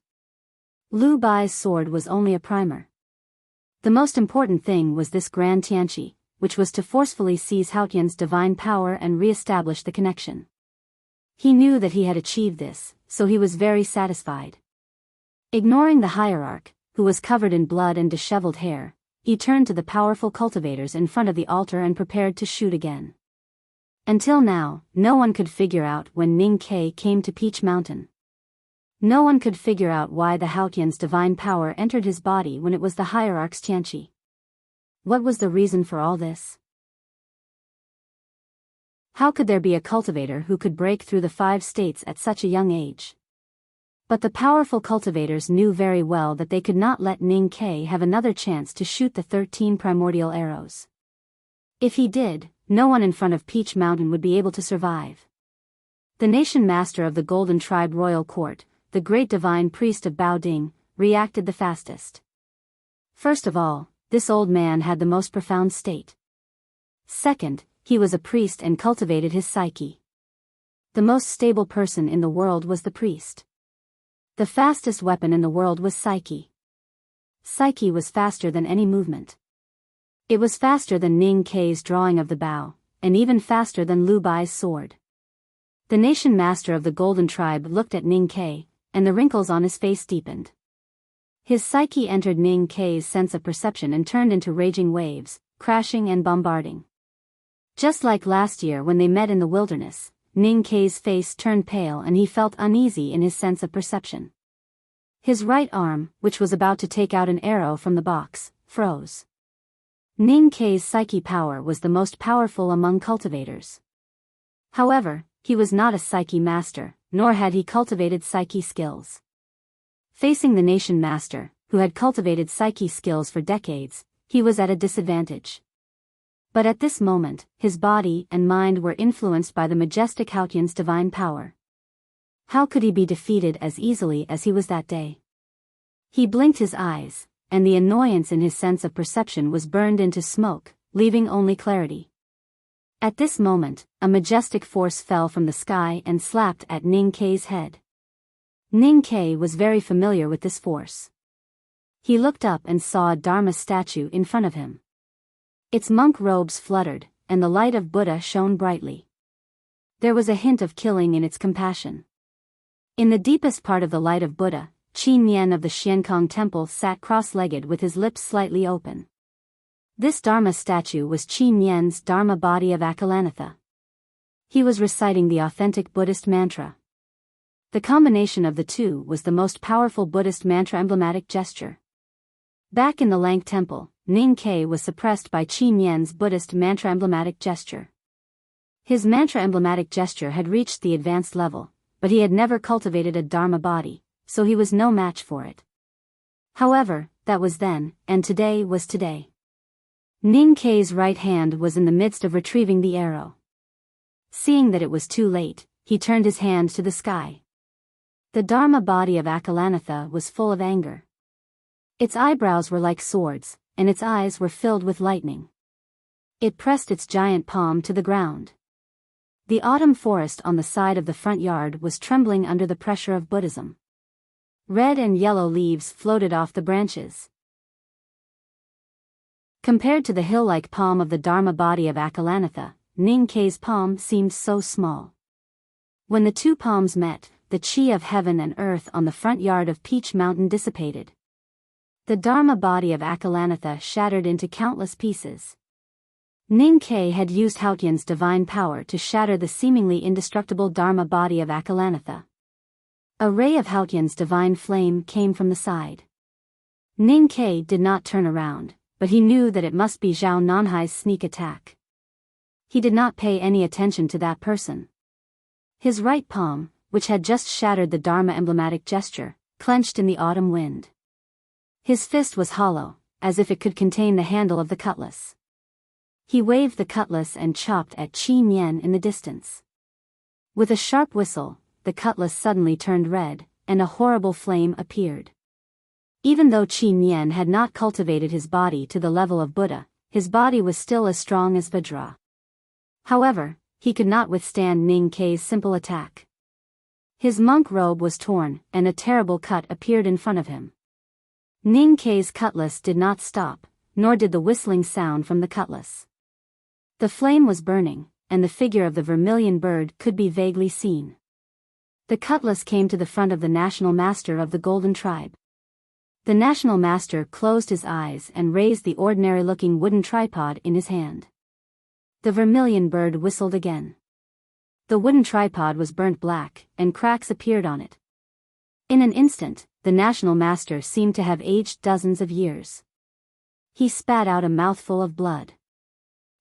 Lu Bai's sword was only a primer. The most important thing was this Grand Tianqi, which was to forcefully seize Haotian's divine power and re-establish the connection. He knew that he had achieved this, so he was very satisfied. Ignoring the hierarch, who was covered in blood and disheveled hair, he turned to the powerful cultivators in front of the altar and prepared to shoot again. Until now, no one could figure out when Ning Ke came to Peach Mountain. No one could figure out why the Haotian's divine power entered his body when it was the hierarch's Tianqi. What was the reason for all this? How could there be a cultivator who could break through the 5 states at such a young age? But the powerful cultivators knew very well that they could not let Ning Ke have another chance to shoot the 13 primordial arrows. If he did, no one in front of Peach Mountain would be able to survive. The nation master of the Golden Tribe Royal Court, the great divine priest of Baoding, reacted the fastest. First of all, this old man had the most profound state. Second, he was a priest and cultivated his psyche. The most stable person in the world was the priest. The fastest weapon in the world was psyche. Psyche was faster than any movement. It was faster than Ning Ke's drawing of the bow, and even faster than Lu Bai's sword. The nation master of the Golden Tribe looked at Ning Ke, and the wrinkles on his face deepened. His psyche entered Ning Ke's sense of perception and turned into raging waves, crashing and bombarding. Just like last year when they met in the wilderness, Ning Ke's face turned pale and he felt uneasy in his sense of perception. His right arm, which was about to take out an arrow from the box, froze. Ning Ke's psyche power was the most powerful among cultivators. However, he was not a psyche master, nor had he cultivated psyche skills. Facing the nation master, who had cultivated psyche skills for decades, he was at a disadvantage. But at this moment, his body and mind were influenced by the majestic Haotian's divine power. How could he be defeated as easily as he was that day? He blinked his eyes, and the annoyance in his sense of perception was burned into smoke, leaving only clarity. At this moment, a majestic force fell from the sky and slapped at Ning Ke's head. Ning Ke was very familiar with this force. He looked up and saw a Dharma statue in front of him. Its monk robes fluttered, and the light of Buddha shone brightly. There was a hint of killing in its compassion. In the deepest part of the light of Buddha, Qin Yen of the Xiankong Temple sat cross-legged with his lips slightly open. This Dharma statue was Qin Yen's Dharma body of Akalanatha. He was reciting the authentic Buddhist mantra. The combination of the two was the most powerful Buddhist mantra emblematic gesture. Back in the Lank Temple, Ning Ke was suppressed by Qin Yen's Buddhist mantra emblematic gesture. His mantra emblematic gesture had reached the advanced level, but he had never cultivated a Dharma body, so he was no match for it. However, that was then, and today was today. Ning Ke's right hand was in the midst of retrieving the arrow. Seeing that it was too late, he turned his hand to the sky. The Dharma body of Akalanatha was full of anger. Its eyebrows were like swords, and its eyes were filled with lightning. It pressed its giant palm to the ground. The autumn forest on the side of the front yard was trembling under the pressure of Buddhism. Red and yellow leaves floated off the branches. Compared to the hill-like palm of the Dharma body of Akalanatha, Ning Ke's palm seemed so small. When the two palms met, the chi of heaven and earth on the front yard of Peach Mountain dissipated. The Dharma body of Akalanatha shattered into countless pieces. Ning Ke had used Haotian's divine power to shatter the seemingly indestructible Dharma body of Akalanatha. A ray of Haotian's divine flame came from the side. Ning Ke did not turn around, but he knew that it must be Zhao Nanhai's sneak attack. He did not pay any attention to that person. His right palm, which had just shattered the Dharma emblematic gesture, clenched in the autumn wind. His fist was hollow, as if it could contain the handle of the cutlass. He waved the cutlass and chopped at Qi Nian in the distance. With a sharp whistle, the cutlass suddenly turned red, and a horrible flame appeared. Even though Qi Nian had not cultivated his body to the level of Buddha, his body was still as strong as Vajra. However, he could not withstand Ning Ke's simple attack. His monk robe was torn, and a terrible cut appeared in front of him. Ning Ke's cutlass did not stop, nor did the whistling sound from the cutlass. The flame was burning, and the figure of the vermilion bird could be vaguely seen. The cutlass came to the front of the national master of the Golden Tribe. The national master closed his eyes and raised the ordinary-looking wooden tripod in his hand. The vermilion bird whistled again. The wooden tripod was burnt black, and cracks appeared on it. In an instant, the national master seemed to have aged dozens of years. He spat out a mouthful of blood.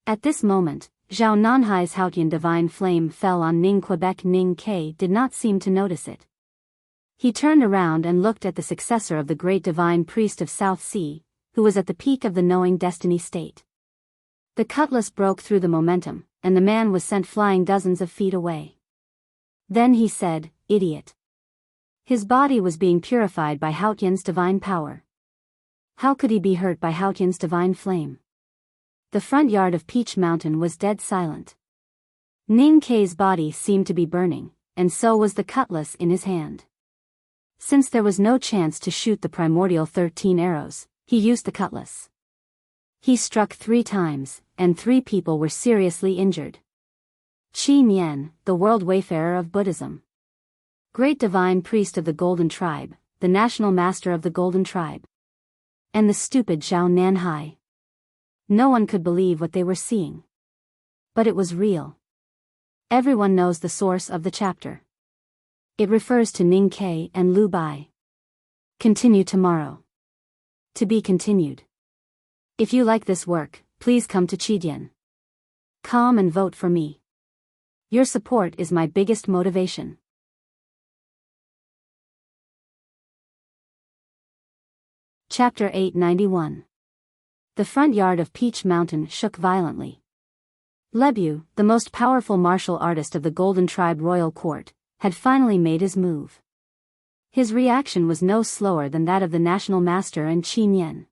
At this moment, Zhao Nanhai's Haotian divine flame fell on Ning Quebec. Ning Ke did not seem to notice it. He turned around and looked at the successor of the great divine priest of South Sea, who was at the peak of the knowing destiny state. The cutlass broke through the momentum, and the man was sent flying dozens of feet away. Then he said, "Idiot." His body was being purified by Haotian's divine power. How could he be hurt by Haotian's divine flame? The front yard of Peach Mountain was dead silent. Ning Ke's body seemed to be burning, and so was the cutlass in his hand. Since there was no chance to shoot the primordial 13 arrows, he used the cutlass. He struck 3 times, and 3 people were seriously injured. Qi Nian, the world wayfarer of Buddhism. Great divine priest of the Golden Tribe, the national master of the Golden Tribe. And the stupid Zhao Nanhai. No one could believe what they were seeing. But it was real. Everyone knows the source of the chapter. It refers to Ning Ke and Lu Bai. Continue tomorrow. To be continued. If you like this work, please come to Chidian.com and vote for me. Your support is my biggest motivation. Chapter 891. The front yard of Peach Mountain shook violently. Lebu, the most powerful martial artist of the Golden Tribe Royal Court, had finally made his move. His reaction was no slower than that of the national master and Qi Nian.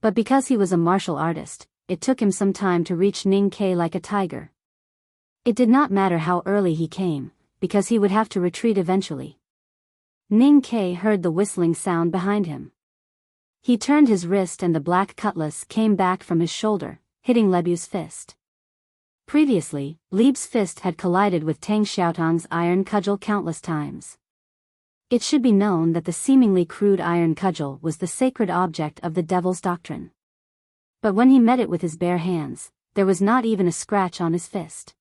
But because he was a martial artist, it took him some time to reach Ning Ke like a tiger. It did not matter how early he came, because he would have to retreat eventually. Ning Ke heard the whistling sound behind him. He turned his wrist and the black cutlass came back from his shoulder, hitting Lebu's fist. Previously, Lieb's fist had collided with Tang Xiaotong's iron cudgel countless times. It should be known that the seemingly crude iron cudgel was the sacred object of the devil's doctrine. But when he met it with his bare hands, there was not even a scratch on his fist.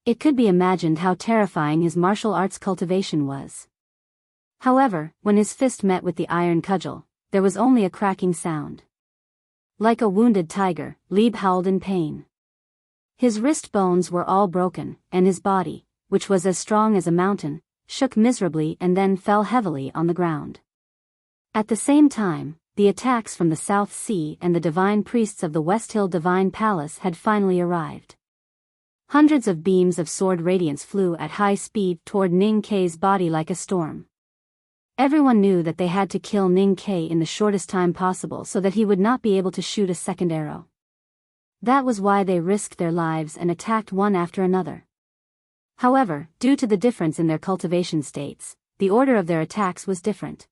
It could be imagined how terrifying his martial arts cultivation was. However, when his fist met with the iron cudgel, there was only a cracking sound. Like a wounded tiger, Lieb howled in pain. His wrist bones were all broken, and his body, which was as strong as a mountain, shook miserably and then fell heavily on the ground. At the same time, the attacks from the South Sea and the divine priests of the West Hill Divine Palace had finally arrived. Hundreds of beams of sword radiance flew at high speed toward Ning Ke's body like a storm. Everyone knew that they had to kill Ning Ke in the shortest time possible so that he would not be able to shoot a second arrow. That was why they risked their lives and attacked one after another. However, due to the difference in their cultivation states, the order of their attacks was different.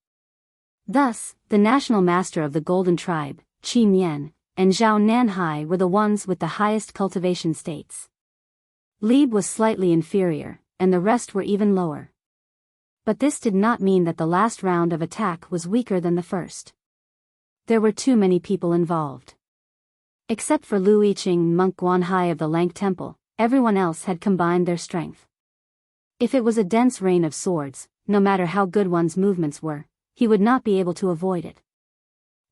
Thus, the national master of the Golden Tribe, Qi Nian, and Zhao Nanhai were the ones with the highest cultivation states. Lieb was slightly inferior, and the rest were even lower. But this did not mean that the last round of attack was weaker than the first. There were too many people involved. Except for Lu Yiqing, monk Guanhai of the Lank Temple, everyone else had combined their strength. If it was a dense rain of swords, no matter how good one's movements were, he would not be able to avoid it.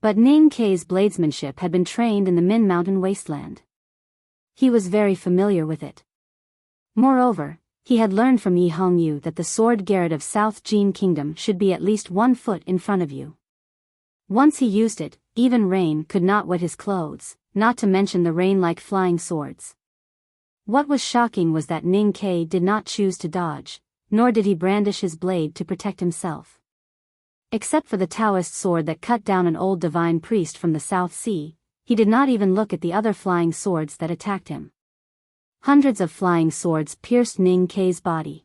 But Ning Kei's bladesmanship had been trained in the Min Mountain wasteland. He was very familiar with it. Moreover, he had learned from Yi Hongyu that the sword Garrett of South Jin Kingdom should be at least 1 foot in front of you. Once he used it, even rain could not wet his clothes, not to mention the rain like flying swords. What was shocking was that Ning Kei did not choose to dodge, nor did he brandish his blade to protect himself. Except for the Taoist sword that cut down an old divine priest from the South Sea, he did not even look at the other flying swords that attacked him. Hundreds of flying swords pierced Ning Kei's body.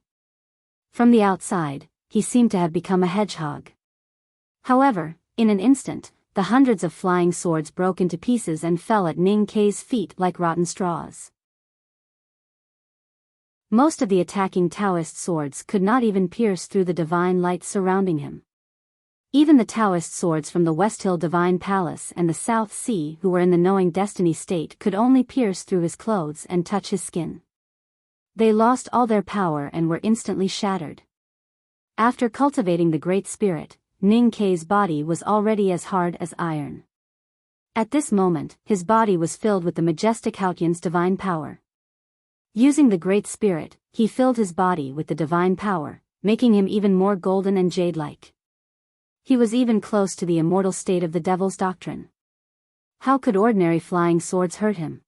From the outside, he seemed to have become a hedgehog. However, in an instant, the hundreds of flying swords broke into pieces and fell at Ning Kei's feet like rotten straws. Most of the attacking Taoist swords could not even pierce through the divine light surrounding him. Even the Taoist swords from the West Hill Divine Palace and the South Sea who were in the knowing destiny state could only pierce through his clothes and touch his skin. They lost all their power and were instantly shattered. After cultivating the Great Spirit, Ning Kei's body was already as hard as iron. At this moment, his body was filled with the majestic Haotian's divine power. Using the Great Spirit, he filled his body with the divine power, making him even more golden and jade-like. He was even close to the immortal state of the Devil's Doctrine. How could ordinary flying swords hurt him?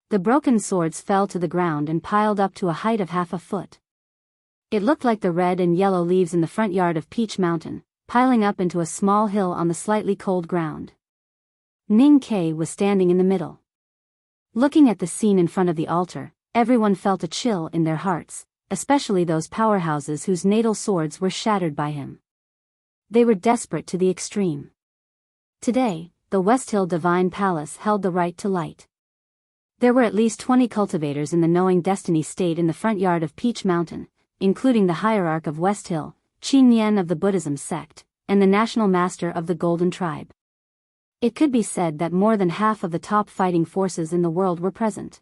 The broken swords fell to the ground and piled up to a height of half a foot. It looked like the red and yellow leaves in the front yard of Peach Mountain, piling up into a small hill on the slightly cold ground. Ning Kei was standing in the middle. Looking at the scene in front of the altar, everyone felt a chill in their hearts, especially those powerhouses whose natal swords were shattered by him. They were desperate to the extreme. Today, the West Hill Divine Palace held the right to light. There were at least 20 cultivators in the knowing destiny state in the front yard of Peach Mountain, including the hierarch of West Hill, Qin Yan of the Buddhism sect, and the national master of the Golden Tribe. It could be said that more than half of the top fighting forces in the world were present.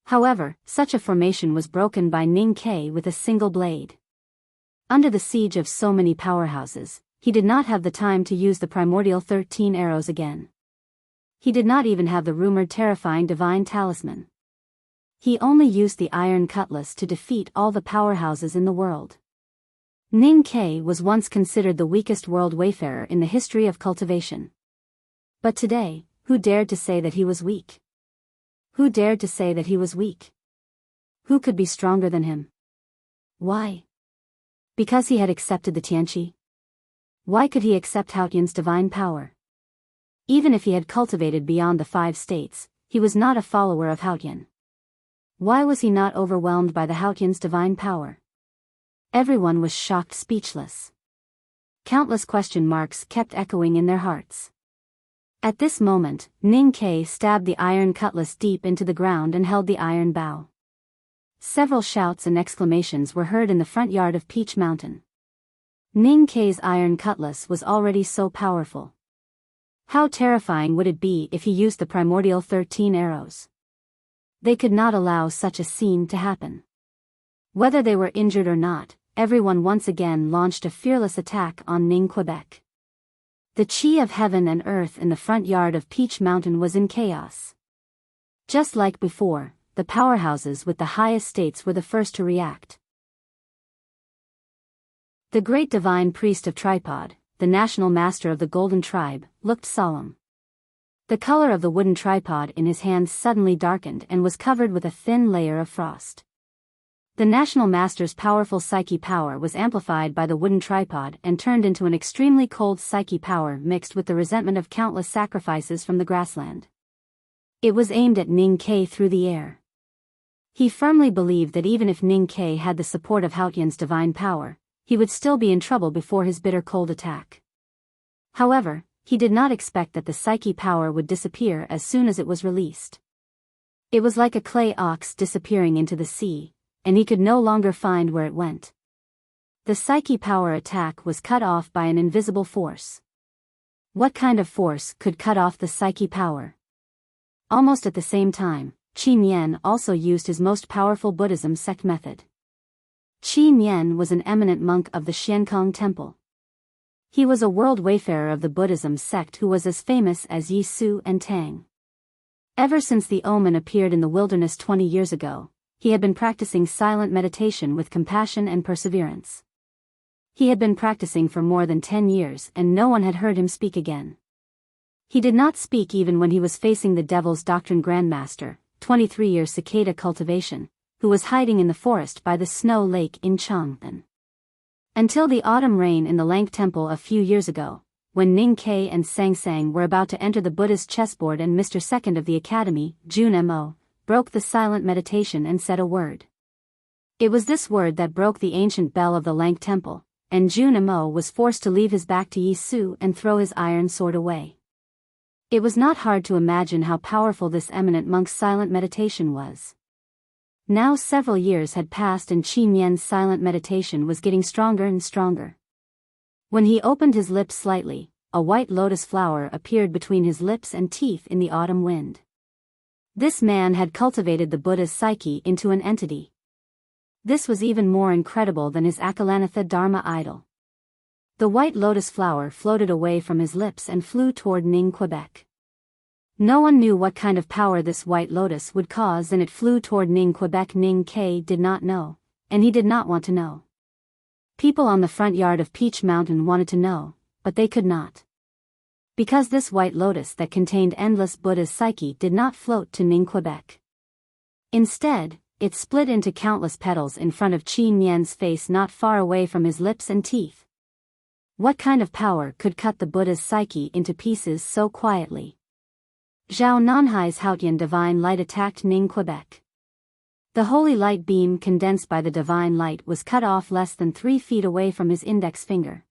However, such a formation was broken by Ning Kei with a single blade. Under the siege of so many powerhouses, he did not have the time to use the primordial 13 arrows again. He did not even have the rumored terrifying divine talisman. He only used the iron cutlass to defeat all the powerhouses in the world. Ning Kei was once considered the weakest world wayfarer in the history of cultivation. But today, who dared to say that he was weak? Who dared to say that he was weak? Who could be stronger than him? Why? Because he had accepted the Tianqi? Why could he accept Haotian's divine power? Even if he had cultivated beyond the 5 states, he was not a follower of Haotian. Why was he not overwhelmed by the Haotian's divine power? Everyone was shocked, speechless. Countless question marks kept echoing in their hearts. At this moment, Ning Kei stabbed the iron cutlass deep into the ground and held the iron bow. Several shouts and exclamations were heard in the front yard of Peach Mountain. Ning Kei's iron cutlass was already so powerful. How terrifying would it be if he used the primordial 13 arrows? They could not allow such a scene to happen. Whether they were injured or not, everyone once again launched a fearless attack on Ning Quebec. The chi of heaven and earth in the front yard of Peach Mountain was in chaos. Just like before, the powerhouses with the highest states were the first to react. The great divine priest of Tripod, the national master of the Golden Tribe, looked solemn. The color of the wooden tripod in his hands suddenly darkened and was covered with a thin layer of frost. The national master's powerful psyche power was amplified by the wooden tripod and turned into an extremely cold psyche power mixed with the resentment of countless sacrifices from the grassland. It was aimed at Ning Kei through the air. He firmly believed that even if Ning Kei had the support of Haotian's divine power, he would still be in trouble before his bitter cold attack. However, he did not expect that the psyche power would disappear as soon as it was released. It was like a clay ox disappearing into the sea, and he could no longer find where it went. The psyche power attack was cut off by an invisible force. What kind of force could cut off the psyche power? Almost at the same time, Qi Nian also used his most powerful Buddhism sect method. Qi Nian was an eminent monk of the Xiankong Temple. He was a world wayfarer of the Buddhism sect who was as famous as Yi Su and Tang. Ever since the omen appeared in the wilderness 20 years ago, he had been practicing silent meditation with compassion and perseverance. He had been practicing for more than 10 years and no one had heard him speak again. He did not speak even when he was facing the Devil's Doctrine Grandmaster, 23-year cicada cultivation, who was hiding in the forest by the snow lake in Chang'an. Until the autumn rain in the Lank Temple a few years ago, when Ning Ke and Sang Sang were about to enter the Buddhist chessboard and Mr. Second of the Academy, Jun Mo, broke the silent meditation and said a word. It was this word that broke the ancient bell of the Lank Temple, and Jun Mo was forced to leave his back to Yi Su and throw his iron sword away. It was not hard to imagine how powerful this eminent monk's silent meditation was. Now several years had passed and Qi Nian's silent meditation was getting stronger and stronger. When he opened his lips slightly, a white lotus flower appeared between his lips and teeth in the autumn wind. This man had cultivated the Buddha's psyche into an entity. This was even more incredible than his Akalanatha Dharma idol. The white lotus flower floated away from his lips and flew toward Ning, Quebec. No one knew what kind of power this white lotus would cause and it flew toward Ning, Quebec. Ning Ke did not know, and he did not want to know. People on the front yard of Peach Mountain wanted to know, but they could not. Because this white lotus that contained endless Buddha's psyche did not float to Ning, Quebec. Instead, it split into countless petals in front of Qi Nian's face not far away from his lips and teeth. What kind of power could cut the Buddha's psyche into pieces so quietly? Zhao Nanhai's Haotian divine light attacked Ning, Quebec. The holy light beam condensed by the divine light was cut off less than 3 feet away from his index finger.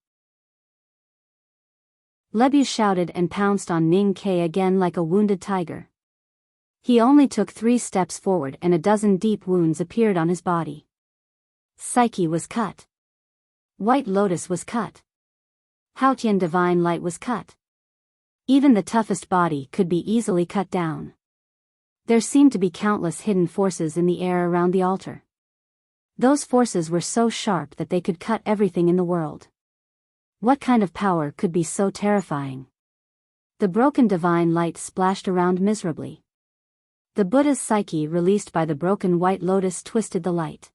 Lebu shouted and pounced on Ning Ke again like a wounded tiger. He only took 3 steps forward and a dozen deep wounds appeared on his body. Psyche was cut. White lotus was cut. Haotian divine light was cut. Even the toughest body could be easily cut down. There seemed to be countless hidden forces in the air around the altar. Those forces were so sharp that they could cut everything in the world. What kind of power could be so terrifying? The broken divine light splashed around miserably. The Buddha's psyche released by the broken white lotus twisted the light.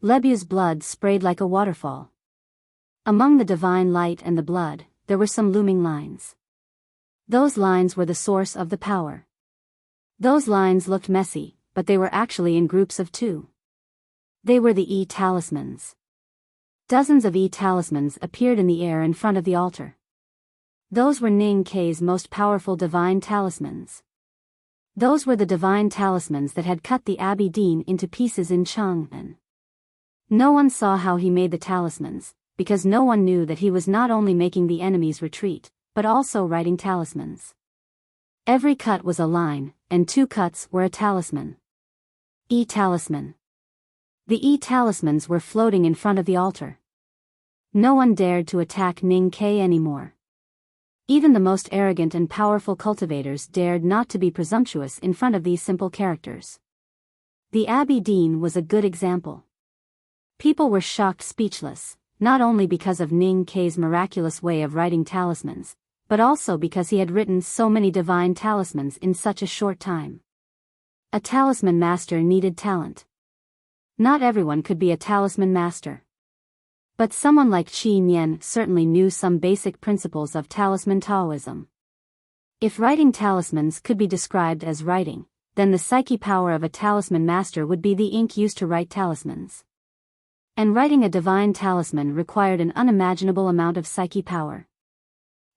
Lebu's blood sprayed like a waterfall. Among the divine light and the blood, there were some looming lines. Those lines were the source of the power. Those lines looked messy, but they were actually in groups of 2. They were the talismans. Dozens of talismans appeared in the air in front of the altar. Those were Ning Ke's most powerful divine talismans. Those were the divine talismans that had cut the Abbey Dean into pieces in Chang'an. No one saw how he made the talismans, because no one knew that he was not only making the enemies retreat, but also writing talismans. Every cut was a line, and 2 cuts were a talisman. E-talisman. The E-talismans were floating in front of the altar. No one dared to attack Ning Ke anymore. Even the most arrogant and powerful cultivators dared not to be presumptuous in front of these simple characters. The Abbey Dean was a good example. People were shocked speechless, not only because of Ning Ke's miraculous way of writing talismans, but also because he had written so many divine talismans in such a short time. A talisman master needed talent. Not everyone could be a talisman master. But someone like Qi Nian certainly knew some basic principles of talisman Taoism. If writing talismans could be described as writing, then the psyche power of a talisman master would be the ink used to write talismans. And writing a divine talisman required an unimaginable amount of psyche power.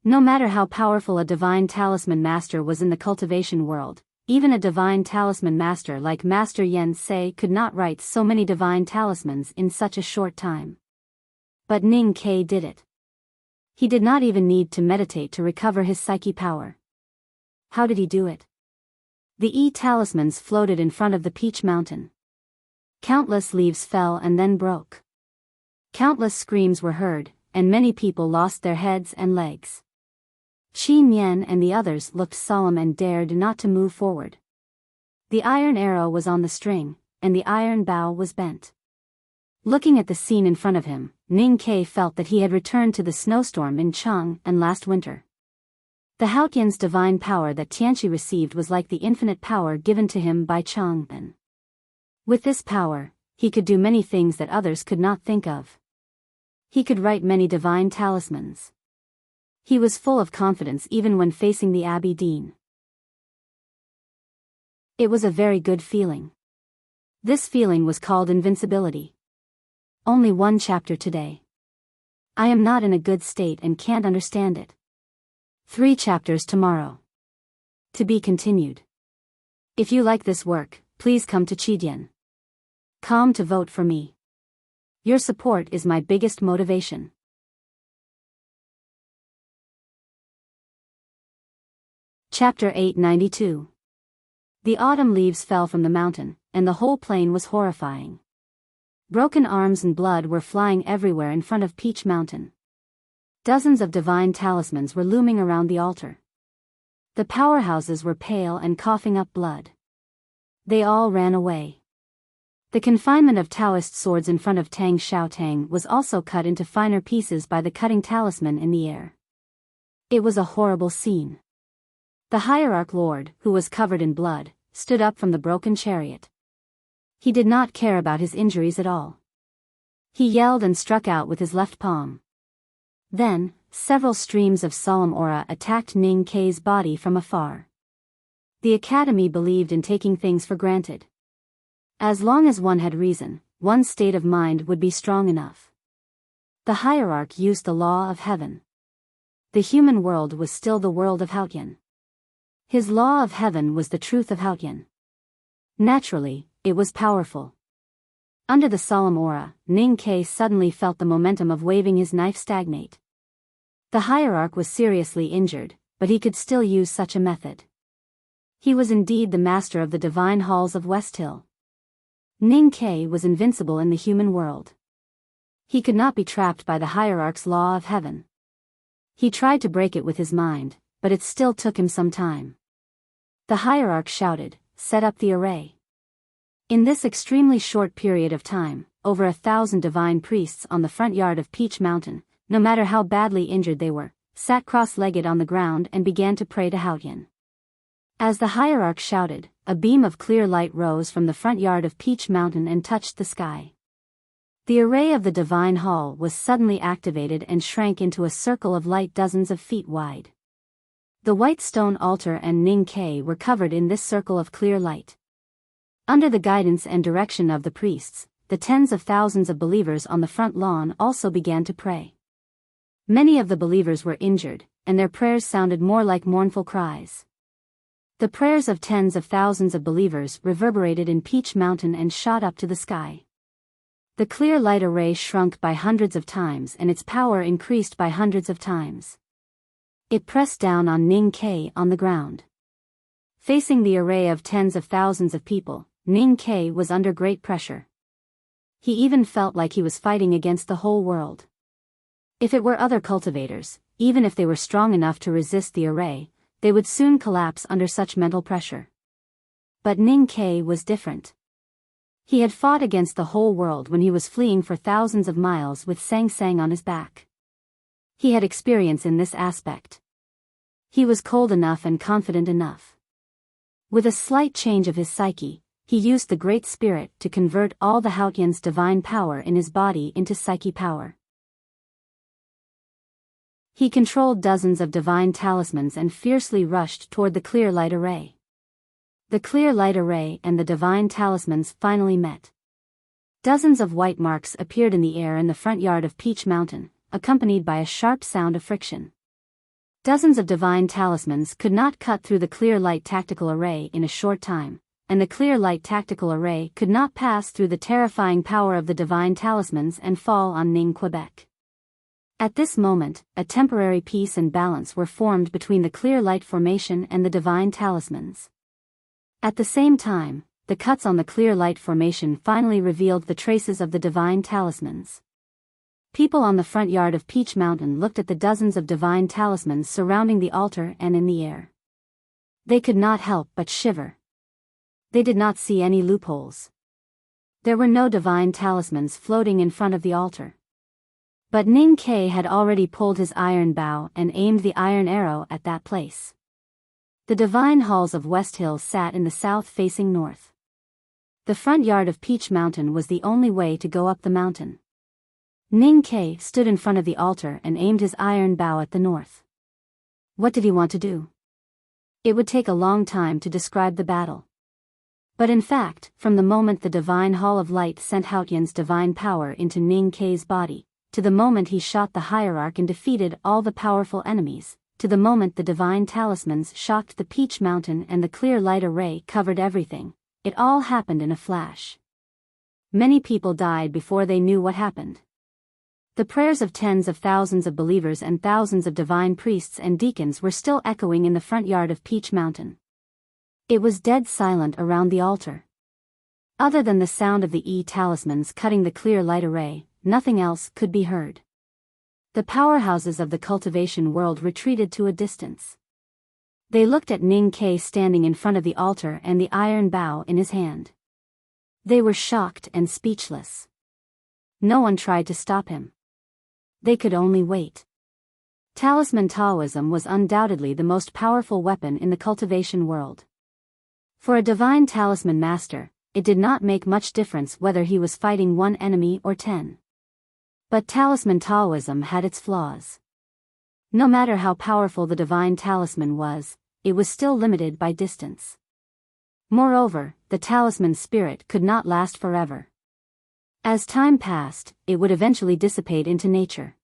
No matter how powerful a divine talisman master was in the cultivation world, even a divine talisman master like Master Yen Sei could not write so many divine talismans in such a short time. But Ning Ke did it. He did not even need to meditate to recover his psyche power. How did he do it? The E-talismans floated in front of the Peach Mountain. Countless leaves fell and then broke. Countless screams were heard, and many people lost their heads and legs. Qi Nian and the others looked solemn and dared not to move forward. The iron arrow was on the string, and the iron bow was bent. Looking at the scene in front of him, Ning Ke felt that he had returned to the snowstorm in Chang'an last winter. The Haotian's divine power that Tianqi received was like the infinite power given to him by Chang'an. With this power, he could do many things that others could not think of. He could write many divine talismans. He was full of confidence even when facing the Abbey Dean. It was a very good feeling. This feeling was called invincibility. Only one chapter today. I am not in a good state and can't understand it. 3 chapters tomorrow. To be continued. If you like this work, please come to Chidian.com to vote for me. Your support is my biggest motivation. Chapter 892. The autumn leaves fell from the mountain, and the whole plain was horrifying. Broken arms and blood were flying everywhere in front of Peach Mountain. Dozens of divine talismans were looming around the altar. The powerhouses were pale and coughing up blood. They all ran away. The confinement of Taoist swords in front of Tang Xiaotang was also cut into finer pieces by the cutting talisman in the air. It was a horrible scene. The hierarch lord, who was covered in blood, stood up from the broken chariot. He did not care about his injuries at all. He yelled and struck out with his left palm. Then, several streams of solemn aura attacked Ning Ke's body from afar. The academy believed in taking things for granted. As long as one had reason, one's state of mind would be strong enough. The hierarch used the law of heaven. The human world was still the world of Haotian. His law of heaven was the truth of Haotian. Naturally, it was powerful. Under the solemn aura, Ning Ke suddenly felt the momentum of waving his knife stagnate. The hierarch was seriously injured, but he could still use such a method. He was indeed the master of the divine halls of West Hill. Ning Ke was invincible in the human world. He could not be trapped by the hierarch's law of heaven. He tried to break it with his mind, but it still took him some time. The hierarch shouted, "Set up the array." In this extremely short period of time, over 1,000 divine priests on the front yard of Peach Mountain, no matter how badly injured they were, sat cross-legged on the ground and began to pray to Haotian. As the hierarch shouted, a beam of clear light rose from the front yard of Peach Mountain and touched the sky. The array of the divine hall was suddenly activated and shrank into a circle of light dozens of feet wide. The white stone altar and Ning Ke were covered in this circle of clear light. Under the guidance and direction of the priests, the tens of thousands of believers on the front lawn also began to pray. Many of the believers were injured, and their prayers sounded more like mournful cries. The prayers of tens of thousands of believers reverberated in Peach Mountain and shot up to the sky. The clear light array shrunk by hundreds of times and its power increased by hundreds of times. It pressed down on Ning Ke on the ground. Facing the array of tens of thousands of people, Ning Ke was under great pressure. He even felt like he was fighting against the whole world. If it were other cultivators, even if they were strong enough to resist the array, they would soon collapse under such mental pressure. But Ning Ke was different. He had fought against the whole world when he was fleeing for thousands of miles with Sang Sang on his back. He had experience in this aspect. He was cold enough and confident enough. With a slight change of his psyche, he used the Great Spirit to convert all the Haotian's divine power in his body into psyche power. He controlled dozens of divine talismans and fiercely rushed toward the clear light array. The clear light array and the divine talismans finally met. Dozens of white marks appeared in the air in the front yard of Peach Mountain, accompanied by a sharp sound of friction. Dozens of divine talismans could not cut through the clear light tactical array in a short time, and the clear light tactical array could not pass through the terrifying power of the divine talismans and fall on Ning Quebec. At this moment, a temporary peace and balance were formed between the clear light formation and the divine talismans. At the same time, the cuts on the clear light formation finally revealed the traces of the divine talismans. People on the front yard of Peach Mountain looked at the dozens of divine talismans surrounding the altar and in the air. They could not help but shiver. They did not see any loopholes. There were no divine talismans floating in front of the altar. But Ning Ke had already pulled his iron bow and aimed the iron arrow at that place. The divine halls of West Hill sat in the south facing north. The front yard of Peach Mountain was the only way to go up the mountain. Ning Ke stood in front of the altar and aimed his iron bow at the north. What did he want to do? It would take a long time to describe the battle. But in fact, from the moment the divine hall of light sent Haotian's divine power into Ning Ke's body, to the moment he shot the hierarch and defeated all the powerful enemies, to the moment the divine talismans shocked the Peach Mountain and the clear light array covered everything, it all happened in a flash. Many people died before they knew what happened. The prayers of tens of thousands of believers and thousands of divine priests and deacons were still echoing in the front yard of Peach Mountain. It was dead silent around the altar. Other than the sound of the talismans cutting the clear light array, nothing else could be heard. The powerhouses of the cultivation world retreated to a distance. They looked at Ning Ke standing in front of the altar and the iron bow in his hand. They were shocked and speechless. No one tried to stop him. They could only wait. Talisman Taoism was undoubtedly the most powerful weapon in the cultivation world. For a divine talisman master, it did not make much difference whether he was fighting one enemy or 10. But talisman Taoism had its flaws. No matter how powerful the divine talisman was, it was still limited by distance. Moreover, the talisman spirit could not last forever. As time passed, it would eventually dissipate into nature.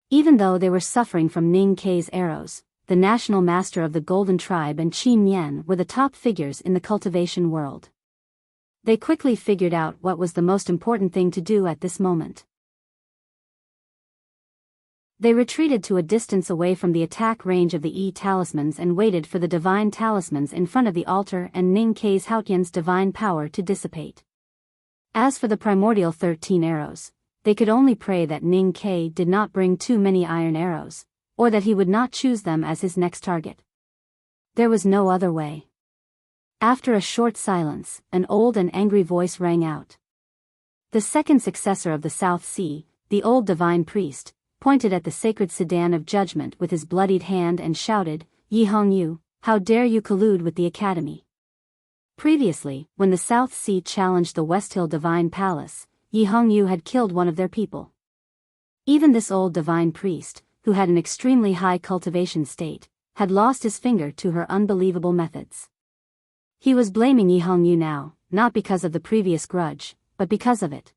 Even though they were suffering from Ning Ke's arrows, the national master of the Golden Tribe and Qi Nian were the top figures in the cultivation world. They quickly figured out what was the most important thing to do at this moment. They retreated to a distance away from the attack range of the talismans and waited for the divine talismans in front of the altar and Ning Ke's Haotian's divine power to dissipate. As for the primordial 13 arrows, they could only pray that Ning Ke did not bring too many iron arrows, or that he would not choose them as his next target. There was no other way. After a short silence, an old and angry voice rang out. The second successor of the South Sea, the old divine priest, pointed at the sacred sedan of judgment with his bloodied hand and shouted, "Yi Hongyu, how dare you collude with the Academy?" Previously, when the South Sea challenged the West Hill Divine Palace, Yi Hongyu had killed one of their people. Even this old divine priest, who had an extremely high cultivation state, had lost his finger to her unbelievable methods. He was blaming Yi Hongyu now, not because of the previous grudge, but because of it.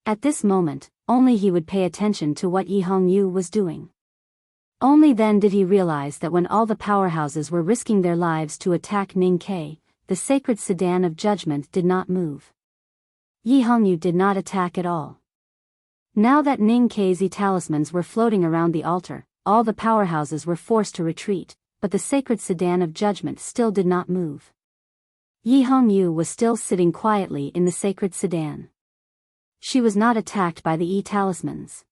At this moment, only he would pay attention to what Yi Hongyu was doing. Only then did he realize that when all the powerhouses were risking their lives to attack Ning Ke, the sacred sedan of judgment did not move. Yi Hongyu did not attack at all. Now that Ning Ke's talismans were floating around the altar, all the powerhouses were forced to retreat, but the sacred sedan of judgment still did not move. Yi Hongyu was still sitting quietly in the sacred sedan. She was not attacked by the talismans.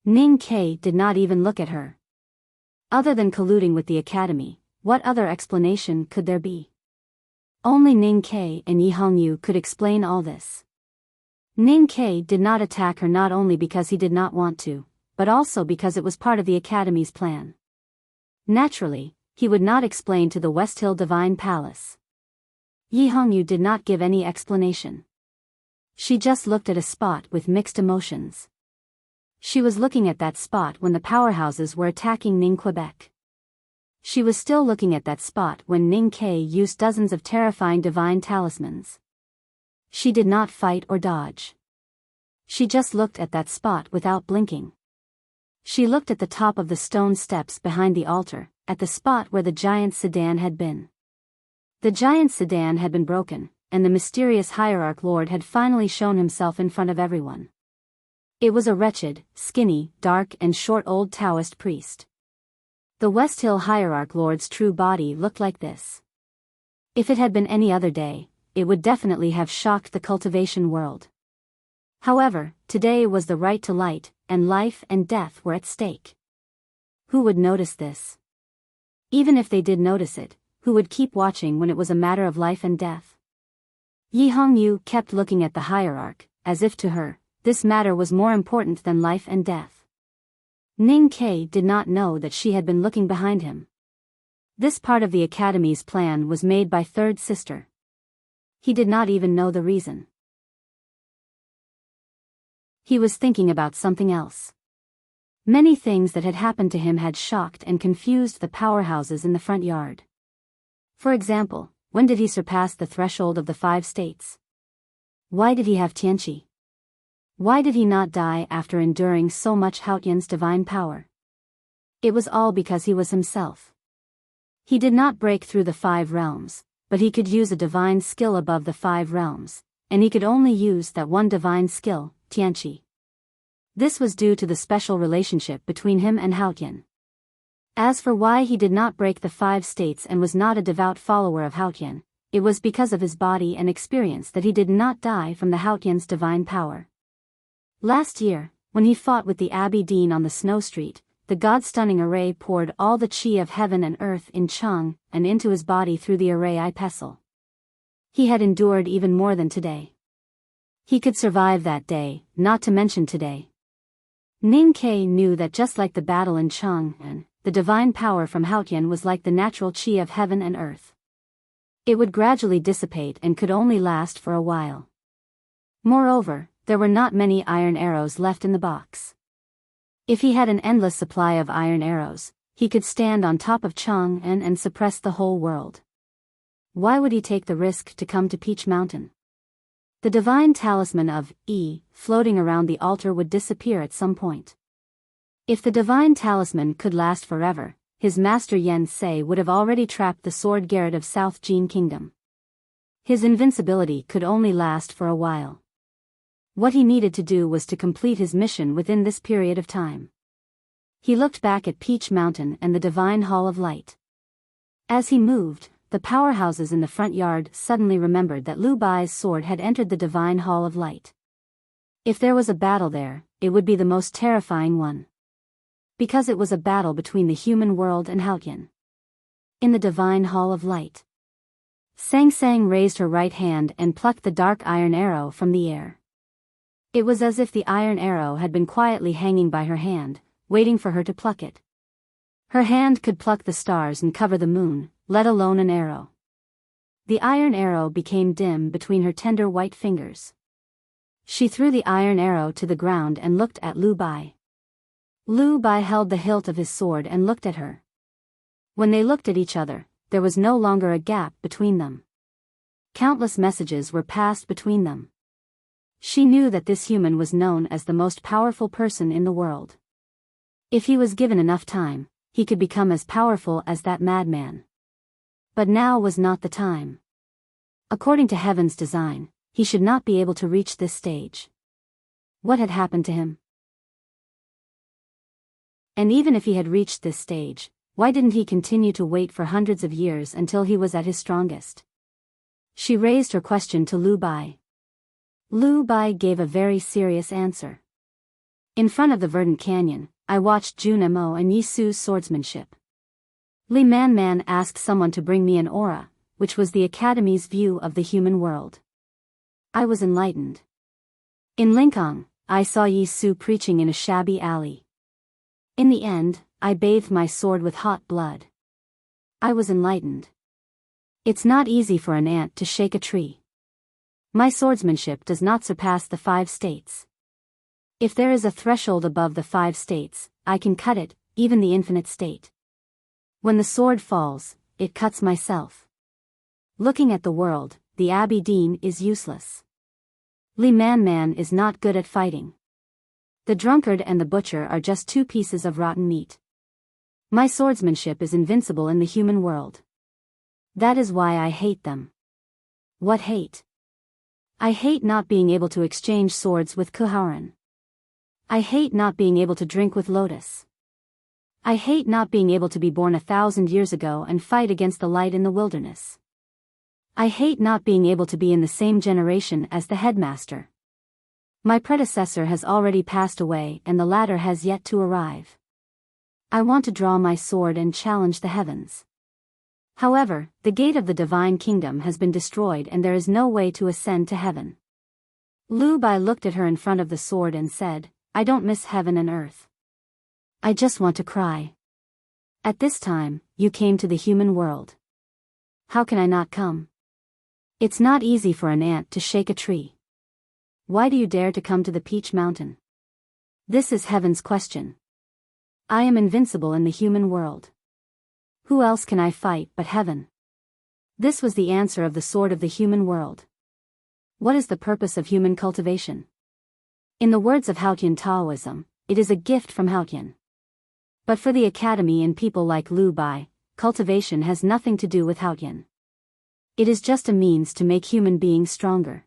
Ning Ke did not even look at her. Other than colluding with the Academy, what other explanation could there be? Only Ning Ke and Yi Hongyu could explain all this. Ning Ke did not attack her not only because he did not want to, but also because it was part of the Academy's plan. Naturally, he would not explain to the West Hill Divine Palace. Yi Hongyu did not give any explanation. She just looked at a spot with mixed emotions. She was looking at that spot when the powerhouses were attacking Ning Quebec. She was still looking at that spot when Ning Ke used dozens of terrifying divine talismans. She did not fight or dodge. She just looked at that spot without blinking. She looked at the top of the stone steps behind the altar, at the spot where the giant sedan had been. The giant sedan had been broken, and the mysterious hierarch lord had finally shown himself in front of everyone. It was a wretched, skinny, dark and short old Taoist priest. The West Hill hierarch lord's true body looked like this. If it had been any other day, it would definitely have shocked the cultivation world. However, today was the right to light, and life and death were at stake. Who would notice this? Even if they did notice it, who would keep watching when it was a matter of life and death? Yi Hongyu kept looking at the hierarch, as if to her, this matter was more important than life and death. Ning Ke did not know that she had been looking behind him. This part of the academy's plan was made by third sister. He did not even know the reason. He was thinking about something else. Many things that had happened to him had shocked and confused the powerhouses in the front yard. For example, when did he surpass the threshold of the 5 states? Why did he have Tianqi? Why did he not die after enduring so much Haotian's divine power? It was all because he was himself. He did not break through the 5 realms, but he could use a divine skill above the 5 realms, and he could only use that one divine skill, Tianqi. This was due to the special relationship between him and Haotian. As for why he did not break the 5 states and was not a devout follower of Haotian, it was because of his body and experience that he did not die from the Haotian's divine power. Last year, when he fought with the Abbey Dean on the snow street, the God-stunning array poured all the chi of heaven and earth in Chang and into his body through the array I pestle. He had endured even more than today. He could survive that day, not to mention today. Ning Ke knew that just like the battle in Chang'an, the divine power from Haotian was like the natural chi of heaven and earth. It would gradually dissipate and could only last for a while. Moreover, there were not many iron arrows left in the box. If he had an endless supply of iron arrows, he could stand on top of Chang'an and suppress the whole world. Why would he take the risk to come to Peach Mountain? The divine talisman of E, floating around the altar would disappear at some point. If the divine talisman could last forever, his master Yen Sei would have already trapped the sword Garrett of South Jin Kingdom. His invincibility could only last for a while. What he needed to do was to complete his mission within this period of time. He looked back at Peach Mountain and the divine Hall of Light. As he moved, the powerhouses in the front yard suddenly remembered that Lu Bai's sword had entered the divine Hall of Light. If there was a battle there, it would be the most terrifying one. Because it was a battle between the human world and Haotian. In the divine Hall of Light, Sang Sang raised her right hand and plucked the dark iron arrow from the air. It was as if the iron arrow had been quietly hanging by her hand, waiting for her to pluck it. Her hand could pluck the stars and cover the moon, let alone an arrow. The iron arrow became dim between her tender white fingers. She threw the iron arrow to the ground and looked at Lu Bai. Lu Bai held the hilt of his sword and looked at her. When they looked at each other, there was no longer a gap between them. Countless messages were passed between them. She knew that this human was known as the most powerful person in the world. If he was given enough time, he could become as powerful as that madman. But now was not the time. According to heaven's design, he should not be able to reach this stage. What had happened to him? And even if he had reached this stage, why didn't he continue to wait for hundreds of years until he was at his strongest? She raised her question to Lu Bai. Lu Bai gave a very serious answer. In front of the verdant canyon, I watched Jun Mo and Yi Su's swordsmanship. Li Man asked someone to bring me an aura, which was the Academy's view of the human world. I was enlightened. In Lingang, I saw Yi Su preaching in a shabby alley. In the end, I bathed my sword with hot blood. I was enlightened. It's not easy for an ant to shake a tree. My swordsmanship does not surpass the 5 states. If there is a threshold above the 5 states, I can cut it, even the infinite state. When the sword falls, it cuts myself. Looking at the world, the Abbey Dean is useless. Li Man is not good at fighting. The drunkard and the butcher are just 2 pieces of rotten meat. My swordsmanship is invincible in the human world. That is why I hate them. What hate? I hate not being able to exchange swords with Kuhauran. I hate not being able to drink with Lotus. I hate not being able to be born 1,000 years ago and fight against the light in the wilderness. I hate not being able to be in the same generation as the headmaster. My predecessor has already passed away and the latter has yet to arrive. I want to draw my sword and challenge the heavens. However, the gate of the divine kingdom has been destroyed and there is no way to ascend to heaven. Lu Bai looked at her in front of the sword and said, I don't miss heaven and earth. I just want to cry. At this time, you came to the human world. How can I not come? It's not easy for an ant to shake a tree. Why do you dare to come to the Peach Mountain? This is heaven's question. I am invincible in the human world. Who else can I fight but heaven? This was the answer of the sword of the human world. What is the purpose of human cultivation? In the words of Haotian Taoism, it is a gift from Haotian. But for the academy and people like Lu Bai, cultivation has nothing to do with Haotian. It is just a means to make human beings stronger.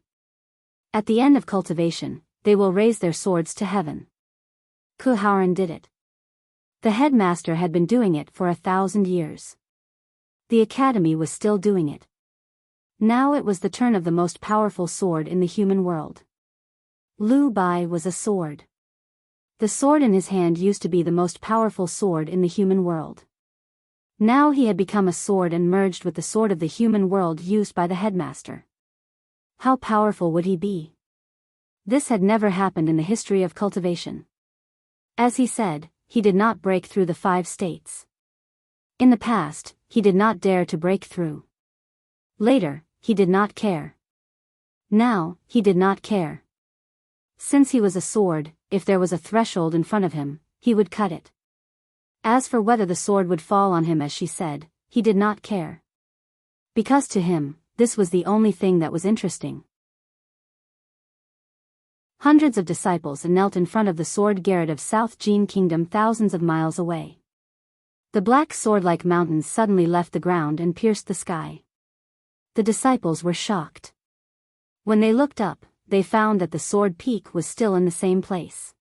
At the end of cultivation, they will raise their swords to heaven. Kuharan did it. The headmaster had been doing it for 1,000 years. The academy was still doing it. Now it was the turn of the most powerful sword in the human world. Lu Bai was a sword. The sword in his hand used to be the most powerful sword in the human world. Now he had become a sword and merged with the sword of the human world used by the headmaster. How powerful would he be? This had never happened in the history of cultivation. As he said, he did not break through the 5 states. In the past, he did not dare to break through. Later, he did not care. Now, he did not care. Since he was a sword, if there was a threshold in front of him, he would cut it. As for whether the sword would fall on him as she said, he did not care. Because to him, this was the only thing that was interesting. Hundreds of disciples knelt in front of the sword garret of South Jin Kingdom thousands of miles away. The black sword-like mountains suddenly left the ground and pierced the sky. The disciples were shocked. When they looked up, they found that the sword peak was still in the same place.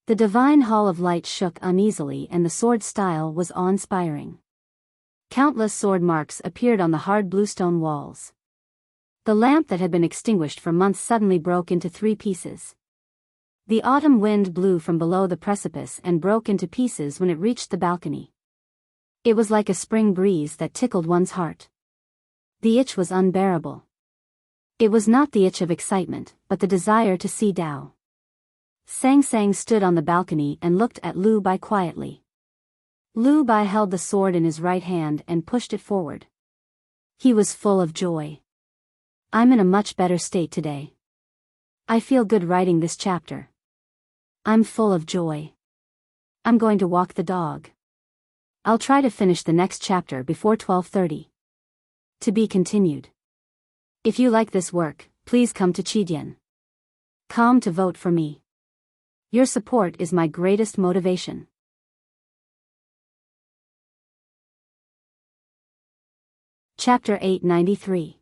The divine hall of light shook uneasily and the sword style was awe-inspiring. Countless sword marks appeared on the hard bluestone walls. The lamp that had been extinguished for months suddenly broke into 3 pieces. The autumn wind blew from below the precipice and broke into pieces when it reached the balcony. It was like a spring breeze that tickled one's heart. The itch was unbearable. It was not the itch of excitement, but the desire to see Tao. Sang Sang stood on the balcony and looked at Lu Bai quietly. Lu Bai held the sword in his right hand and pushed it forward. He was full of joy. I'm in a much better state today. I feel good writing this chapter. I'm full of joy. I'm going to walk the dog. I'll try to finish the next chapter before 12:30. To be continued. If you like this work, please come to Chidian. Come to vote for me. Your support is my greatest motivation. Chapter 893.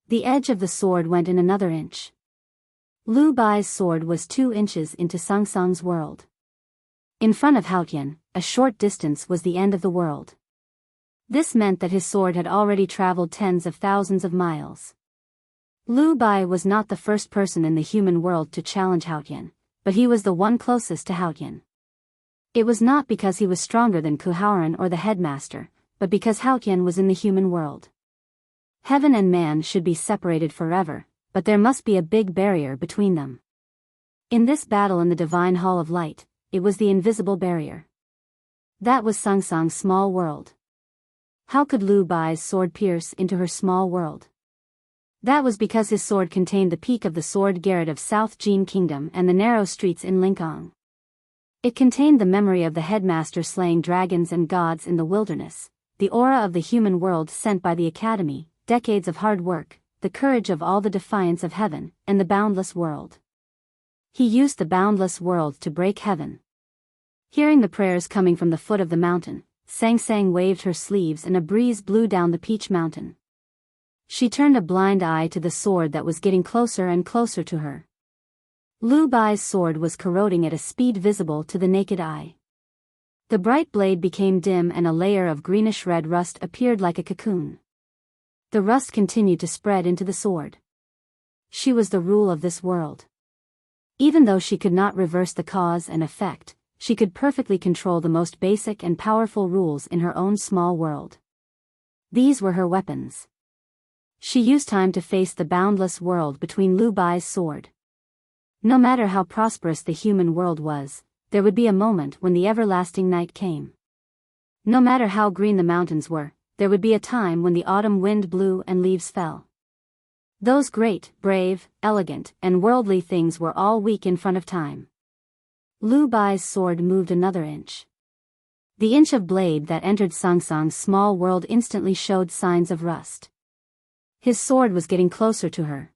The edge of the sword went in another inch. Lu Bai's sword was 2 inches into Sang Sang's world. In front of Haotian, a short distance was the end of the world. This meant that his sword had already traveled tens of thousands of miles. Lu Bai was not the first person in the human world to challenge Haotian, but he was the one closest to Haotian. It was not because he was stronger than Kuhaoran or the headmaster, but because Haotian was in the human world. Heaven and man should be separated forever, but there must be a big barrier between them. In this battle in the divine hall of light, it was the invisible barrier. That was Sang Sang's small world. How could Lu Bai's sword pierce into her small world? That was because his sword contained the peak of the sword garret of South Jin Kingdom and the narrow streets in Linkong. It contained the memory of the headmaster slaying dragons and gods in the wilderness, the aura of the human world sent by the academy, decades of hard work, the courage of all the defiance of heaven, and the boundless world. He used the boundless world to break heaven. Hearing the prayers coming from the foot of the mountain, Sang Sang waved her sleeves and a breeze blew down the Peach Mountain. She turned a blind eye to the sword that was getting closer and closer to her. Lu Bai's sword was corroding at a speed visible to the naked eye. The bright blade became dim and a layer of greenish-red rust appeared like a cocoon. The rust continued to spread into the sword. She was the rule of this world. Even though she could not reverse the cause and effect, she could perfectly control the most basic and powerful rules in her own small world. These were her weapons. She used time to face the boundless world between Lu Bai's sword. No matter how prosperous the human world was, there would be a moment when the everlasting night came. No matter how green the mountains were, there would be a time when the autumn wind blew and leaves fell. Those great, brave, elegant, and worldly things were all weak in front of time. Lu Bai's sword moved another inch. The inch of blade that entered Sangsang's small world instantly showed signs of rust. His sword was getting closer to her.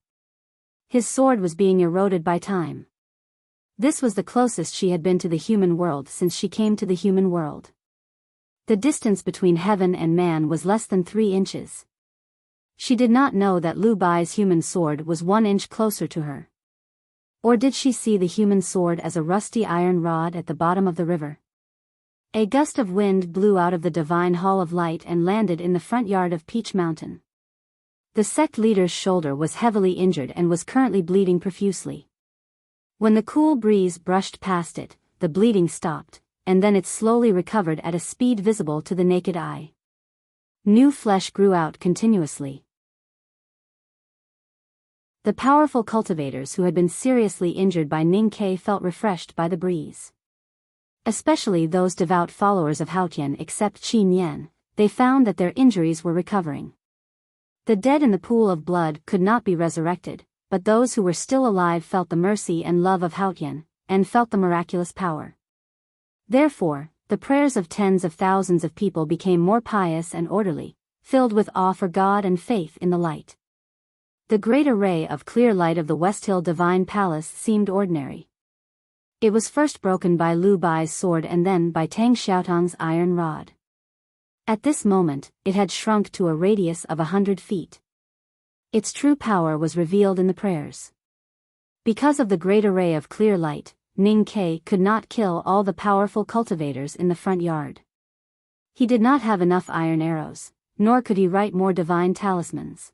His sword was being eroded by time. This was the closest she had been to the human world since she came to the human world. The distance between heaven and man was less than 3 inches. She did not know that Lu Bai's human sword was 1 inch closer to her. Or did she see the human sword as a rusty iron rod at the bottom of the river? A gust of wind blew out of the divine hall of light and landed in the front yard of Peach Mountain. The sect leader's shoulder was heavily injured and was currently bleeding profusely. When the cool breeze brushed past it, the bleeding stopped, and then it slowly recovered at a speed visible to the naked eye. New flesh grew out continuously. The powerful cultivators who had been seriously injured by Ning Ke felt refreshed by the breeze. Especially those devout followers of Haotian except Qi Nian, they found that their injuries were recovering. The dead in the pool of blood could not be resurrected, but those who were still alive felt the mercy and love of Haotian, and felt the miraculous power. Therefore, the prayers of tens of thousands of people became more pious and orderly, filled with awe for God and faith in the light. The great array of clear light of the West Hill Divine Palace seemed ordinary. It was first broken by Lu Bai's sword and then by Tang Xiaotong's iron rod. At this moment, it had shrunk to a radius of 100 feet. Its true power was revealed in the prayers. Because of the great array of clear light, Ning Ke could not kill all the powerful cultivators in the front yard. He did not have enough iron arrows, nor could he write more divine talismans.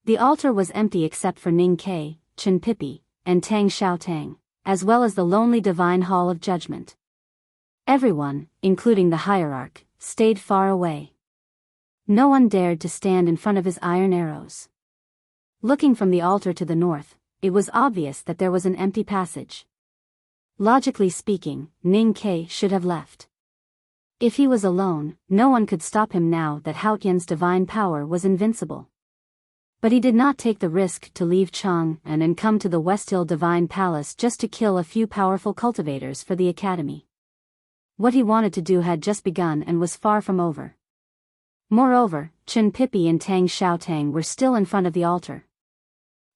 The altar was empty except for Ning Ke, Chen Pipi, and Tang Xiaotang, as well as the lonely divine hall of judgment. Everyone, including the hierarch, stayed far away. No one dared to stand in front of his iron arrows. Looking from the altar to the north, it was obvious that there was an empty passage. Logically speaking, Ning Ke should have left. If he was alone, no one could stop him now that Haotian's divine power was invincible. But he did not take the risk to leave Chang'an and come to the West Hill Divine Palace just to kill a few powerful cultivators for the academy. What he wanted to do had just begun and was far from over. Moreover, Chen Pipi and Tang Xiaotang were still in front of the altar.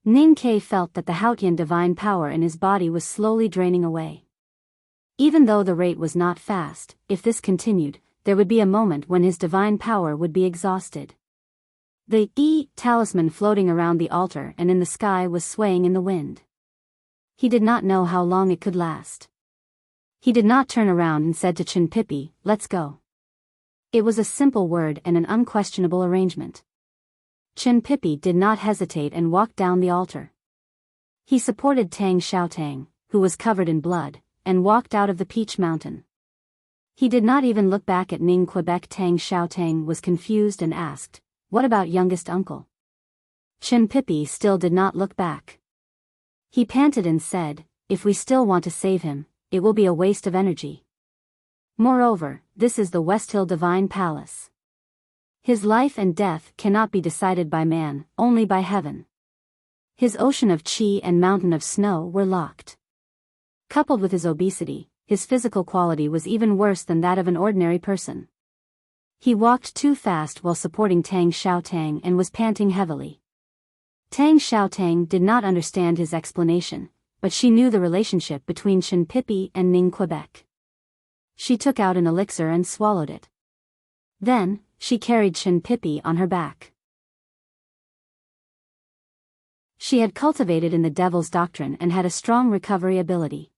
Ning Ke felt that the Haotian divine power in his body was slowly draining away. Even though the rate was not fast, if this continued, there would be a moment when his divine power would be exhausted. The talisman floating around the altar and in the sky was swaying in the wind. He did not know how long it could last. He did not turn around and said to Chen Pipi, "Let's go." It was a simple word and an unquestionable arrangement. Chen Pipi did not hesitate and walked down the altar. He supported Tang Xiaotang, who was covered in blood, and walked out of the Peach Mountain. He did not even look back at Ning Quebec. Tang Xiaotang was confused and asked, "What about youngest uncle?" Chen Pipi still did not look back. He panted and said, "If we still want to save him, it will be a waste of energy. Moreover, this is the West Hill Divine Palace. His life and death cannot be decided by man, only by heaven." His ocean of qi and mountain of snow were locked. Coupled with his obesity, his physical quality was even worse than that of an ordinary person. He walked too fast while supporting Tang Xiaotang and was panting heavily. Tang Xiaotang did not understand his explanation, but she knew the relationship between Chen Pipi and Ning Quebec. She took out an elixir and swallowed it. Then, she carried Chen Pipi on her back. She had cultivated in the Devil's Doctrine and had a strong recovery ability.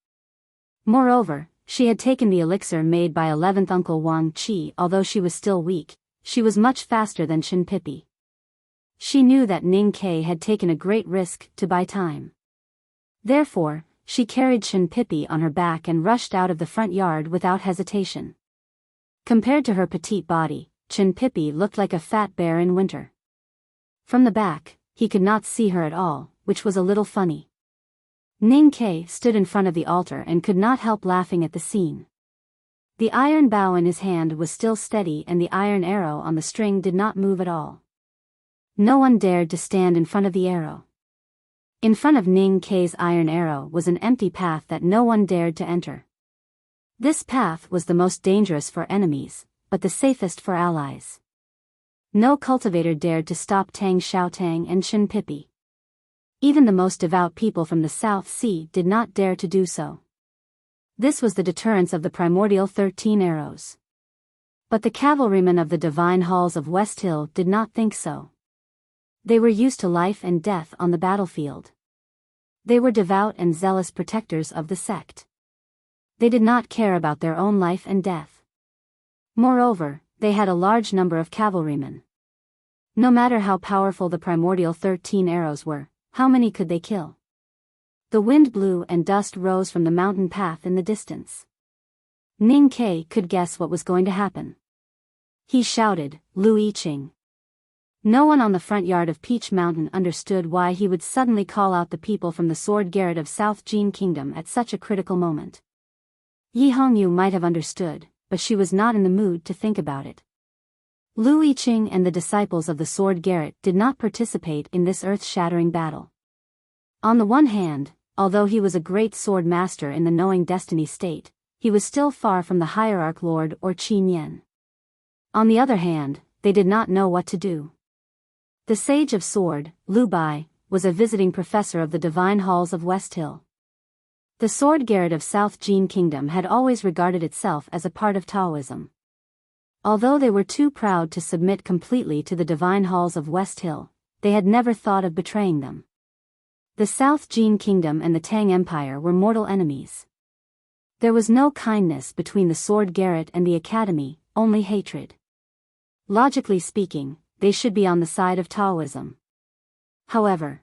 Moreover, she had taken the elixir made by 11th Uncle Wang Qi. Although she was still weak, she was much faster than Chen Pipi. She knew that Ning Kai had taken a great risk to buy time. Therefore, she carried Chen Pippi on her back and rushed out of the front yard without hesitation. Compared to her petite body, Chen Pippi looked like a fat bear in winter. From the back, he could not see her at all, which was a little funny. Ning Kai stood in front of the altar and could not help laughing at the scene. The iron bow in his hand was still steady and the iron arrow on the string did not move at all. No one dared to stand in front of the arrow. In front of Ning Kai's iron arrow was an empty path that no one dared to enter. This path was the most dangerous for enemies, but the safest for allies. No cultivator dared to stop Tang Xiaotang and Chen Pippi. Even the most devout people from the South Sea did not dare to do so. This was the deterrence of the primordial 13 arrows. But the cavalrymen of the divine halls of West Hill did not think so. They were used to life and death on the battlefield. They were devout and zealous protectors of the sect. They did not care about their own life and death. Moreover, they had a large number of cavalrymen. No matter how powerful the primordial 13 arrows were, how many could they kill? The wind blew and dust rose from the mountain path in the distance. Ning Kai could guess what was going to happen. He shouted, "Lu Yiqing." No one on the front yard of Peach Mountain understood why he would suddenly call out the people from the Sword Garret of South Jin Kingdom at such a critical moment. Yi Hongyu might have understood, but she was not in the mood to think about it. Lu Yiqing and the disciples of the Sword Garret did not participate in this earth-shattering battle. On the one hand, although he was a great sword master in the knowing destiny state, he was still far from the hierarch lord or Qi Nian. On the other hand, they did not know what to do. The Sage of Sword, Lu Bai, was a visiting professor of the Divine Halls of West Hill. The Sword Garret of South Jin Kingdom had always regarded itself as a part of Taoism. Although they were too proud to submit completely to the Divine Halls of West Hill, they had never thought of betraying them. The South Jin Kingdom and the Tang Empire were mortal enemies. There was no kindness between the Sword Garret and the Academy, only hatred. Logically speaking, they should be on the side of Taoism. However,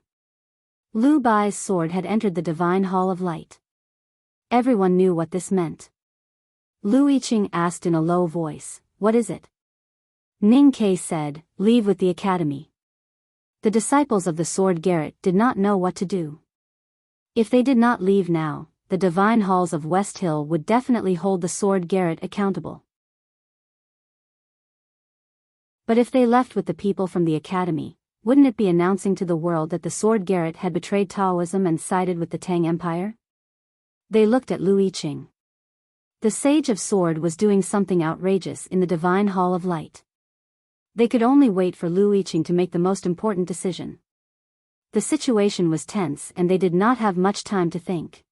Lu Bai's sword had entered the Divine Hall of Light. Everyone knew what this meant. Lu Yiqing asked in a low voice, "What is it?" Ning Kai said, "Leave with the Academy." The disciples of the Sword Garret did not know what to do. If they did not leave now, the Divine Halls of West Hill would definitely hold the Sword Garret accountable. But if they left with the people from the Academy, wouldn't it be announcing to the world that the Sword Garret had betrayed Taoism and sided with the Tang Empire? They looked at Lu Yiqing. The Sage of Sword was doing something outrageous in the Divine Hall of Light. They could only wait for Lu Yiqing to make the most important decision. The situation was tense and they did not have much time to think.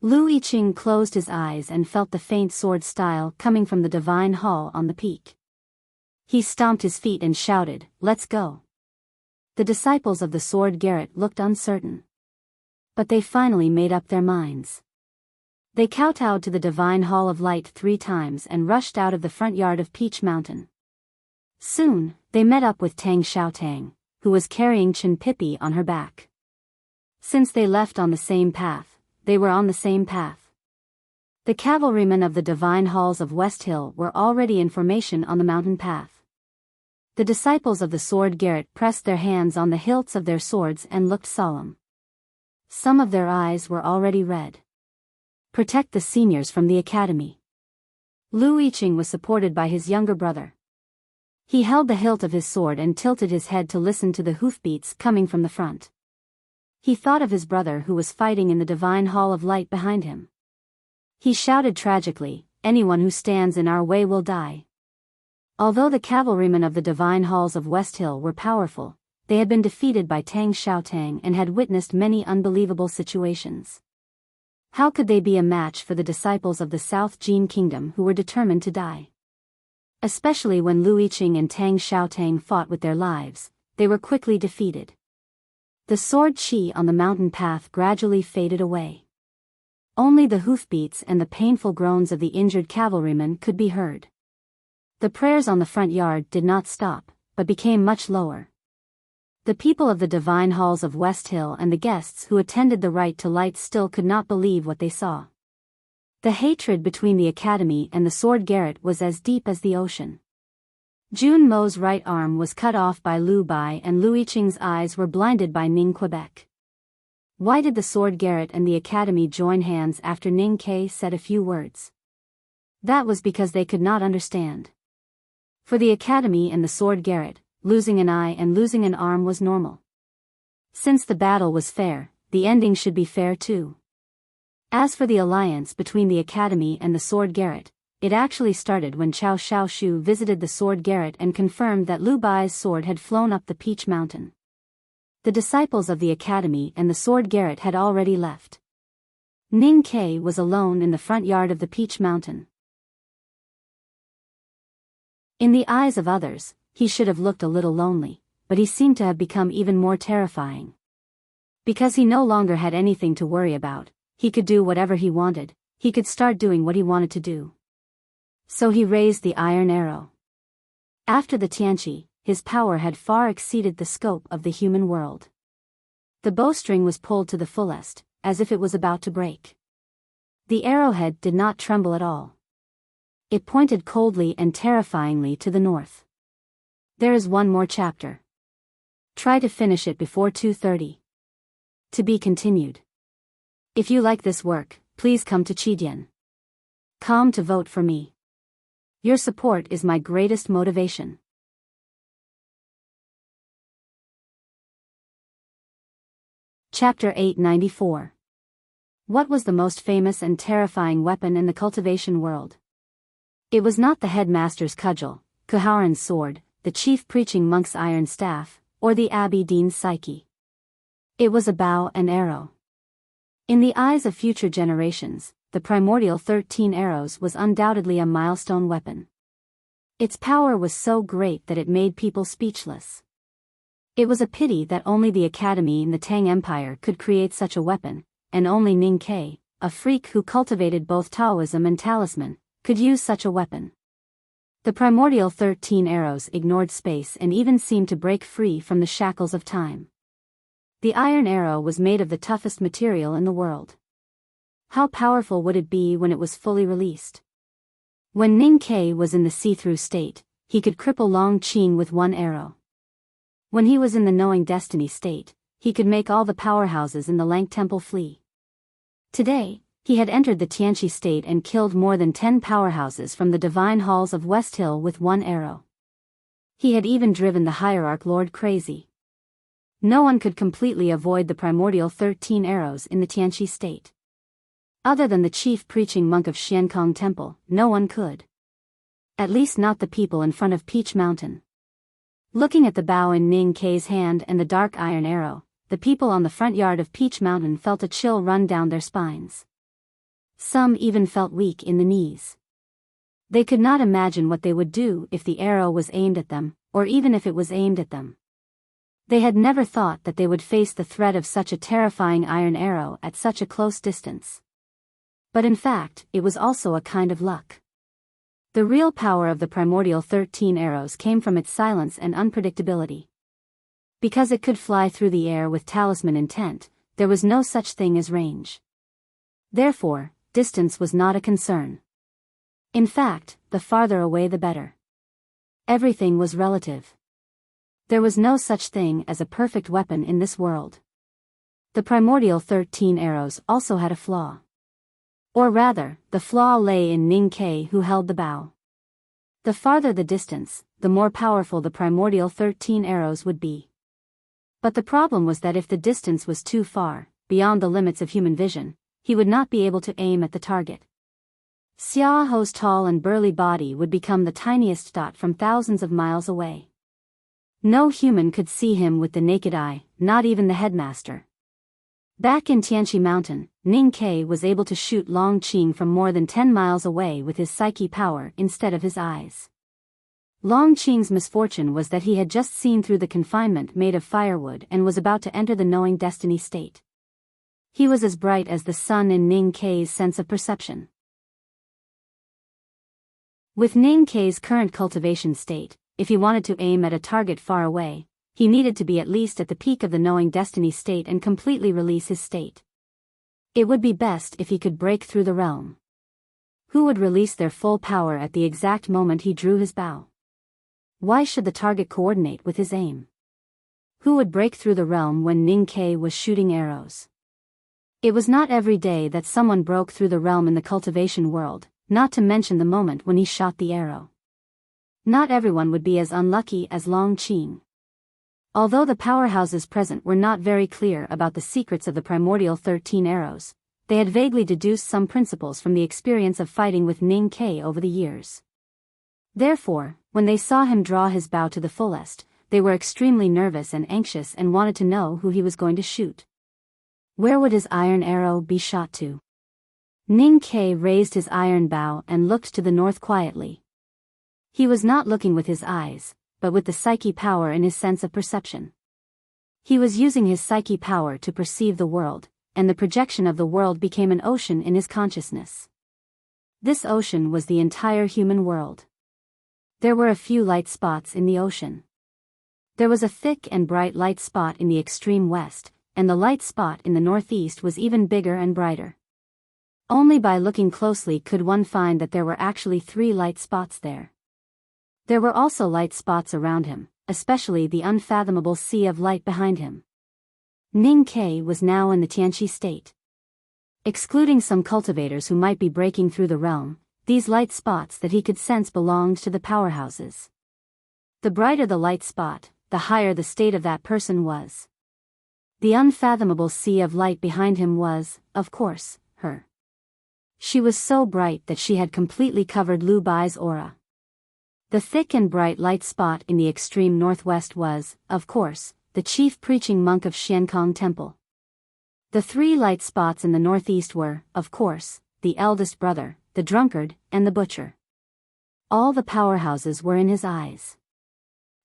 Lu Yiqing closed his eyes and felt the faint sword style coming from the Divine Hall on the peak. He stomped his feet and shouted, "Let's go." The disciples of the Sword Garret looked uncertain. But they finally made up their minds. They kowtowed to the Divine Hall of Light 3 times and rushed out of the front yard of Peach Mountain. Soon, they met up with Tang Xiaotang, who was carrying Chen Pippi on her back. Since they left on the same path, they were on the same path. The cavalrymen of the Divine Halls of West Hill were already in formation on the mountain path. The disciples of the Sword Garret pressed their hands on the hilts of their swords and looked solemn. Some of their eyes were already red. Protect the seniors from the Academy. Lu Yiqing was supported by his younger brother. He held the hilt of his sword and tilted his head to listen to the hoofbeats coming from the front. He thought of his brother who was fighting in the Divine Hall of Light behind him. He shouted tragically, "Anyone who stands in our way will die." Although the cavalrymen of the Divine Halls of West Hill were powerful, they had been defeated by Tang Xiaotang and had witnessed many unbelievable situations. How could they be a match for the disciples of the South Jin Kingdom who were determined to die? Especially when Lu Yiqing and Tang Xiaotang fought with their lives, they were quickly defeated. The sword chi on the mountain path gradually faded away. Only the hoofbeats and the painful groans of the injured cavalrymen could be heard. The prayers on the front yard did not stop, but became much lower. The people of the divine halls of West Hill and the guests who attended the Right to Light still could not believe what they saw. The hatred between the Academy and the Sword Garret was as deep as the ocean. Jun Mo's right arm was cut off by Liu Bai and Lu Yiqing's eyes were blinded by Ning Quebec. Why did the Sword Garret and the Academy join hands after Ning Ke said a few words? That was because they could not understand. For the Academy and the Sword Garret, losing an eye and losing an arm was normal. Since the battle was fair, the ending should be fair too. As for the alliance between the Academy and the Sword Garret, it actually started when Cao Xiaoshu visited the Sword Garret and confirmed that Liu Bai's sword had flown up the Peach Mountain. The disciples of the Academy and the Sword Garret had already left. Ning Ke was alone in the front yard of the Peach Mountain. In the eyes of others, he should have looked a little lonely, but he seemed to have become even more terrifying. Because he no longer had anything to worry about, he could do whatever he wanted, he could start doing what he wanted to do. So he raised the iron arrow. After the Tianqi, his power had far exceeded the scope of the human world. The bowstring was pulled to the fullest, as if it was about to break. The arrowhead did not tremble at all. It pointed coldly and terrifyingly to the north. There is one more chapter. Try to finish it before 2:30. To be continued. If you like this work, please come to Chidian.com to vote for me. Your support is my greatest motivation. Chapter 894. What was the most famous and terrifying weapon in the cultivation world? It was not the headmaster's cudgel, Kuharan's sword, the chief preaching monk's iron staff, or the abbey dean's psyche. It was a bow and arrow. In the eyes of future generations, the primordial 13 arrows was undoubtedly a milestone weapon. Its power was so great that it made people speechless. It was a pity that only the Academy in the Tang Empire could create such a weapon, and only Ning Ke, a freak who cultivated both Taoism and talisman, could use such a weapon. The primordial 13 arrows ignored space and even seemed to break free from the shackles of time. The iron arrow was made of the toughest material in the world. How powerful would it be when it was fully released? When Ning Ke was in the see-through state, he could cripple Long Qing with one arrow. When he was in the knowing destiny state, he could make all the powerhouses in the Lank Temple flee. Today, he had entered the Tianqi state and killed more than 10 powerhouses from the divine halls of West Hill with one arrow. He had even driven the hierarch Lord crazy. No one could completely avoid the primordial 13 arrows in the Tianqi state. Other than the chief preaching monk of Xiankong Temple, no one could. At least not the people in front of Peach Mountain. Looking at the bow in Ning Ke's hand and the dark iron arrow, the people on the front yard of Peach Mountain felt a chill run down their spines. Some even felt weak in the knees. They could not imagine what they would do if the arrow was aimed at them, or even if it was aimed at them. They had never thought that they would face the threat of such a terrifying iron arrow at such a close distance. But in fact, it was also a kind of luck. The real power of the primordial 13 arrows came from its silence and unpredictability. Because it could fly through the air with talisman intent, there was no such thing as range. Therefore, distance was not a concern. In fact, the farther away the better. Everything was relative. There was no such thing as a perfect weapon in this world. The primordial 13 arrows also had a flaw. Or rather, the flaw lay in Ning Ke who held the bow. The farther the distance, the more powerful the primordial 13 arrows would be. But the problem was that if the distance was too far, beyond the limits of human vision, he would not be able to aim at the target. Xia Ho's tall and burly body would become the tiniest dot from thousands of miles away. No human could see him with the naked eye, not even the headmaster. Back in Tianqi Mountain, Ning Ke was able to shoot Long Qing from more than 10 miles away with his psyche power instead of his eyes. Long Qing's misfortune was that he had just seen through the confinement made of firewood and was about to enter the knowing destiny state. He was as bright as the sun in Ning Ke's sense of perception. With Ning Ke's current cultivation state, if he wanted to aim at a target far away, he needed to be at least at the peak of the knowing destiny state and completely release his state. It would be best if he could break through the realm. Who would release their full power at the exact moment he drew his bow? Why should the target coordinate with his aim? Who would break through the realm when Ning Ke was shooting arrows? It was not every day that someone broke through the realm in the cultivation world, not to mention the moment when he shot the arrow. Not everyone would be as unlucky as Long Qing. Although the powerhouses present were not very clear about the secrets of the primordial 13 arrows, they had vaguely deduced some principles from the experience of fighting with Ning Ke over the years. Therefore, when they saw him draw his bow to the fullest, they were extremely nervous and anxious and wanted to know who he was going to shoot. Where would his iron arrow be shot to? Ning Ke raised his iron bow and looked to the north quietly. He was not looking with his eyes, but with the psyche power in his sense of perception. He was using his psyche power to perceive the world, and the projection of the world became an ocean in his consciousness. This ocean was the entire human world. There were a few light spots in the ocean. There was a thick and bright light spot in the extreme west, and the light spot in the northeast was even bigger and brighter. Only by looking closely could one find that there were actually 3 light spots there. There were also light spots around him, especially the unfathomable sea of light behind him. Ning Ke was now in the Tianqi state. Excluding some cultivators who might be breaking through the realm, these light spots that he could sense belonged to the powerhouses. The brighter the light spot, the higher the state of that person was. The unfathomable sea of light behind him was, of course, her. She was so bright that she had completely covered Lu Bai's aura. The thick and bright light spot in the extreme northwest was, of course, the chief preaching monk of Xiankong Temple. The 3 light spots in the northeast were, of course, the eldest brother, the drunkard, and the butcher. All the powerhouses were in his eyes.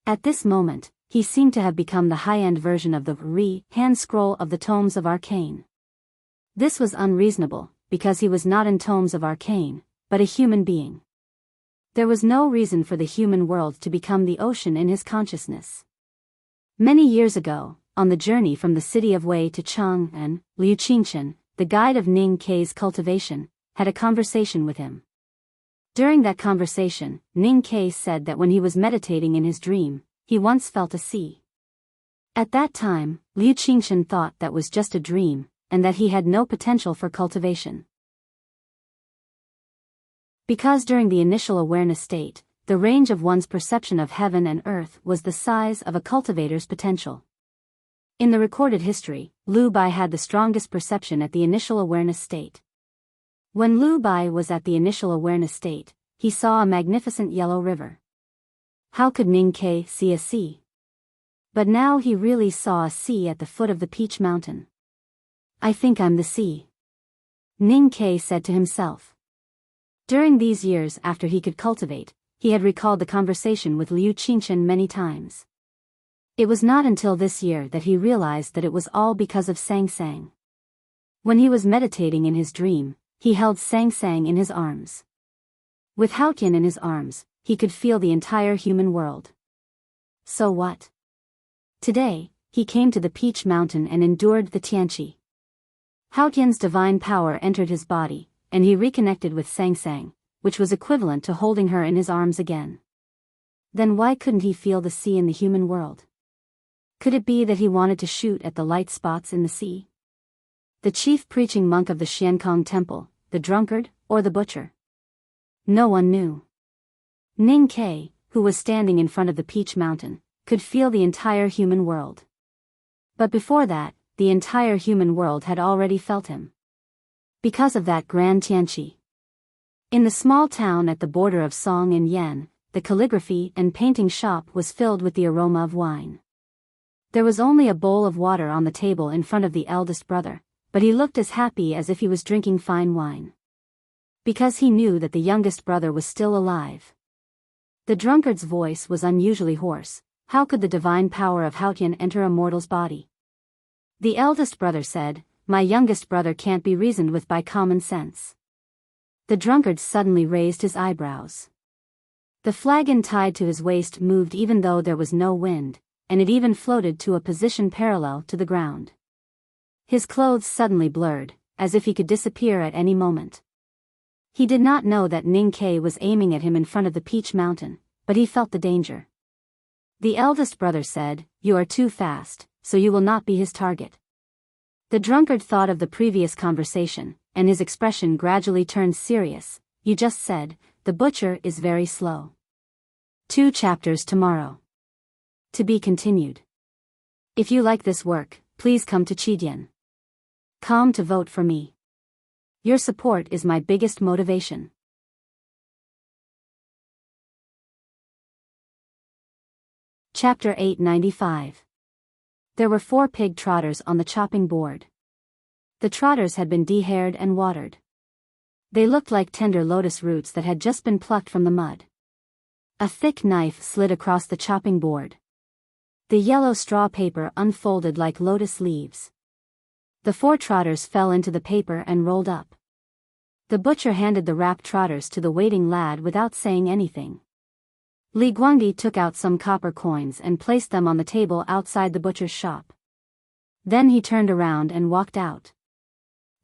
At this moment, he seemed to have become the high-end version of the hand scroll of the tomes of arcane. This was unreasonable, because he was not in tomes of arcane, but a human being. There was no reason for the human world to become the ocean in his consciousness. Many years ago, on the journey from the city of Wei to Chang'an, Liu Qingchen, the guide of Ning Ke's cultivation, had a conversation with him. During that conversation, Ning Ke said that when he was meditating in his dream, he once felt a sea. At that time, Liu Qingchen thought that was just a dream, and that he had no potential for cultivation. Because during the initial awareness state, the range of one's perception of heaven and earth was the size of a cultivator's potential. In the recorded history, Lu Bai had the strongest perception at the initial awareness state. When Lu Bai was at the initial awareness state, he saw a magnificent yellow river. How could Ning Ke see a sea? But now he really saw a sea at the foot of the Peach Mountain. I think I'm the sea, Ning Ke said to himself. During these years after he could cultivate, he had recalled the conversation with Liu Qingchen many times. It was not until this year that he realized that it was all because of Sang Sang. When he was meditating in his dream, he held Sang Sang in his arms. With Haotian in his arms, he could feel the entire human world. So what? Today, he came to the Peach Mountain and endured the Tianqi. Haotian's divine power entered his body, and he reconnected with Sang Sang, which was equivalent to holding her in his arms again. Then why couldn't he feel the sea in the human world? Could it be that he wanted to shoot at the light spots in the sea? The chief preaching monk of the Xiankong Temple, the drunkard, or the butcher? No one knew. Ning Ke, who was standing in front of the Peach Mountain, could feel the entire human world. But before that, the entire human world had already felt him. Because of that grand Tianqi. In the small town at the border of Song and Yan, the calligraphy and painting shop was filled with the aroma of wine. There was only a bowl of water on the table in front of the eldest brother, but he looked as happy as if he was drinking fine wine. Because he knew that the youngest brother was still alive. The drunkard's voice was unusually hoarse. How could the divine power of Haotian enter a mortal's body? The eldest brother said, "My youngest brother can't be reasoned with by common sense." The drunkard suddenly raised his eyebrows. The flagon tied to his waist moved even though there was no wind, and it even floated to a position parallel to the ground. His clothes suddenly blurred, as if he could disappear at any moment. He did not know that Ning Ke was aiming at him in front of the Peach Mountain, but he felt the danger. The eldest brother said, "You are too fast, so you will not be his target." The drunkard thought of the previous conversation, and his expression gradually turned serious. "You just said, the butcher is very slow." 2 chapters tomorrow. To be continued. If you like this work, please come to Chidian.com to vote for me. Your support is my biggest motivation. Chapter 895. There were 4 pig trotters on the chopping board. The trotters had been de-haired and watered. They looked like tender lotus roots that had just been plucked from the mud. A thick knife slid across the chopping board. The yellow straw paper unfolded like lotus leaves. The 4 trotters fell into the paper and rolled up. The butcher handed the wrapped trotters to the waiting lad without saying anything. Li Guangdi took out some copper coins and placed them on the table outside the butcher's shop. Then he turned around and walked out.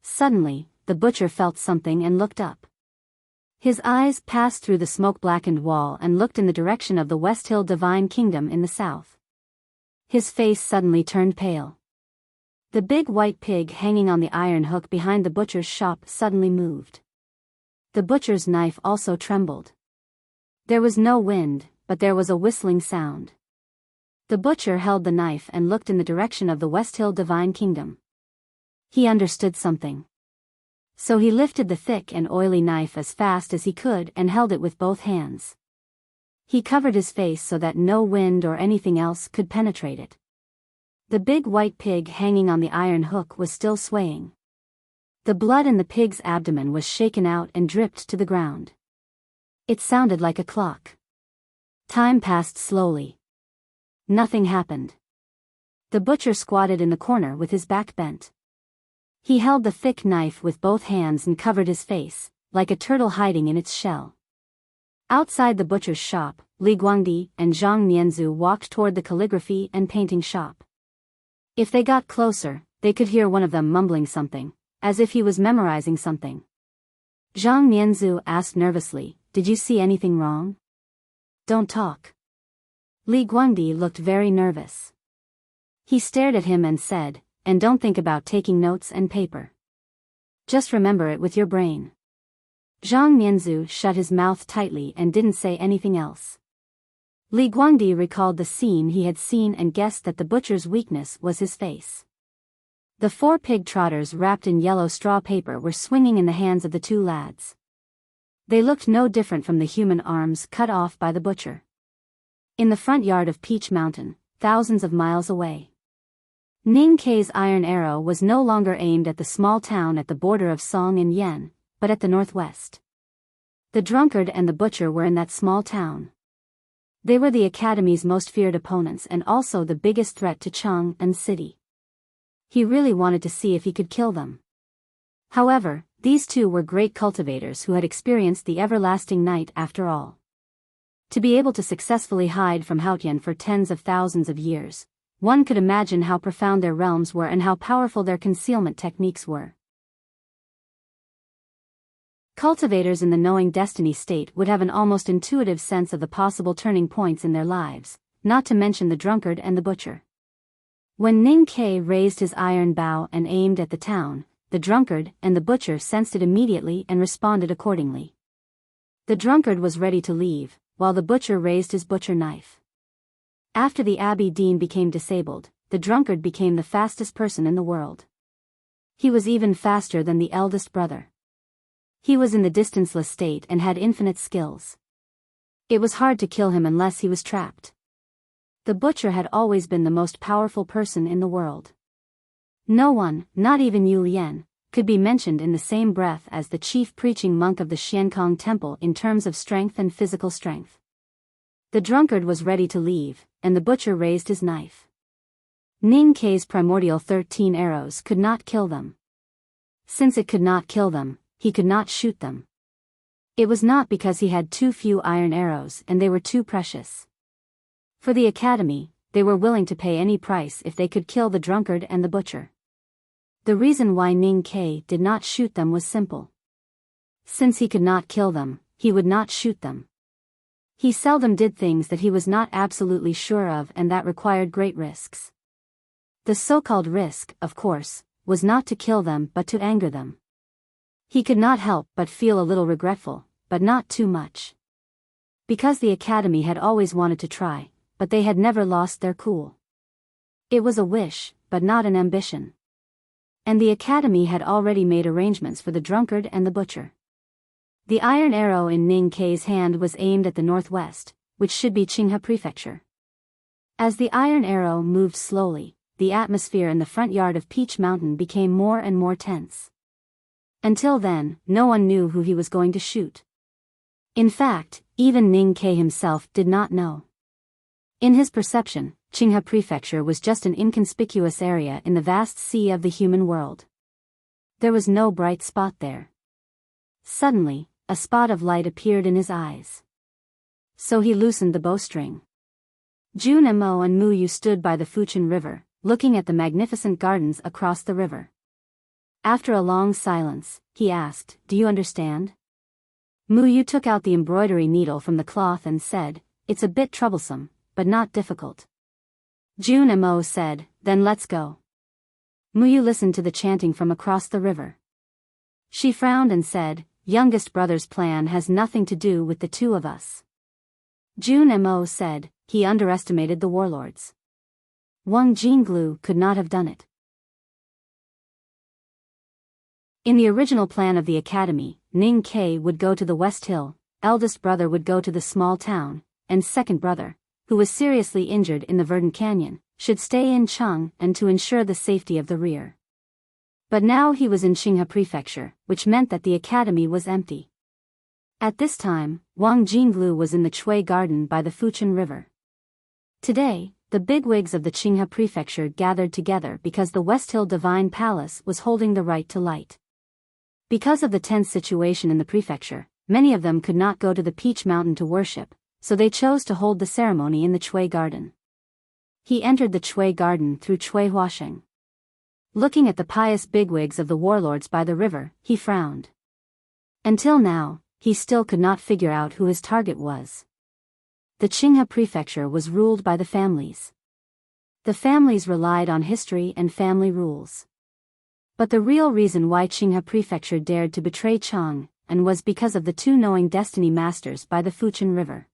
Suddenly, the butcher felt something and looked up. His eyes passed through the smoke-blackened wall and looked in the direction of the West Hill Divine Kingdom in the south. His face suddenly turned pale. The big white pig hanging on the iron hook behind the butcher's shop suddenly moved. The butcher's knife also trembled. There was no wind, but there was a whistling sound. The butcher held the knife and looked in the direction of the West Hill Divine Kingdom. He understood something. So he lifted the thick and oily knife as fast as he could and held it with both hands. He covered his face so that no wind or anything else could penetrate it. The big white pig hanging on the iron hook was still swaying. The blood in the pig's abdomen was shaken out and dripped to the ground. It sounded like a clock. Time passed slowly. Nothing happened. The butcher squatted in the corner with his back bent. He held the thick knife with both hands and covered his face, like a turtle hiding in its shell. Outside the butcher's shop, Li Guangdi and Zhang Nianzu walked toward the calligraphy and painting shop. If they got closer, they could hear one of them mumbling something, as if he was memorizing something. Zhang Nianzu asked nervously, "Did you see anything wrong?" "Don't talk." Li Guangdi looked very nervous. He stared at him and said, "And don't think about taking notes and paper. Just remember it with your brain." Zhang Nianzu shut his mouth tightly and didn't say anything else. Li Guangdi recalled the scene he had seen and guessed that the butcher's weakness was his face. The 4 pig trotters wrapped in yellow straw paper were swinging in the hands of the 2 lads. They looked no different from the human arms cut off by the butcher. In the front yard of Peach Mountain, thousands of miles away. Ning Ke's iron arrow was no longer aimed at the small town at the border of Song and Yen, but at the northwest. The drunkard and the butcher were in that small town. They were the Academy's most feared opponents and also the biggest threat to Chang and city. He really wanted to see if he could kill them. However, these 2 were great cultivators who had experienced the everlasting night after all. To be able to successfully hide from Haotian for tens of thousands of years, one could imagine how profound their realms were and how powerful their concealment techniques were. Cultivators in the knowing destiny state would have an almost intuitive sense of the possible turning points in their lives, not to mention the drunkard and the butcher. When Ning Ke raised his iron bow and aimed at the town, the drunkard and the butcher sensed it immediately and responded accordingly. The drunkard was ready to leave, while the butcher raised his butcher knife. After the Abbey Dean became disabled, the drunkard became the fastest person in the world. He was even faster than the eldest brother. He was in the distanceless state and had infinite skills. It was hard to kill him unless he was trapped. The butcher had always been the most powerful person in the world. No one, not even Yu Lian, could be mentioned in the same breath as the chief preaching monk of the Xiankong Temple in terms of strength and physical strength. The drunkard was ready to leave, and the butcher raised his knife. Ning Ke's primordial 13 arrows could not kill them. Since it could not kill them, he could not shoot them. It was not because he had too few iron arrows and they were too precious. For the Academy, they were willing to pay any price if they could kill the drunkard and the butcher. The reason why Ning Kai did not shoot them was simple. Since he could not kill them, he would not shoot them. He seldom did things that he was not absolutely sure of and that required great risks. The so-called risk, of course, was not to kill them but to anger them. He could not help but feel a little regretful, but not too much. Because the academy had always wanted to try, but they had never lost their cool. It was a wish, but not an ambition. And the academy had already made arrangements for the drunkard and the butcher. The iron arrow in Ning Kai's hand was aimed at the northwest, which should be Qinghe Prefecture. As the iron arrow moved slowly, the atmosphere in the front yard of Peach Mountain became more and more tense. Until then, no one knew who he was going to shoot. In fact, even Ning Kai himself did not know. In his perception, Qinghe Prefecture was just an inconspicuous area in the vast sea of the human world. There was no bright spot there. Suddenly, a spot of light appeared in his eyes. So he loosened the bowstring. Jun Mo and Mu Yu stood by the Fuchin River, looking at the magnificent gardens across the river. After a long silence, he asked, "Do you understand?" Mu Yu took out the embroidery needle from the cloth and said, "It's a bit troublesome, but not difficult." Jun Mo said, "Then let's go." Mu Yu listened to the chanting from across the river. She frowned and said, "Youngest brother's plan has nothing to do with the two of us." Jun Mo said, "He underestimated the warlords. Wang Jinglu could not have done it." In the original plan of the academy, Ning Kai would go to the West Hill, eldest brother would go to the small town, and second brother, who was seriously injured in the Verdant Canyon, should stay in Cheng and to ensure the safety of the rear. But now he was in Qinghe Prefecture, which meant that the academy was empty. At this time, Wang Jinglu was in the Chui Garden by the Fuchin River. Today, the bigwigs of the Qinghe Prefecture gathered together because the West Hill Divine Palace was holding the right to light. Because of the tense situation in the prefecture, many of them could not go to the Peach Mountain to worship, so they chose to hold the ceremony in the Chui Garden. He entered the Chui Garden through Chui Huasheng. Looking at the pious bigwigs of the warlords by the river, he frowned. Until now, he still could not figure out who his target was. The Qinghe Prefecture was ruled by the families. The families relied on history and family rules. But the real reason why Qinghe Prefecture dared to betray Chang and was because of the two knowing destiny masters by the Fuchin River.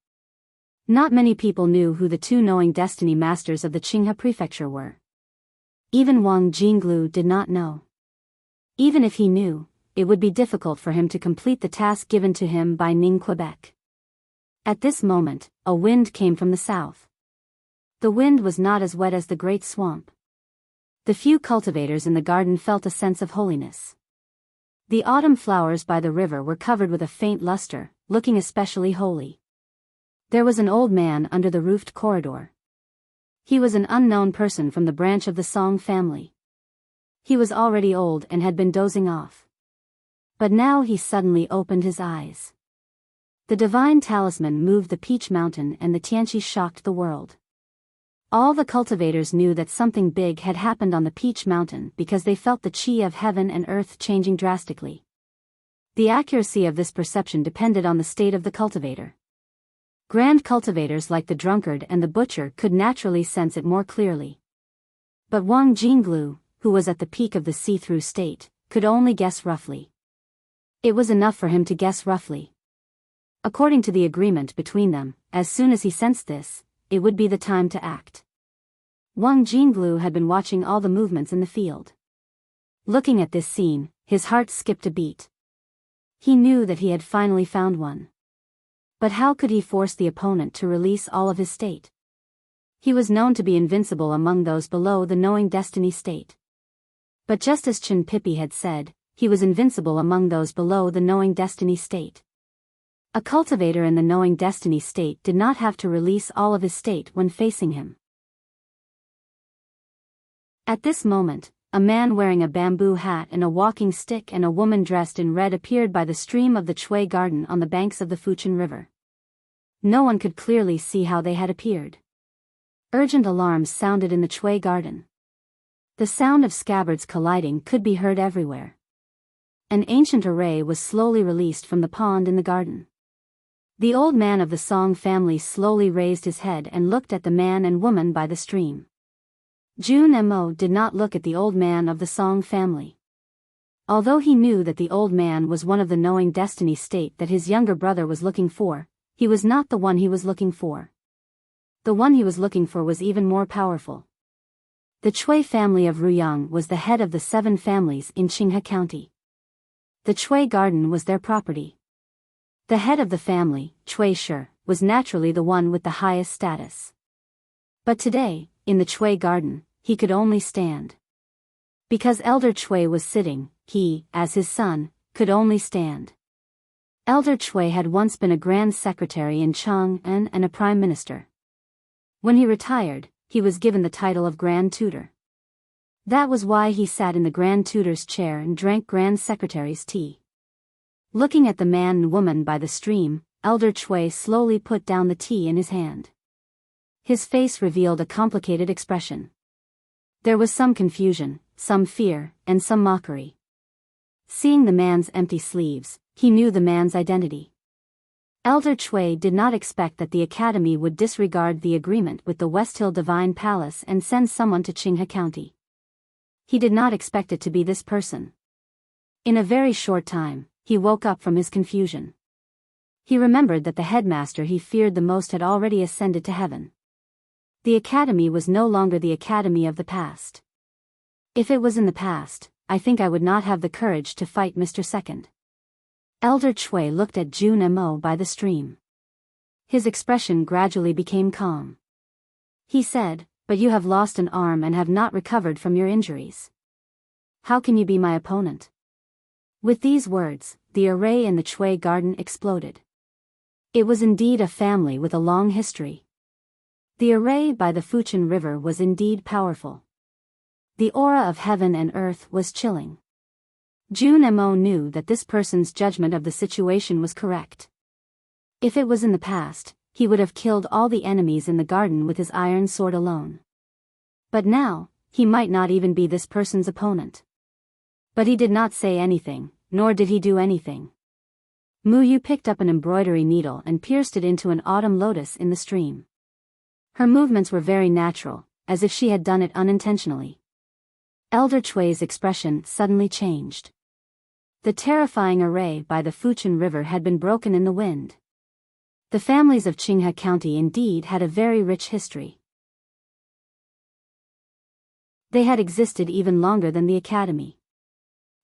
Not many people knew who the two knowing destiny masters of the Qinghe Prefecture were. Even Wang Jinglu did not know. Even if he knew, it would be difficult for him to complete the task given to him by Ning Quebec. At this moment, a wind came from the south. The wind was not as wet as the great swamp. The few cultivators in the garden felt a sense of holiness. The autumn flowers by the river were covered with a faint luster, looking especially holy. There was an old man under the roofed corridor. He was an unknown person from the branch of the Song family. He was already old and had been dozing off. But now he suddenly opened his eyes. The divine talisman moved the Peach Mountain and the Tianqi shocked the world. All the cultivators knew that something big had happened on the Peach Mountain because they felt the qi of heaven and earth changing drastically. The accuracy of this perception depended on the state of the cultivator. Grand cultivators like the drunkard and the butcher could naturally sense it more clearly. But Wang Jinglu, who was at the peak of the see-through state, could only guess roughly. It was enough for him to guess roughly. According to the agreement between them, as soon as he sensed this, it would be the time to act. Wang Jinglu had been watching all the movements in the field. Looking at this scene, his heart skipped a beat. He knew that he had finally found one. But how could he force the opponent to release all of his state? He was known to be invincible among those below the knowing destiny state. But just as Chen Pippi had said, he was invincible among those below the knowing destiny state. A cultivator in the knowing destiny state did not have to release all of his state when facing him. At this moment, a man wearing a bamboo hat and a walking stick and a woman dressed in red appeared by the stream of the Chui Garden on the banks of the Fuchin River. No one could clearly see how they had appeared. Urgent alarms sounded in the Chui garden. The sound of scabbards colliding could be heard everywhere. An ancient array was slowly released from the pond in the garden. The old man of the Song family slowly raised his head and looked at the man and woman by the stream. Jun Mo did not look at the old man of the Song family. Although he knew that the old man was one of the knowing destiny state that his younger brother was looking for, he was not the one he was looking for. The one he was looking for was even more powerful. The Chui family of Ruyang was the head of the 7 families in Qinghe County. The Chui garden was their property. The head of the family, Chui Shi, was naturally the one with the highest status. But today, in the Chui garden, he could only stand. Because Elder Chui was sitting, he, as his son, could only stand. Elder Chui had once been a grand secretary in Chang'an and a prime minister. When he retired, he was given the title of grand tutor. That was why he sat in the grand tutor's chair and drank grand secretary's tea. Looking at the man and woman by the stream, Elder Chui slowly put down the tea in his hand. His face revealed a complicated expression. There was some confusion, some fear, and some mockery. Seeing the man's empty sleeves, he knew the man's identity. Elder Chui did not expect that the academy would disregard the agreement with the West Hill Divine Palace and send someone to Qinghe County. He did not expect it to be this person. In a very short time, he woke up from his confusion. He remembered that the headmaster he feared the most had already ascended to heaven. The academy was no longer the academy of the past. If it was in the past, I think I would not have the courage to fight Mr. Second. Elder Chui looked at Jun Mo by the stream. His expression gradually became calm. He said, "But you have lost an arm and have not recovered from your injuries. How can you be my opponent?" With these words, the array in the Chui garden exploded. It was indeed a family with a long history. The array by the Fuchin River was indeed powerful. The aura of heaven and earth was chilling. Jun Mo knew that this person's judgment of the situation was correct. If it was in the past, he would have killed all the enemies in the garden with his iron sword alone. But now, he might not even be this person's opponent. But he did not say anything, nor did he do anything. Mu Yu picked up an embroidery needle and pierced it into an autumn lotus in the stream. Her movements were very natural, as if she had done it unintentionally. Elder Chui's expression suddenly changed. The terrifying array by the Fuchin River had been broken in the wind. The families of Qinghe County indeed had a very rich history. They had existed even longer than the academy.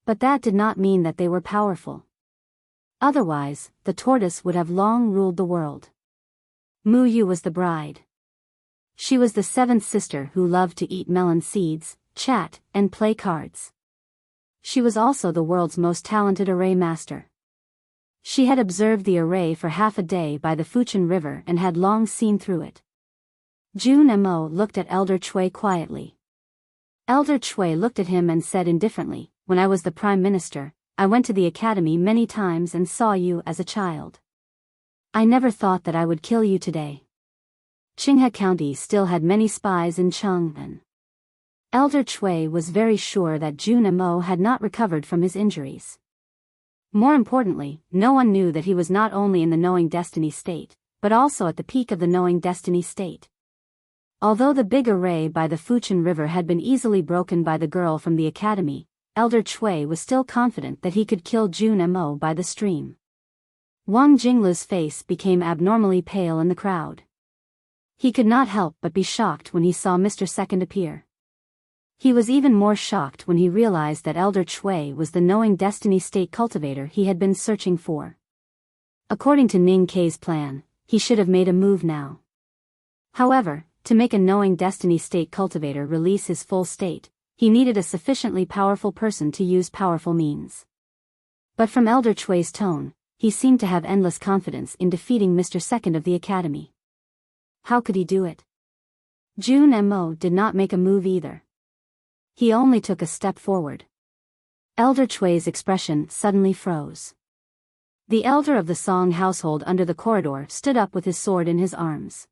But that did not mean that they were powerful. Otherwise, the tortoise would have long ruled the world. Mu Yu was the bride. She was the 7th sister who loved to eat melon seeds, chat, and play cards. She was also the world's most talented array master. She had observed the array for half a day by the Fuchin River and had long seen through it. Jun Mo looked at Elder Chui quietly. Elder Chui looked at him and said indifferently, "When I was the Prime Minister, I went to the academy many times and saw you as a child. I never thought that I would kill you today." Qinghe County still had many spies in Chang'an. Elder Chui was very sure that Jun Mo had not recovered from his injuries. More importantly, no one knew that he was not only in the knowing destiny state, but also at the peak of the knowing destiny state. Although the big array by the Fuchin River had been easily broken by the girl from the academy, Elder Chui was still confident that he could kill Jun Mo by the stream. Wang Jinglu's face became abnormally pale in the crowd. He could not help but be shocked when he saw Mr. Second appear. He was even more shocked when he realized that Elder Chui was the knowing destiny state cultivator he had been searching for. According to Ning Kei's plan, he should have made a move now. However, to make a knowing destiny state cultivator release his full state, he needed a sufficiently powerful person to use powerful means. But from Elder Chui's tone, he seemed to have endless confidence in defeating Mr. Second of the academy. How could he do it? Jun Mo did not make a move either. He only took a step forward. Elder Chui's expression suddenly froze. The elder of the Song household under the corridor stood up with his sword in his arms.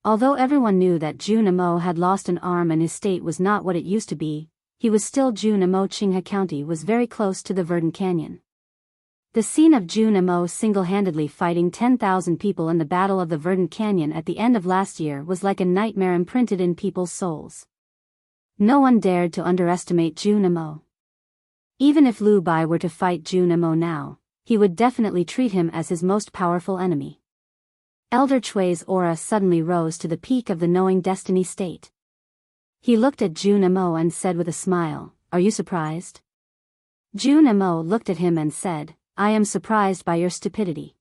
Although everyone knew that Junimo had lost an arm and his state was not what it used to be, he was still Junimo. Qinghe County was very close to the Verdant Canyon. The scene of Junimo single-handedly fighting 10,000 people in the Battle of the Verdant Canyon at the end of last year was like a nightmare imprinted in people's souls. No one dared to underestimate Junimo. Even if Lu Bai were to fight Junimo now, he would definitely treat him as his most powerful enemy. Elder Chui's aura suddenly rose to the peak of the knowing destiny state. He looked at Junimo and said with a smile, "Are you surprised?" Junimo looked at him and said, "I am surprised by your stupidity."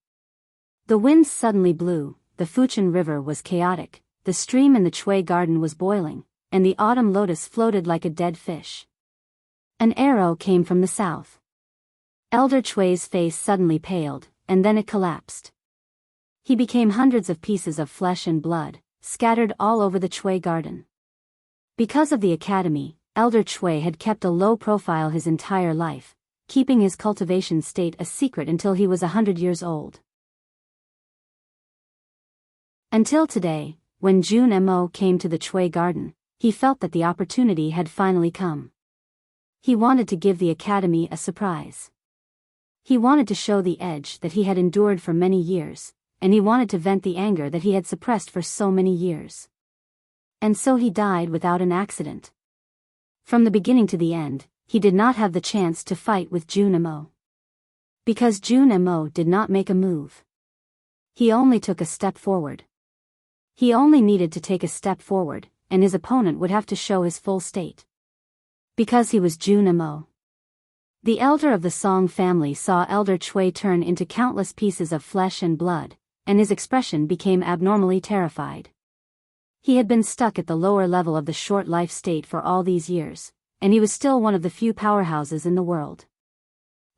The winds suddenly blew, the Fuchin River was chaotic, the stream in the Chui garden was boiling, and the autumn lotus floated like a dead fish. An arrow came from the south. Elder Chui's face suddenly paled, and then it collapsed. He became hundreds of pieces of flesh and blood, scattered all over the Chui garden. Because of the academy, Elder Chui had kept a low profile his entire life, keeping his cultivation state a secret until he was 100 years old. Until today, when Junimo came to the Chui garden, he felt that the opportunity had finally come. He wanted to give the academy a surprise. He wanted to show the edge that he had endured for many years, and he wanted to vent the anger that he had suppressed for so many years. And so he died without an accident. From the beginning to the end, he did not have the chance to fight with Junimo. Because Junimo did not make a move. He only took a step forward. He only needed to take a step forward, and his opponent would have to show his full state. Because he was Junimo. The elder of the Song family saw Elder Chui turn into countless pieces of flesh and blood, and his expression became abnormally terrified. He had been stuck at the lower level of the short life state for all these years, and he was still one of the few powerhouses in the world.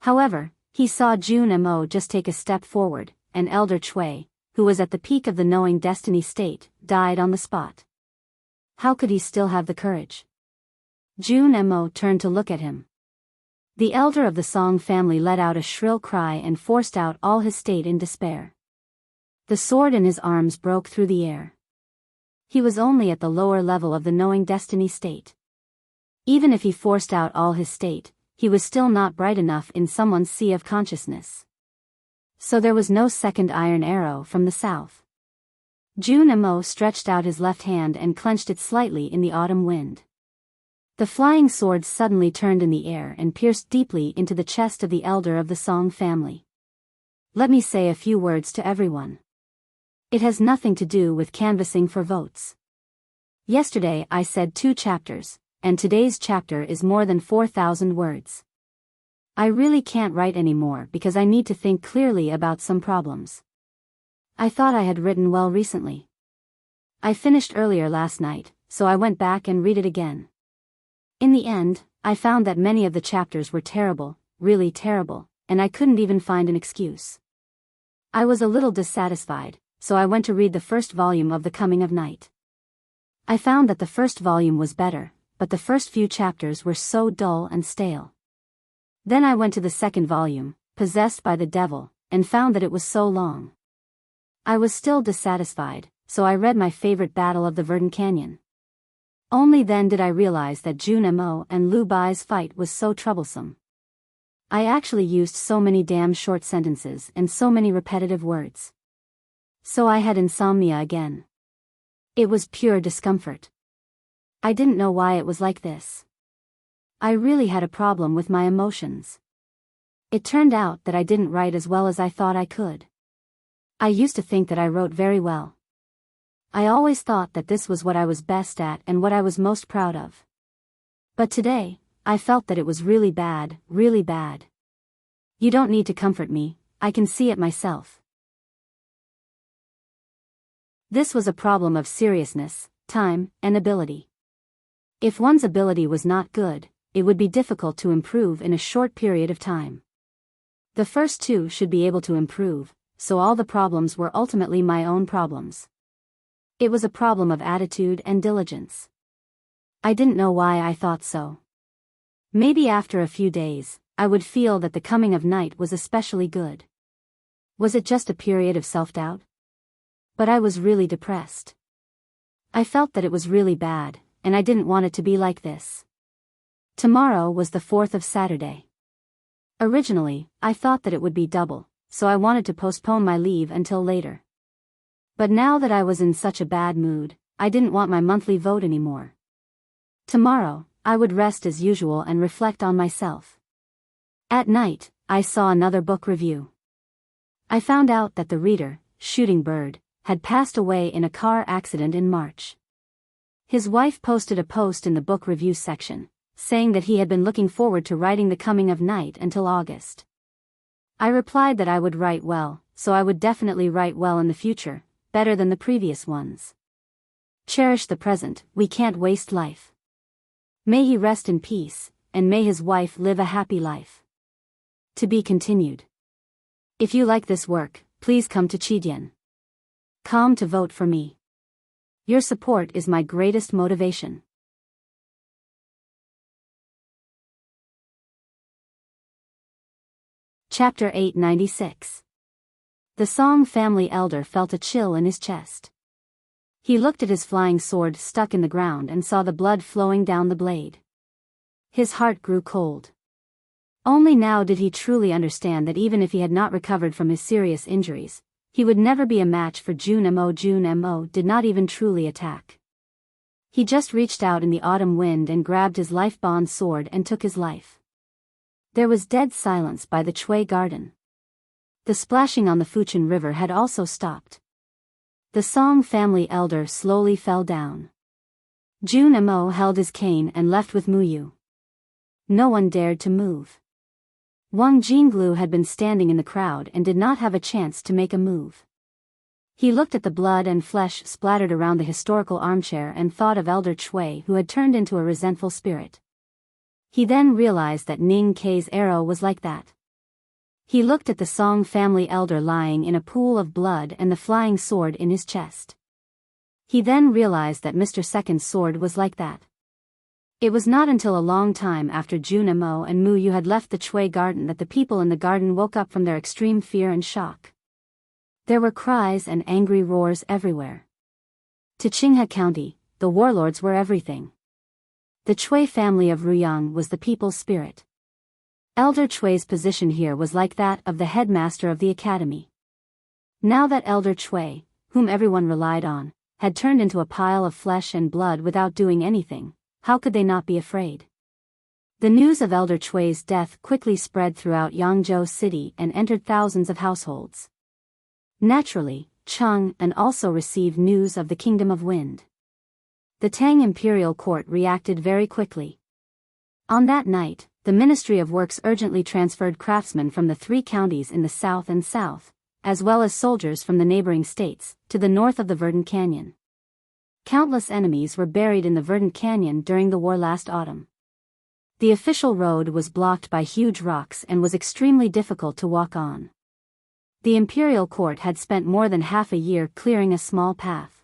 However, he saw Junimo just take a step forward, and Elder Chui, who was at the peak of the knowing destiny state, died on the spot. How could he still have the courage? Junimo turned to look at him. The elder of the Song family let out a shrill cry and forced out all his state in despair. The sword in his arms broke through the air. He was only at the lower level of the knowing destiny state. Even if he forced out all his state, he was still not bright enough in someone's sea of consciousness. So there was no second iron arrow from the south. Junimo stretched out his left hand and clenched it slightly in the autumn wind. The flying sword suddenly turned in the air and pierced deeply into the chest of the elder of the Song family. Let me say a few words to everyone. It has nothing to do with canvassing for votes. Yesterday I said 2 chapters, and today's chapter is more than 4,000 words. I really can't write anymore because I need to think clearly about some problems. I thought I had written well recently. I finished earlier last night, so I went back and read it again. In the end, I found that many of the chapters were terrible, really terrible, and I couldn't even find an excuse. I was a little dissatisfied, so I went to read the first volume of The Coming of Night. I found that the first volume was better, but the first few chapters were so dull and stale. Then I went to the second volume, Possessed by the Devil, and found that it was so long. I was still dissatisfied, so I read my favorite Battle of the Verdant Canyon. Only then did I realize that Junimo and Lu Bai's fight was so troublesome. I actually used so many damn short sentences and so many repetitive words. So I had insomnia again. It was pure discomfort. I didn't know why it was like this. I really had a problem with my emotions. It turned out that I didn't write as well as I thought I could. I used to think that I wrote very well. I always thought that this was what I was best at and what I was most proud of. But today, I felt that it was really bad, really bad. You don't need to comfort me, I can see it myself. This was a problem of seriousness, time, and ability. If one's ability was not good, it would be difficult to improve in a short period of time. The first 2 should be able to improve, so all the problems were ultimately my own problems. It was a problem of attitude and diligence. I didn't know why I thought so. Maybe after a few days, I would feel that The Coming of Night was especially good. Was it just a period of self-doubt? But I was really depressed. I felt that it was really bad, and I didn't want it to be like this. Tomorrow was the 4th of Saturday. Originally, I thought that it would be double, so I wanted to postpone my leave until later. But now that I was in such a bad mood, I didn't want my monthly vote anymore. Tomorrow, I would rest as usual and reflect on myself. At night, I saw another book review. I found out that the reader, Shooting Bird, had passed away in a car accident in March. His wife posted a post in the book review section, saying that he had been looking forward to writing The Coming of Night until August. I replied that I would write well, so I would definitely write well in the future, better than the previous ones. Cherish the present, we can't waste life. May he rest in peace, and may his wife live a happy life. To be continued. If you like this work, please come to Chidien.com to vote for me. Your support is my greatest motivation. Chapter 896. The Song family elder felt a chill in his chest. He looked at his flying sword stuck in the ground and saw the blood flowing down the blade. His heart grew cold. Only now did he truly understand that even if he had not recovered from his serious injuries, he would never be a match for Jun Mo. Jun Mo did not even truly attack. He just reached out in the autumn wind and grabbed his life-bond sword and took his life. There was dead silence by the Chui garden. The splashing on the Fuchin River had also stopped. The Song family elder slowly fell down. Jun Mo held his cane and left with Muyu. No one dared to move. Wang Jinglu had been standing in the crowd and did not have a chance to make a move. He looked at the blood and flesh splattered around the historical armchair and thought of Elder Chui, who had turned into a resentful spirit. He then realized that Ning Kei's arrow was like that. He looked at the Song family elder lying in a pool of blood and the flying sword in his chest. He then realized that Mr. Second's sword was like that. It was not until a long time after Jun Mo and Mu Yu had left the Chui garden that the people in the garden woke up from their extreme fear and shock. There were cries and angry roars everywhere. To Qinghe County, the warlords were everything. The Chui family of Ruyang was the people's spirit. Elder Chui's position here was like that of the headmaster of the academy. Now that Elder Chui, whom everyone relied on, had turned into a pile of flesh and blood without doing anything, how could they not be afraid? The news of Elder Chui's death quickly spread throughout Yangzhou City and entered thousands of households. Naturally, Chang'an also received news of the Kingdom of Wind. The Tang Imperial Court reacted very quickly. On that night, the Ministry of Works urgently transferred craftsmen from the 3 counties in the south and south, as well as soldiers from the neighboring states, to the north of the Verdant Canyon. Countless enemies were buried in the Verdant Canyon during the war last autumn. The official road was blocked by huge rocks and was extremely difficult to walk on. The Imperial Court had spent more than half a year clearing a small path.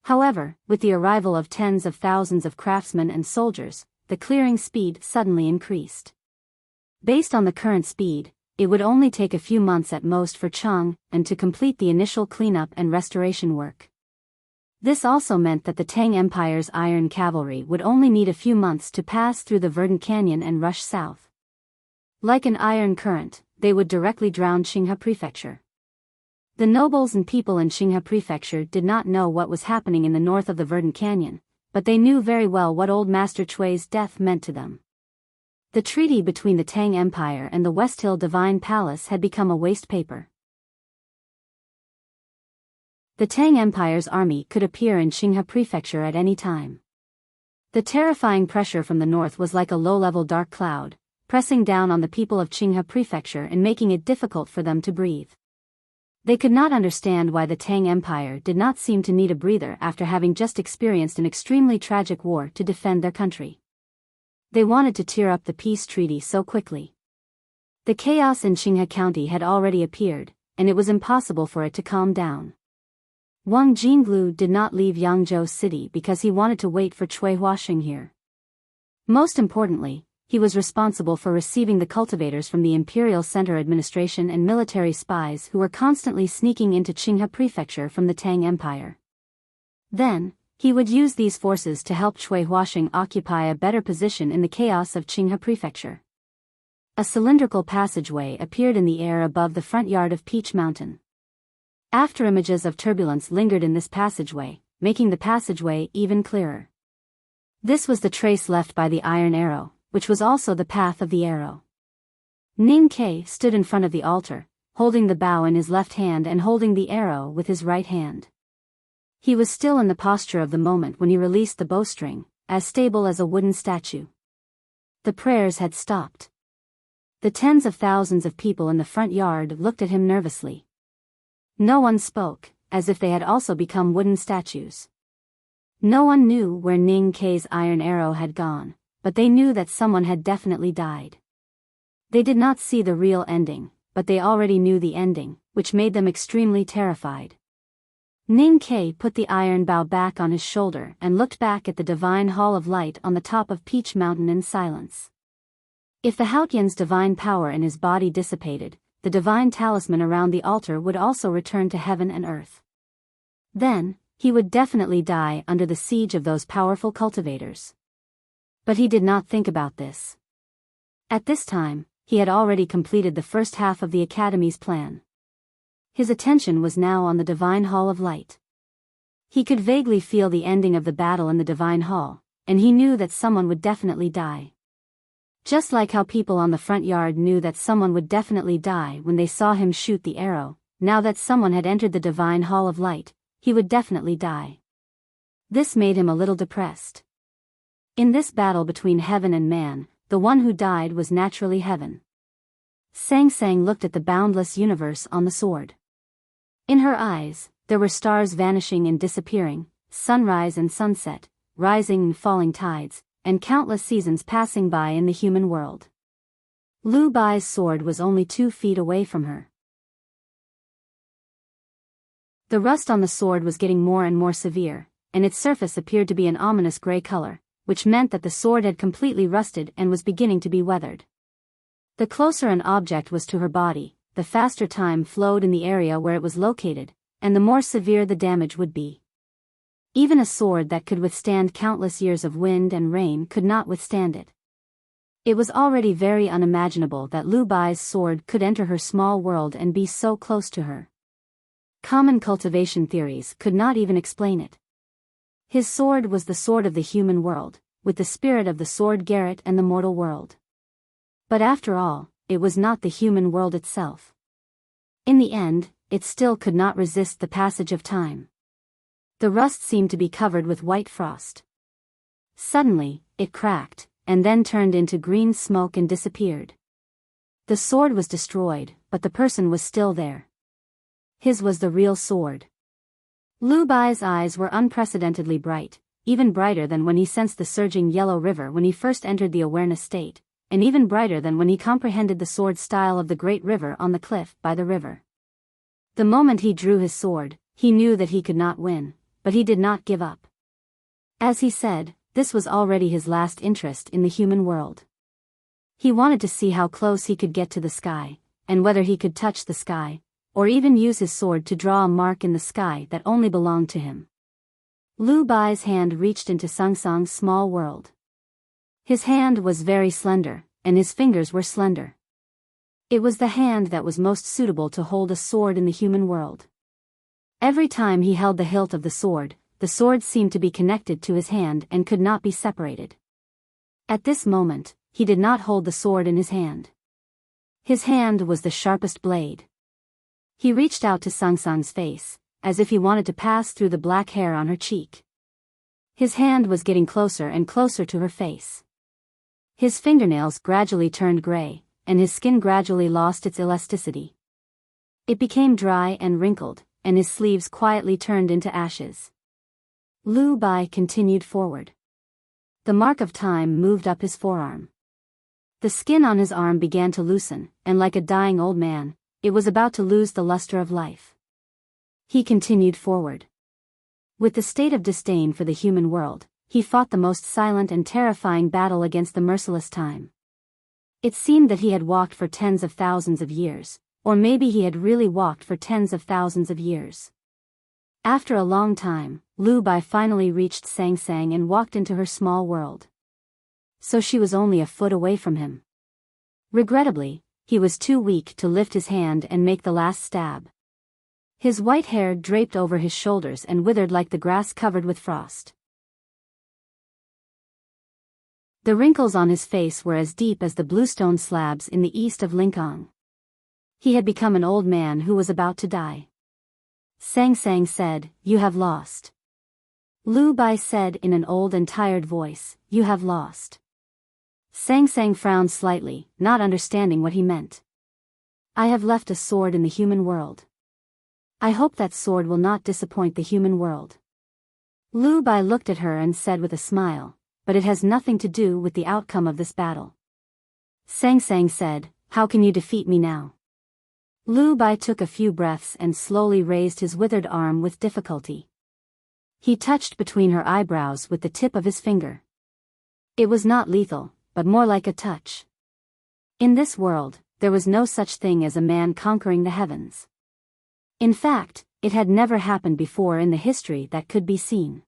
However, with the arrival of tens of thousands of craftsmen and soldiers, the clearing speed suddenly increased. Based on the current speed, it would only take a few months at most for Chang'an to complete the initial cleanup and restoration work. This also meant that the Tang Empire's iron cavalry would only need a few months to pass through the Verdant Canyon and rush south. Like an iron current, they would directly drown Qinghe Prefecture. The nobles and people in Qinghe Prefecture did not know what was happening in the north of the Verdant Canyon, but they knew very well what old Master Chui's death meant to them. The treaty between the Tang Empire and the West Hill Divine Palace had become a waste paper. The Tang Empire's army could appear in Qinghe Prefecture at any time. The terrifying pressure from the north was like a low-level dark cloud, pressing down on the people of Qinghe Prefecture and making it difficult for them to breathe. They could not understand why the Tang Empire did not seem to need a breather after having just experienced an extremely tragic war to defend their country. They wanted to tear up the peace treaty so quickly. The chaos in Qinghe County had already appeared, and it was impossible for it to calm down. Wang Jinglu did not leave Yangzhou City because he wanted to wait for Chui Huaxing here. Most importantly, he was responsible for receiving the cultivators from the Imperial Center Administration and military spies who were constantly sneaking into Qinghe Prefecture from the Tang Empire. Then, He would use these forces to help Cui Huaxing occupy a better position in the chaos of Qinghe Prefecture. A cylindrical passageway appeared in the air above the front yard of Peach Mountain. After images of turbulence lingered in this passageway, making the passageway even clearer. This was the trace left by the iron arrow, which was also the path of the arrow. Ning Ke stood in front of the altar, holding the bow in his left hand and holding the arrow with his right hand. He was still in the posture of the moment when he released the bowstring, as stable as a wooden statue. The prayers had stopped. The tens of thousands of people in the front yard looked at him nervously. No one spoke, as if they had also become wooden statues. No one knew where Ning Ke's iron arrow had gone, but they knew that someone had definitely died. They did not see the real ending, but they already knew the ending, which made them extremely terrified. Ning Ke put the iron bow back on his shoulder and looked back at the divine hall of light on the top of Peach Mountain in silence. If the Haotian's divine power in his body dissipated, the divine talisman around the altar would also return to heaven and earth. Then, he would definitely die under the siege of those powerful cultivators. But he did not think about this. At this time, he had already completed the first half of the Academy's plan. His attention was now on the divine hall of light. He could vaguely feel the ending of the battle in the divine hall, and he knew that someone would definitely die. Just like how people on the front yard knew that someone would definitely die when they saw him shoot the arrow, now that someone had entered the divine hall of light, he would definitely die. This made him a little depressed. In this battle between heaven and man, the one who died was naturally heaven. Sang Sang looked at the boundless universe on the sword. In her eyes, there were stars vanishing and disappearing, sunrise and sunset, rising and falling tides, and countless seasons passing by in the human world. Lu Bai's sword was only 2 feet away from her. The rust on the sword was getting more and more severe, and its surface appeared to be an ominous gray color, which meant that the sword had completely rusted and was beginning to be weathered. The closer an object was to her body, the faster time flowed in the area where it was located, and the more severe the damage would be. Even a sword that could withstand countless years of wind and rain could not withstand it. It was already very unimaginable that Lu Bai's sword could enter her small world and be so close to her. Common cultivation theories could not even explain it. His sword was the sword of the human world, with the spirit of the sword Garrett and the mortal world. But after all, it was not the human world itself. In the end, it still could not resist the passage of time. The rust seemed to be covered with white frost. Suddenly, it cracked, and then turned into green smoke and disappeared. The sword was destroyed, but the person was still there. His was the real sword. Lu Bai's eyes were unprecedentedly bright, even brighter than when he sensed the surging yellow river when he first entered the awareness state, and even brighter than when he comprehended the sword style of the great river on the cliff by the river. The moment he drew his sword, he knew that he could not win, but he did not give up. As he said, this was already his last interest in the human world. He wanted to see how close he could get to the sky, and whether he could touch the sky, or even use his sword to draw a mark in the sky that only belonged to him. Lu Bai's hand reached into Sung Sung's small world. His hand was very slender, and his fingers were slender. It was the hand that was most suitable to hold a sword in the human world. Every time he held the hilt of the sword seemed to be connected to his hand and could not be separated. At this moment, he did not hold the sword in his hand. His hand was the sharpest blade. He reached out to Sung Sung's face, as if he wanted to pass through the black hair on her cheek. His hand was getting closer and closer to her face. His fingernails gradually turned gray, and his skin gradually lost its elasticity. It became dry and wrinkled, and his sleeves quietly turned into ashes. Lu Bai continued forward. The mark of time moved up his forearm. The skin on his arm began to loosen, and like a dying old man, it was about to lose the luster of life. He continued forward. With the state of disdain for the human world, he fought the most silent and terrifying battle against the merciless time. It seemed that he had walked for tens of thousands of years, or maybe he had really walked for tens of thousands of years. After a long time, Lu Bai finally reached Sang Sang and walked into her small world. So she was only a foot away from him. Regrettably, he was too weak to lift his hand and make the last stab. His white hair draped over his shoulders and withered like the grass covered with frost. The wrinkles on his face were as deep as the bluestone slabs in the east of Lingang. He had become an old man who was about to die. Sang Sang said, "You have lost." Lu Bai said in an old and tired voice, "You have lost." Sang Sang frowned slightly, not understanding what he meant. "I have left a sword in the human world. I hope that sword will not disappoint the human world." Lu Bai looked at her and said with a smile, "But it has nothing to do with the outcome of this battle." Sang Sang said, "How can you defeat me now?" Lu Bai took a few breaths and slowly raised his withered arm with difficulty. He touched between her eyebrows with the tip of his finger. It was not lethal, but more like a touch. In this world, there was no such thing as a man conquering the heavens. In fact, it had never happened before in the history that could be seen.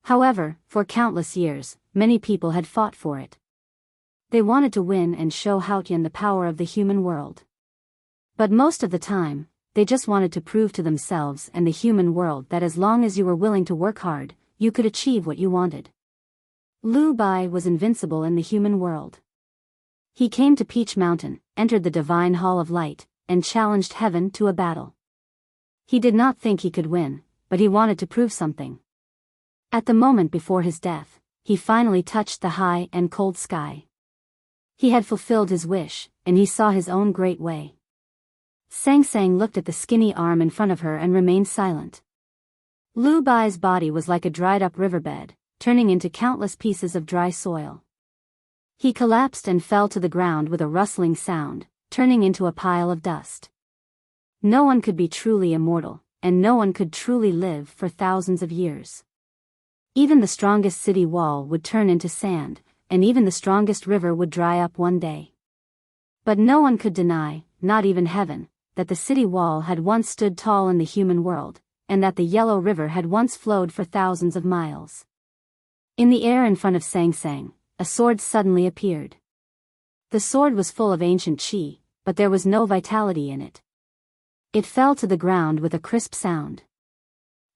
However, for countless years, many people had fought for it. They wanted to win and show Haotian the power of the human world. But most of the time, they just wanted to prove to themselves and the human world that as long as you were willing to work hard, you could achieve what you wanted. Lu Bai was invincible in the human world. He came to Peach Mountain, entered the Divine Hall of Light, and challenged heaven to a battle. He did not think he could win, but he wanted to prove something. At the moment before his death, he finally touched the high and cold sky. He had fulfilled his wish, and he saw his own great way. Sang Sang looked at the skinny arm in front of her and remained silent. Lu Bai's body was like a dried-up riverbed, turning into countless pieces of dry soil. He collapsed and fell to the ground with a rustling sound, turning into a pile of dust. No one could be truly immortal, and no one could truly live for thousands of years. Even the strongest city wall would turn into sand, and even the strongest river would dry up one day. But no one could deny, not even heaven, that the city wall had once stood tall in the human world, and that the yellow river had once flowed for thousands of miles. In the air in front of Sang Sang, a sword suddenly appeared. The sword was full of ancient qi, but there was no vitality in it. It fell to the ground with a crisp sound.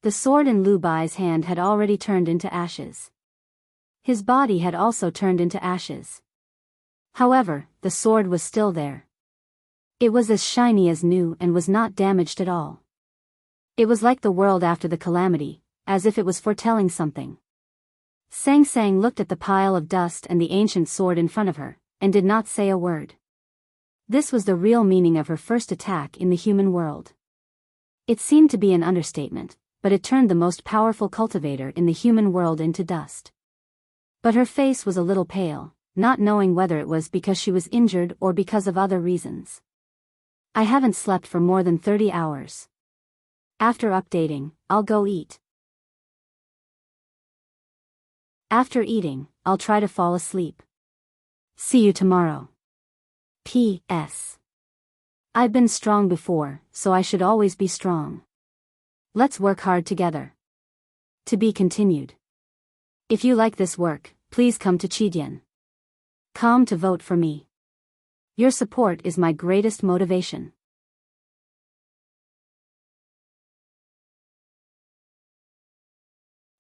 The sword in Lu Bai's hand had already turned into ashes. His body had also turned into ashes. However, the sword was still there. It was as shiny as new and was not damaged at all. It was like the world after the calamity, as if it was foretelling something. Sang Sang looked at the pile of dust and the ancient sword in front of her, and did not say a word. This was the real meaning of her first attack in the human world. It seemed to be an understatement, but it turned the most powerful cultivator in the human world into dust. But her face was a little pale, not knowing whether it was because she was injured or because of other reasons. "I haven't slept for more than 30 hours. After updating, I'll go eat. After eating, I'll try to fall asleep. See you tomorrow. P.S. I've been strong before, so I should always be strong. Let's work hard together. To be continued. If you like this work, please come to Chidian.com to vote for me. Your support is my greatest motivation."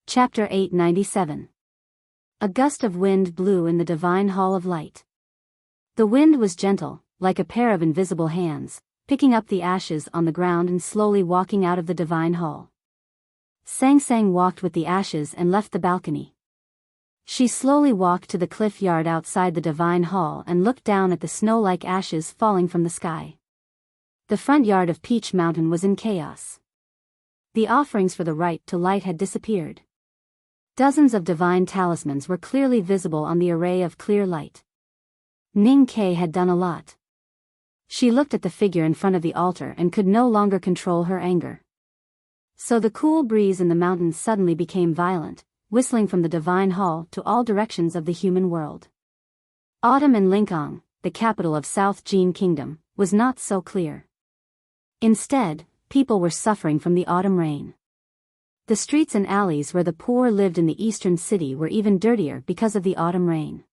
Chapter 897. A gust of wind blew in the Divine Hall of Light. The wind was gentle, like a pair of invisible hands, picking up the ashes on the ground and slowly walking out of the Divine Hall. Sang Sang walked with the ashes and left the balcony. She slowly walked to the cliff yard outside the Divine Hall and looked down at the snow-like ashes falling from the sky. The front yard of Peach Mountain was in chaos. The offerings for the right to light had disappeared. Dozens of divine talismans were clearly visible on the array of clear light. Ning Ke had done a lot. She looked at the figure in front of the altar and could no longer control her anger. So the cool breeze in the mountains suddenly became violent, whistling from the Divine Hall to all directions of the human world. Autumn in Lingang, the capital of South Jin Kingdom, was not so clear. Instead, people were suffering from the autumn rain. The streets and alleys where the poor lived in the eastern city were even dirtier because of the autumn rain.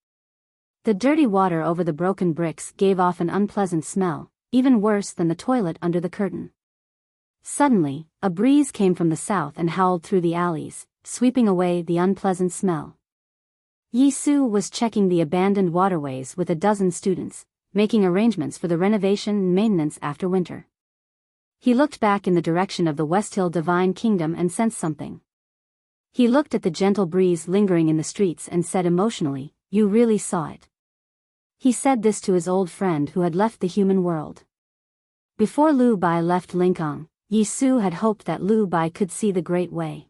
The dirty water over the broken bricks gave off an unpleasant smell, even worse than the toilet under the curtain. Suddenly, a breeze came from the south and howled through the alleys, sweeping away the unpleasant smell. Yi Su was checking the abandoned waterways with a dozen students, making arrangements for the renovation and maintenance after winter. He looked back in the direction of the West Hill Divine Kingdom and sensed something. He looked at the gentle breeze lingering in the streets and said emotionally, "You really saw it." He said this to his old friend who had left the human world. Before Lu Bai left Lingang, Yi Su had hoped that Lu Bai could see the Great Way.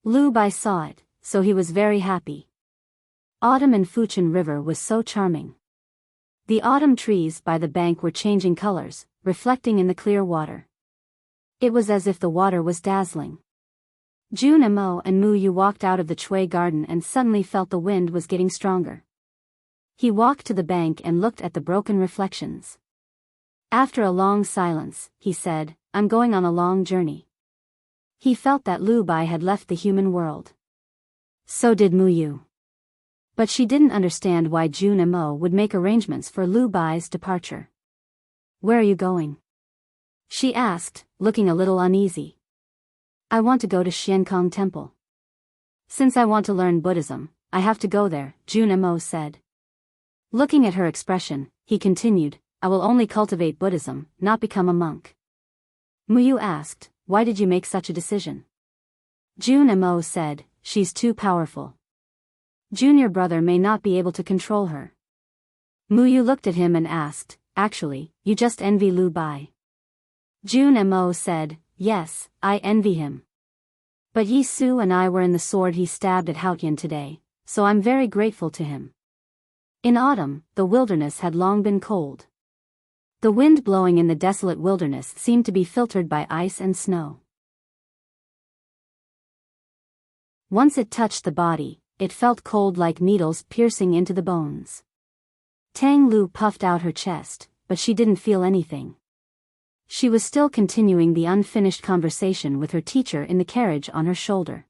Lu Bai saw it, so he was very happy. Autumn in Fuchun River was so charming. The autumn trees by the bank were changing colors, reflecting in the clear water. It was as if the water was dazzling. Jun Mo and Mu Yu walked out of the Chui garden and suddenly felt the wind was getting stronger. He walked to the bank and looked at the broken reflections. After a long silence, he said, "I'm going on a long journey." He felt that Lu Bai had left the human world. So did Mu Yu. But she didn't understand why Jun Mo would make arrangements for Lu Bai's departure. "Where are you going?" she asked, looking a little uneasy. "I want to go to Xiankong Temple. Since I want to learn Buddhism, I have to go there," Jun Mo said. Looking at her expression, he continued, "I will only cultivate Buddhism, not become a monk." Mu Yu asked, "Why did you make such a decision?" Jun Mo said, "She's too powerful. Junior brother may not be able to control her." Mu Yu looked at him and asked, "Actually, you just envy Lu Bai?" Jun Mo said, "Yes, I envy him. But Yi Su and I were in the sword he stabbed at Haotian today, so I'm very grateful to him." In autumn, the wilderness had long been cold. The wind blowing in the desolate wilderness seemed to be filtered by ice and snow. Once it touched the body, it felt cold like needles piercing into the bones. Tang Lu puffed out her chest, but she didn't feel anything. She was still continuing the unfinished conversation with her teacher in the carriage on her shoulder.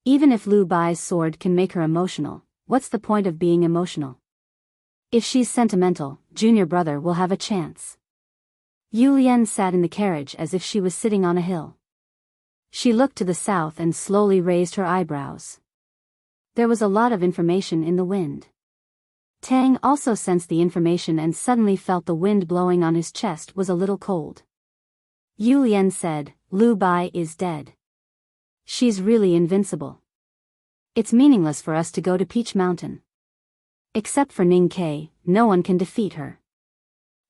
Even if Lu Bai's sword can make her emotional, what's the point of being emotional? If she's sentimental, junior brother will have a chance. Yu Lian sat in the carriage as if she was sitting on a hill. She looked to the south and slowly raised her eyebrows. There was a lot of information in the wind. Tang also sensed the information and suddenly felt the wind blowing on his chest was a little cold. Yu Lian said, "Lu Bai is dead. She's really invincible. It's meaningless for us to go to Peach Mountain. Except for Ning Ke, no one can defeat her."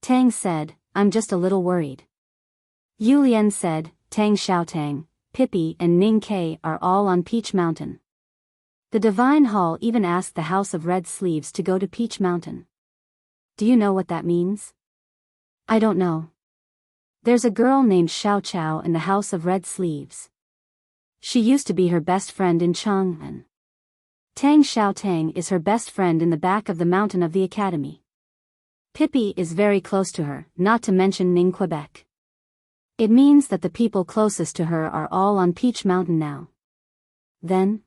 Tang said, "I'm just a little worried." Yu Lian said, "Tang Xiaotang, Pippi and Ning Ke are all on Peach Mountain. The Divine Hall even asked the House of Red Sleeves to go to Peach Mountain. Do you know what that means?" "I don't know. There's a girl named Xiao Chao in the House of Red Sleeves. She used to be her best friend in Chang'an. Tang Xiaotang is her best friend in the back of the mountain of the academy. Pippi is very close to her, not to mention Ning Quebec. It means that the people closest to her are all on Peach Mountain now." Then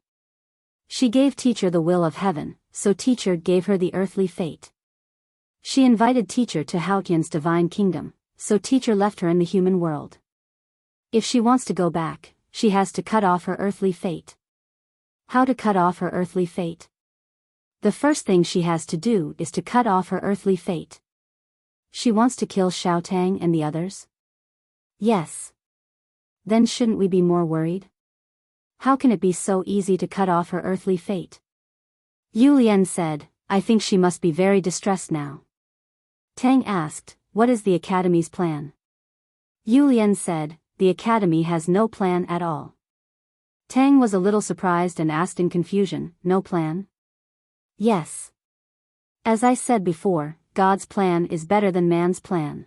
she gave teacher the will of heaven, so teacher gave her the earthly fate. She invited teacher to Haotian's divine kingdom, so teacher left her in the human world. If she wants to go back, she has to cut off her earthly fate. How to cut off her earthly fate? The first thing she has to do is to cut off her earthly fate. She wants to kill Xiaotang and the others? Yes. Then shouldn't we be more worried? How can it be so easy to cut off her earthly fate? Yu Lian said, "I think she must be very distressed now." Tang asked, "What is the academy's plan?" Yu Lian said, "The academy has no plan at all." Tang was a little surprised and asked in confusion, "No plan?" "Yes. As I said before, God's plan is better than man's plan.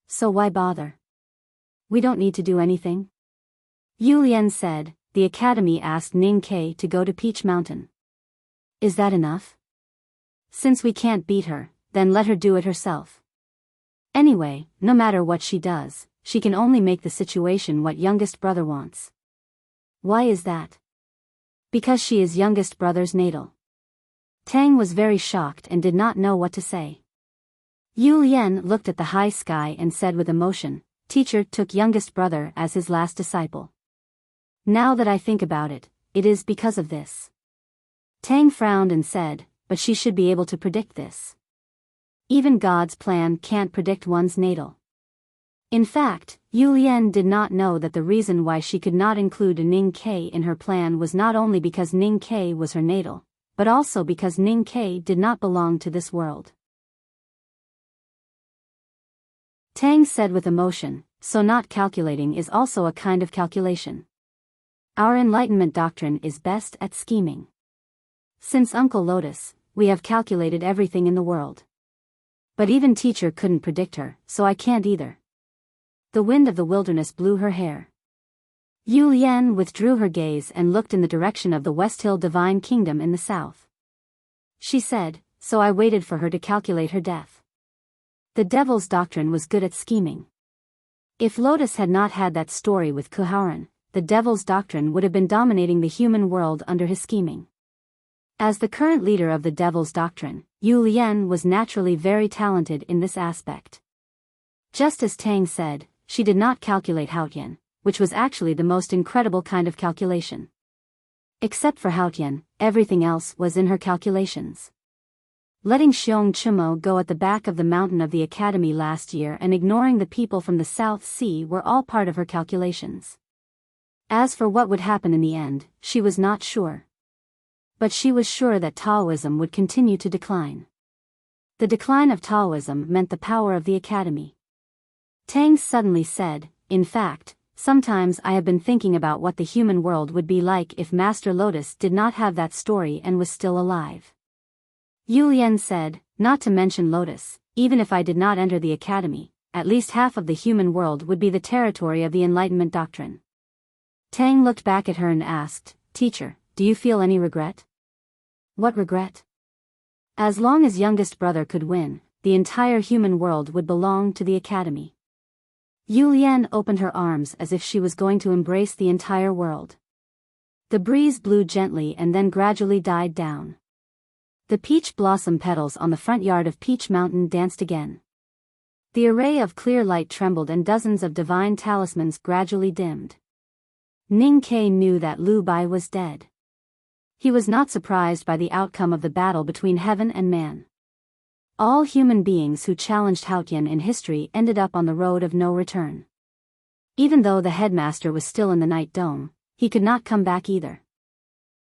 So why bother? We don't need to do anything." Yu Lian said, "The academy asked Ning Ke to go to Peach Mountain. Is that enough? Since we can't beat her, then let her do it herself. Anyway, no matter what she does, she can only make the situation what youngest brother wants." Why is that? Because she is youngest brother's natal. Tang was very shocked and did not know what to say. Yu Lian looked at the high sky and said with emotion, teacher took youngest brother as his last disciple. Now that I think about it, it is because of this. Tang frowned and said, but she should be able to predict this. Even God's plan can't predict one's natal. In fact, Yu Lian did not know that the reason why she could not include Ning Ke in her plan was not only because Ning Ke was her natal, but also because Ning Ke did not belong to this world. Tang said with emotion, so not calculating is also a kind of calculation. Our enlightenment doctrine is best at scheming. Since Uncle Lotus, we have calculated everything in the world. But even teacher couldn't predict her, so I can't either. The wind of the wilderness blew her hair. Yu Lian withdrew her gaze and looked in the direction of the West Hill Divine Kingdom in the south. She said, so I waited for her to calculate her death. The devil's doctrine was good at scheming. If Lotus had not had that story with Kuharan, the devil's doctrine would have been dominating the human world under his scheming. As the current leader of the devil's doctrine, Yu Lian was naturally very talented in this aspect. Just as Tang said, she did not calculate Haotian, which was actually the most incredible kind of calculation. Except for Haotian, everything else was in her calculations. Letting Xiong Chumo go at the back of the mountain of the academy last year and ignoring the people from the South Sea were all part of her calculations. As for what would happen in the end, she was not sure. But she was sure that Taoism would continue to decline. The decline of Taoism meant the power of the academy. Tang suddenly said, in fact, sometimes I have been thinking about what the human world would be like if Master Lotus did not have that story and was still alive. Yu Lian said, not to mention Lotus, even if I did not enter the academy, at least half of the human world would be the territory of the Enlightenment doctrine. Tang looked back at her and asked, teacher, do you feel any regret? What regret? As long as youngest brother could win, the entire human world would belong to the academy. Yu Lian opened her arms as if she was going to embrace the entire world. The breeze blew gently and then gradually died down. The peach blossom petals on the front yard of Peach Mountain danced again. The array of clear light trembled and dozens of divine talismans gradually dimmed. Ning Ke knew that Lu Bai was dead. He was not surprised by the outcome of the battle between heaven and man. All human beings who challenged Haotian in history ended up on the road of no return. Even though the headmaster was still in the Night Dome, he could not come back either.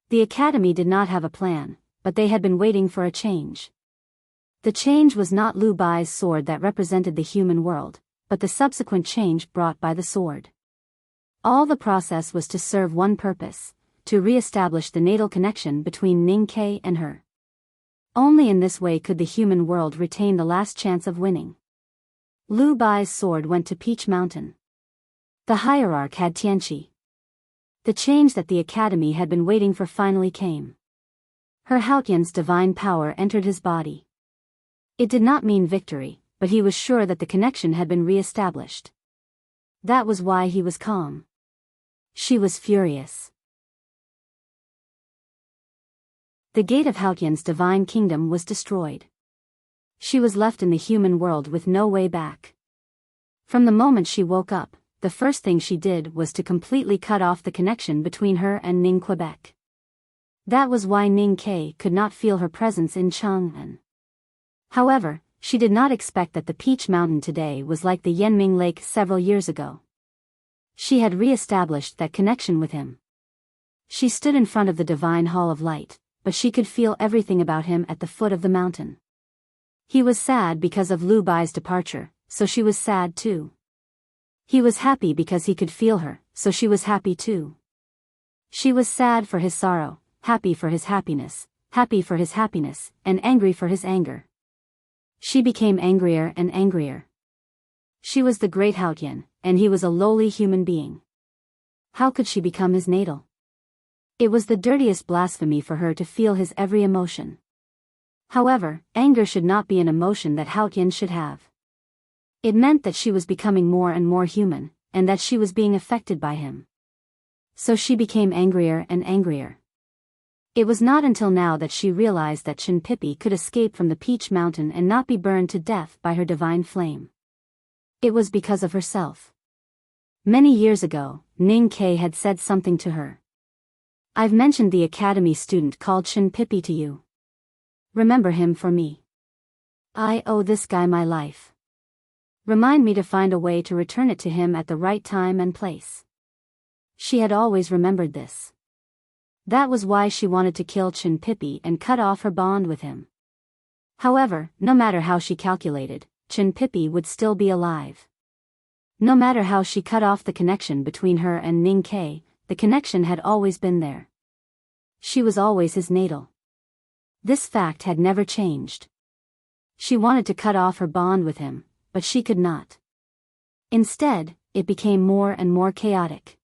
The academy did not have a plan, but they had been waiting for a change. The change was not Lu Bai's sword that represented the human world, but the subsequent change brought by the sword. All the process was to serve one purpose, to re-establish the natal connection between Ning Ke and her. Only in this way could the human world retain the last chance of winning. Lu Bai's sword went to Peach Mountain. The hierarch had Tianqi. The change that the academy had been waiting for finally came. Her Haotian's divine power entered his body. It did not mean victory, but he was sure that the connection had been re-established. That was why he was calm. She was furious. The gate of Haotian's divine kingdom was destroyed. She was left in the human world with no way back. From the moment she woke up, the first thing she did was to completely cut off the connection between her and Ning Quebec. That was why Ning Ke could not feel her presence in Chang'an. However, she did not expect that the Peach Mountain today was like the Yanming Lake several years ago. She had re-established that connection with him. She stood in front of the divine hall of light, but she could feel everything about him at the foot of the mountain. He was sad because of Lu Bai's departure, so she was sad too. He was happy because he could feel her, so she was happy too. She was sad for his sorrow, happy for his happiness, and angry for his anger. She became angrier and angrier. She was the great Haotian, and he was a lowly human being. How could she become his natal? It was the dirtiest blasphemy for her to feel his every emotion. However, anger should not be an emotion that Haotian should have. It meant that she was becoming more and more human, and that she was being affected by him. So she became angrier and angrier. It was not until now that she realized that Chinpipi could escape from the Peach Mountain and not be burned to death by her divine flame. It was because of herself. Many years ago, Ning Ke had said something to her. I've mentioned the academy student called Chinpipi to you. Remember him for me. I owe this guy my life. Remind me to find a way to return it to him at the right time and place. She had always remembered this. That was why she wanted to kill Chinpipi and cut off her bond with him. However, no matter how she calculated, Chinpipi would still be alive. No matter how she cut off the connection between her and Ning Ke, the connection had always been there. She was always his natal. This fact had never changed. She wanted to cut off her bond with him, but she could not. Instead, it became more and more chaotic.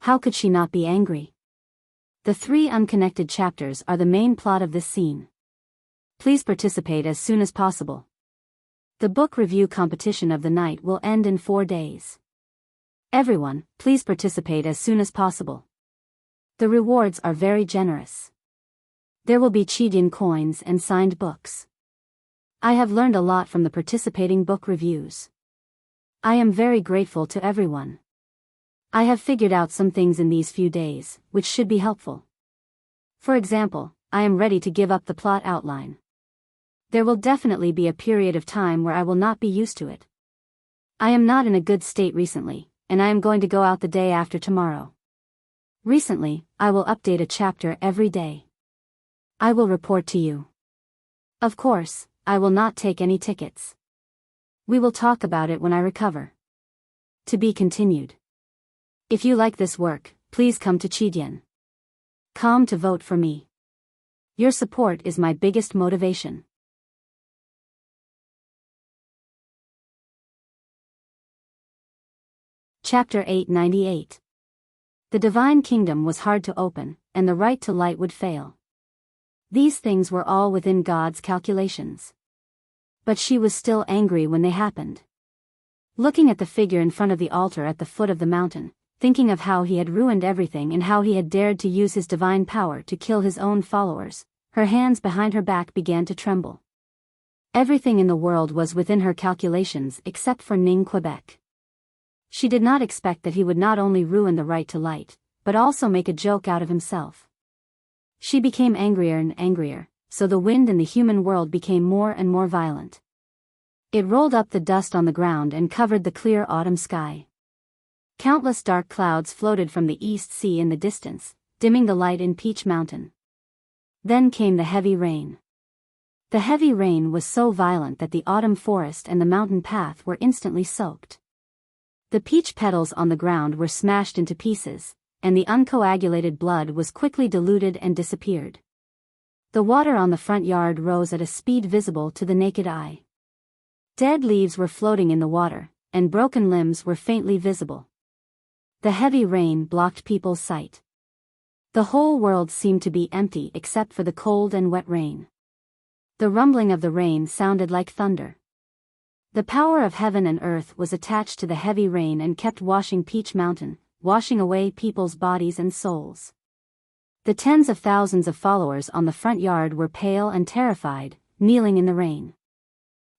How could she not be angry? The 3 unconnected chapters are the main plot of this scene. Please participate as soon as possible. The book review competition of the night will end in 4 days. Everyone, please participate as soon as possible. The rewards are very generous. There will be Chidian coins and signed books. I have learned a lot from the participating book reviews. I am very grateful to everyone. I have figured out some things in these few days, which should be helpful. For example, I am ready to give up the plot outline. There will definitely be a period of time where I will not be used to it. I am not in a good state recently, and I am going to go out the day after tomorrow. Recently, I will update a chapter every day. I will report to you. Of course, I will not take any tickets. We will talk about it when I recover. To be continued. If you like this work, please come to Chidian.com to vote for me. Your support is my biggest motivation. Chapter 898. The Divine Kingdom was hard to open, and the right to light would fail. These things were all within God's calculations. But she was still angry when they happened. Looking at the figure in front of the altar at the foot of the mountain, thinking of how he had ruined everything and how he had dared to use his divine power to kill his own followers, her hands behind her back began to tremble. Everything in the world was within her calculations except for Ning Quebec. She did not expect that he would not only ruin the right to light, but also make a joke out of himself. She became angrier and angrier, so the wind in the human world became more and more violent. It rolled up the dust on the ground and covered the clear autumn sky. Countless dark clouds floated from the East Sea in the distance, dimming the light in Peach Mountain. Then came the heavy rain. The heavy rain was so violent that the autumn forest and the mountain path were instantly soaked. The peach petals on the ground were smashed into pieces, and the uncoagulated blood was quickly diluted and disappeared. The water on the front yard rose at a speed visible to the naked eye. Dead leaves were floating in the water, and broken limbs were faintly visible. The heavy rain blocked people's sight. The whole world seemed to be empty except for the cold and wet rain. The rumbling of the rain sounded like thunder. The power of heaven and earth was attached to the heavy rain and kept washing Peach Mountain, washing away people's bodies and souls. The tens of thousands of followers on the front yard were pale and terrified, kneeling in the rain.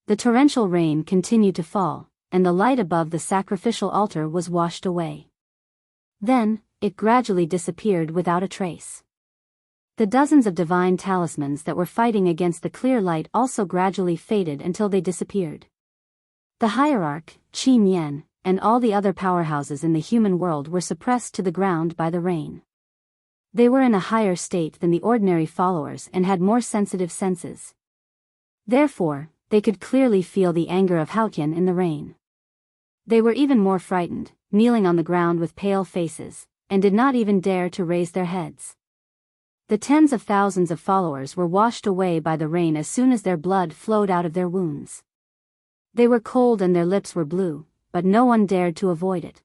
The torrential rain continued to fall, and the light above the sacrificial altar was washed away. Then, it gradually disappeared without a trace. The dozens of divine talismans that were fighting against the clear light also gradually faded until they disappeared. The hierarch, Qin Yan, and all the other powerhouses in the human world were suppressed to the ground by the rain. They were in a higher state than the ordinary followers and had more sensitive senses. Therefore, they could clearly feel the anger of Haotian in the rain. They were even more frightened, kneeling on the ground with pale faces, and did not even dare to raise their heads. The tens of thousands of followers were washed away by the rain as soon as their blood flowed out of their wounds. They were cold and their lips were blue, but no one dared to avoid it.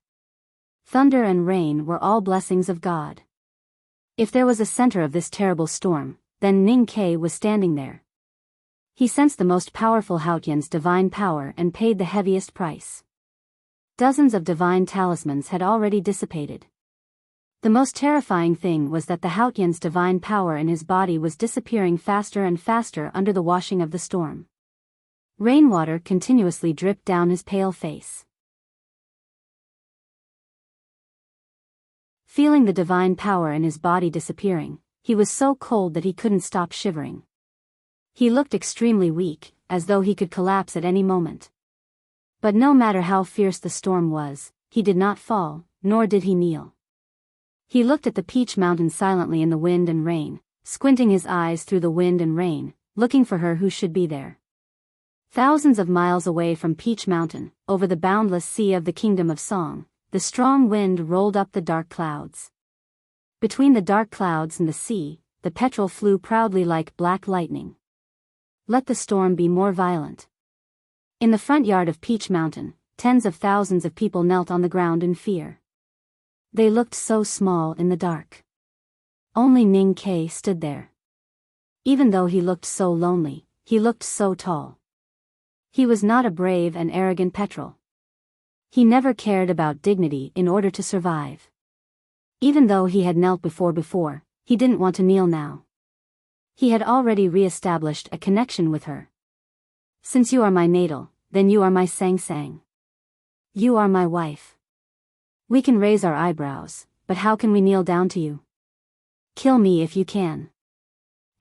Thunder and rain were all blessings of God. If there was a center of this terrible storm, then Ning Ke was standing there. He sensed the most powerful Haotian's divine power and paid the heaviest price. Dozens of divine talismans had already dissipated. The most terrifying thing was that the Haotian's divine power in his body was disappearing faster and faster under the washing of the storm. Rainwater continuously dripped down his pale face. Feeling the divine power in his body disappearing, he was so cold that he couldn't stop shivering. He looked extremely weak, as though he could collapse at any moment. But no matter how fierce the storm was, he did not fall, nor did he kneel. He looked at the Peach Mountain silently in the wind and rain, squinting his eyes through the wind and rain, looking for her who should be there. Thousands of miles away from Peach Mountain, over the boundless sea of the Kingdom of Song, the strong wind rolled up the dark clouds. Between the dark clouds and the sea, the petrel flew proudly like black lightning. Let the storm be more violent. In the front yard of Peach Mountain, tens of thousands of people knelt on the ground in fear. They looked so small in the dark. Only Ning Kai stood there. Even though he looked so lonely, he looked so tall. He was not a brave and arrogant petrel. He never cared about dignity in order to survive. Even though he had knelt before, he didn't want to kneel now. He had already re-established a connection with her. Since you are my natal, then you are my sang-sang. You are my wife. We can raise our eyebrows, but how can we kneel down to you? Kill me if you can.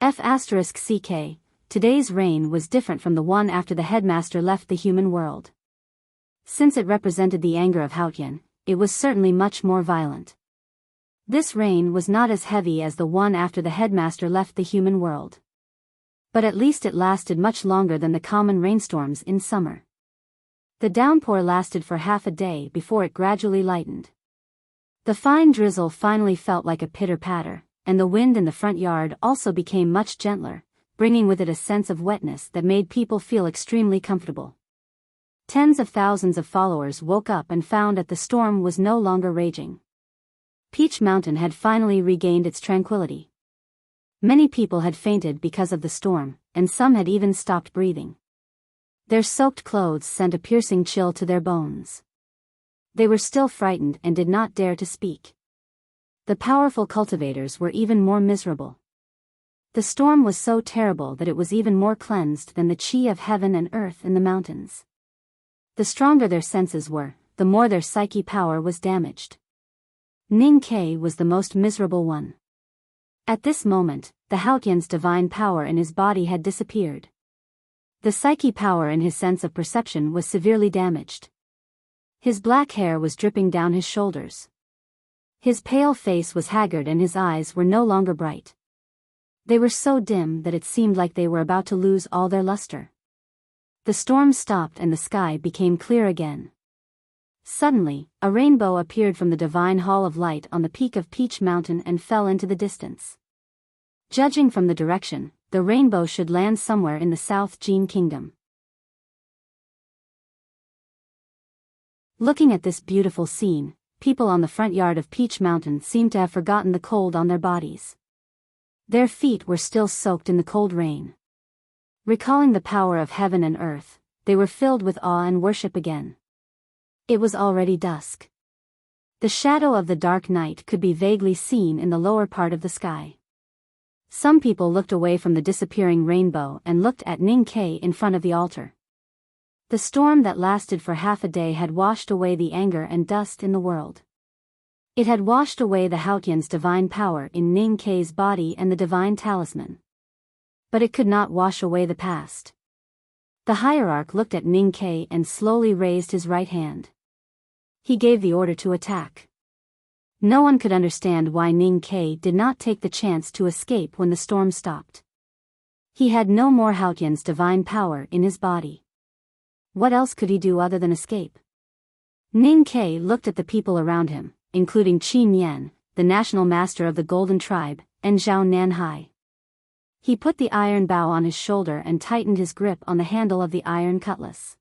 F***ck, today's reign was different from the one after the headmaster left the human world. Since it represented the anger of Haotian, it was certainly much more violent. This rain was not as heavy as the one after the headmaster left the human world. But at least it lasted much longer than the common rainstorms in summer. The downpour lasted for half a day before it gradually lightened. The fine drizzle finally felt like a pitter-patter, and the wind in the front yard also became much gentler, bringing with it a sense of wetness that made people feel extremely comfortable. Tens of thousands of followers woke up and found that the storm was no longer raging. Peach Mountain had finally regained its tranquility. Many people had fainted because of the storm, and some had even stopped breathing. Their soaked clothes sent a piercing chill to their bones. They were still frightened and did not dare to speak. The powerful cultivators were even more miserable. The storm was so terrible that it was even more cleansed than the chi of heaven and earth in the mountains. The stronger their senses were, the more their psyche power was damaged. Ning Kai was the most miserable one. At this moment, the Haotian's divine power in his body had disappeared. The psyche power in his sense of perception was severely damaged. His black hair was dripping down his shoulders. His pale face was haggard and his eyes were no longer bright. They were so dim that it seemed like they were about to lose all their luster. The storm stopped and the sky became clear again. Suddenly, a rainbow appeared from the divine hall of light on the peak of Peach Mountain and fell into the distance. Judging from the direction, the rainbow should land somewhere in the South Jin Kingdom. Looking at this beautiful scene, people on the front yard of Peach Mountain seemed to have forgotten the cold on their bodies. Their feet were still soaked in the cold rain. Recalling the power of heaven and earth, they were filled with awe and worship again. It was already dusk. The shadow of the dark night could be vaguely seen in the lower part of the sky. Some people looked away from the disappearing rainbow and looked at Ning Kai in front of the altar. The storm that lasted for half a day had washed away the anger and dust in the world. It had washed away the Haotian's divine power in Ning Kai's body and the divine talisman. But it could not wash away the past. The hierarch looked at Ning Kai and slowly raised his right hand. He gave the order to attack. No one could understand why Ning Kai did not take the chance to escape when the storm stopped. He had no more Haotian's divine power in his body. What else could he do other than escape? Ning Kai looked at the people around him, including Qin Yan, the national master of the Golden Tribe, and Zhao Nanhai. He put the iron bow on his shoulder and tightened his grip on the handle of the iron cutlass.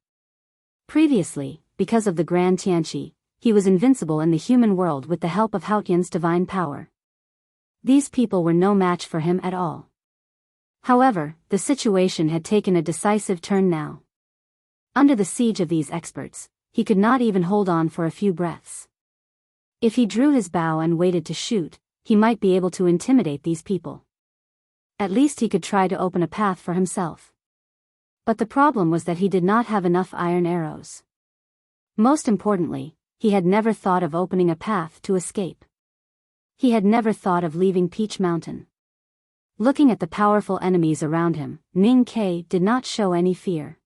Previously, because of the Grand Tianqi, he was invincible in the human world with the help of Haotian's divine power. These people were no match for him at all. However, the situation had taken a decisive turn now. Under the siege of these experts, he could not even hold on for a few breaths. If he drew his bow and waited to shoot, he might be able to intimidate these people. At least he could try to open a path for himself. But the problem was that he did not have enough iron arrows. Most importantly, he had never thought of opening a path to escape. He had never thought of leaving Peach Mountain. Looking at the powerful enemies around him, Ning Ke did not show any fear.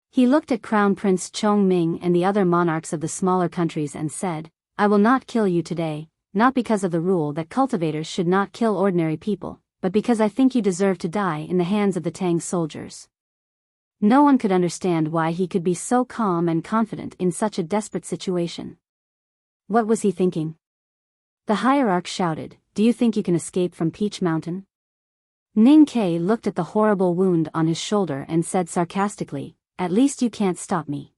He looked at Crown Prince Chong Ming and the other monarchs of the smaller countries and said, "I will not kill you today, not because of the rule that cultivators should not kill ordinary people, but because I think you deserve to die in the hands of the Tang soldiers." No one could understand why he could be so calm and confident in such a desperate situation. What was he thinking? The hierarch shouted, "Do you think you can escape from Peach Mountain?" Ning Ke looked at the horrible wound on his shoulder and said sarcastically, "At least you can't stop me."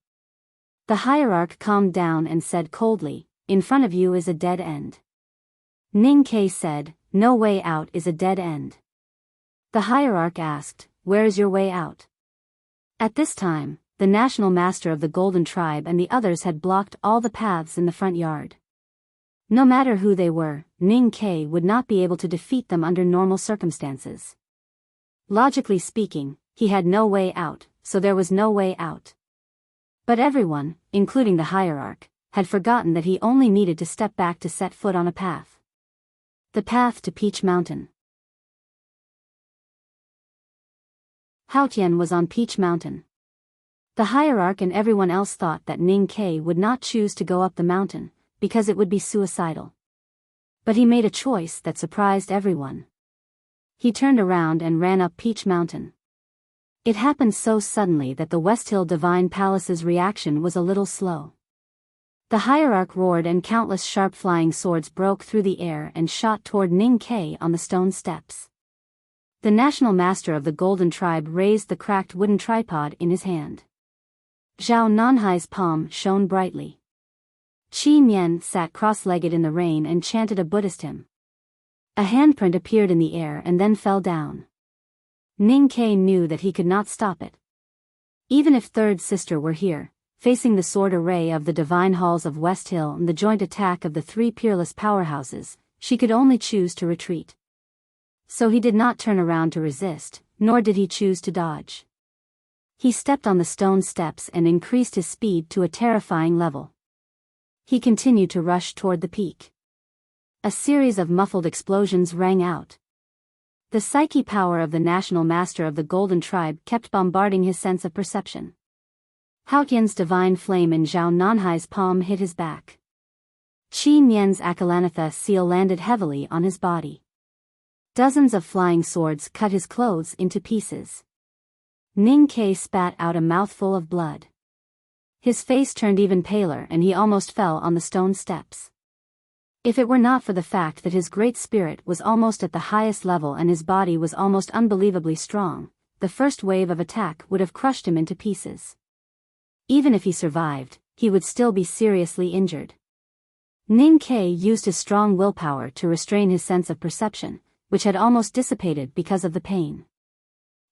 The hierarch calmed down and said coldly, "In front of you is a dead end." Ning Ke said, "No way out is a dead end." The hierarch asked, "Where is your way out?" At this time, the national master of the Golden Tribe and the others had blocked all the paths in the front yard. No matter who they were, Ning Ke would not be able to defeat them under normal circumstances. Logically speaking, he had no way out, so there was no way out. But everyone, including the hierarch, had forgotten that he only needed to step back to set foot on a path. The path to Peach Mountain. Hao Tian was on Peach Mountain. The hierarch and everyone else thought that Ning Ke would not choose to go up the mountain, because it would be suicidal. But he made a choice that surprised everyone. He turned around and ran up Peach Mountain. It happened so suddenly that the West Hill Divine Palace's reaction was a little slow. The hierarch roared and countless sharp flying swords broke through the air and shot toward Ning Ke on the stone steps. The national master of the Golden Tribe raised the cracked wooden tripod in his hand. Zhao Nanhai's palm shone brightly. Qi Mian sat cross-legged in the rain and chanted a Buddhist hymn. A handprint appeared in the air and then fell down. Ning Ke knew that he could not stop it. Even if Third Sister were here, facing the sword array of the divine halls of West Hill and the joint attack of the three peerless powerhouses, she could only choose to retreat. So he did not turn around to resist, nor did he choose to dodge. He stepped on the stone steps and increased his speed to a terrifying level. He continued to rush toward the peak. A series of muffled explosions rang out. The psyche power of the national master of the Golden Tribe kept bombarding his sense of perception. Hao Tian's divine flame in Zhao Nanhai's palm hit his back. Qi Mian's Akalanatha seal landed heavily on his body. Dozens of flying swords cut his clothes into pieces. Ning Ke spat out a mouthful of blood. His face turned even paler and he almost fell on the stone steps. If it were not for the fact that his great spirit was almost at the highest level and his body was almost unbelievably strong, the first wave of attack would have crushed him into pieces. Even if he survived, he would still be seriously injured. Ning Ke used his strong willpower to restrain his sense of perception, which had almost dissipated because of the pain.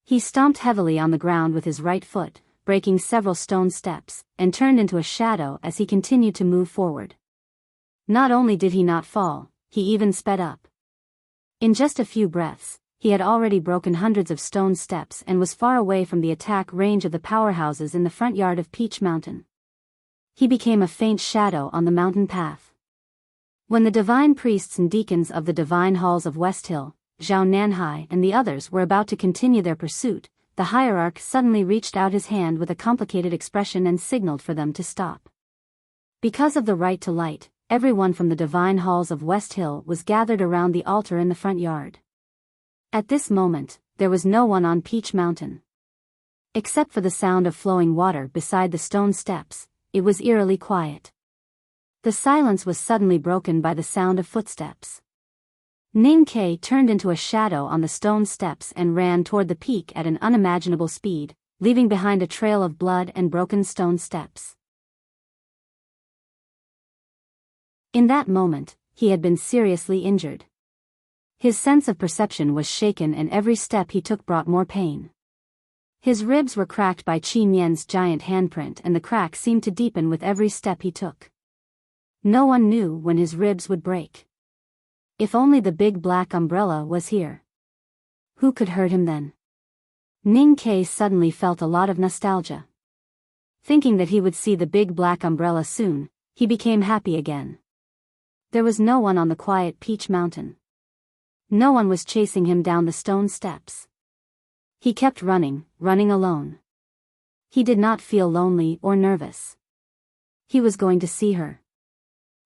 He stomped heavily on the ground with his right foot, breaking several stone steps, and turned into a shadow as he continued to move forward. Not only did he not fall, he even sped up. In just a few breaths, he had already broken hundreds of stone steps and was far away from the attack range of the powerhouses in the front yard of Peach Mountain. He became a faint shadow on the mountain path. When the divine priests and deacons of the divine halls of West Hill, Zhao Nanhai and the others were about to continue their pursuit, the hierarch suddenly reached out his hand with a complicated expression and signaled for them to stop. Because of the right to light, everyone from the divine halls of West Hill was gathered around the altar in the front yard. At this moment, there was no one on Peach Mountain. Except for the sound of flowing water beside the stone steps, it was eerily quiet. The silence was suddenly broken by the sound of footsteps. Ning Ke turned into a shadow on the stone steps and ran toward the peak at an unimaginable speed, leaving behind a trail of blood and broken stone steps. In that moment, he had been seriously injured. His sense of perception was shaken and every step he took brought more pain. His ribs were cracked by Qi Mian's giant handprint and the crack seemed to deepen with every step he took. No one knew when his ribs would break. If only the big black umbrella was here. Who could hurt him then? Ning Kai suddenly felt a lot of nostalgia. Thinking that he would see the big black umbrella soon, he became happy again. There was no one on the quiet Peach Mountain. No one was chasing him down the stone steps. He kept running alone. He did not feel lonely or nervous. He was going to see her.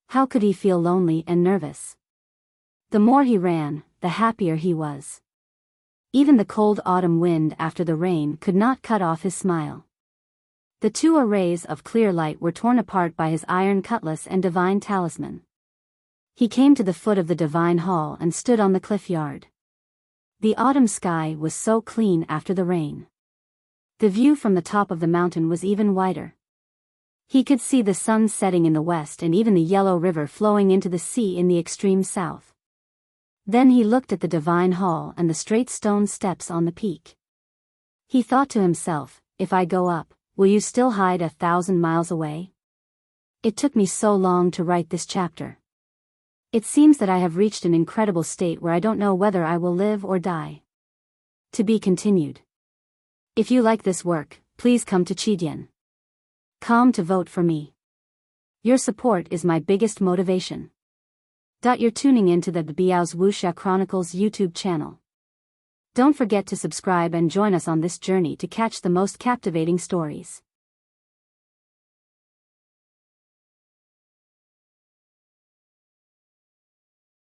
How could he feel lonely and nervous? The more he ran, the happier he was. Even the cold autumn wind after the rain could not cut off his smile. The two arrays of clear light were torn apart by his iron cutlass and divine talisman. He came to the foot of the divine hall and stood on the cliff yard. The autumn sky was so clean after the rain. The view from the top of the mountain was even wider. He could see the sun setting in the west and even the yellow river flowing into the sea in the extreme south. Then he looked at the divine hall and the straight stone steps on the peak. He thought to himself, if I go up, will you still hide 1,000 miles away? It took me so long to write this chapter. It seems that I have reached an incredible state where I don't know whether I will live or die. To be continued. If you like this work, please come to Chidian.com to vote for me. Your support is my biggest motivation. You're tuning into the Biyao's Wuxia Chronicles YouTube channel. Don't forget to subscribe and join us on this journey to catch the most captivating stories.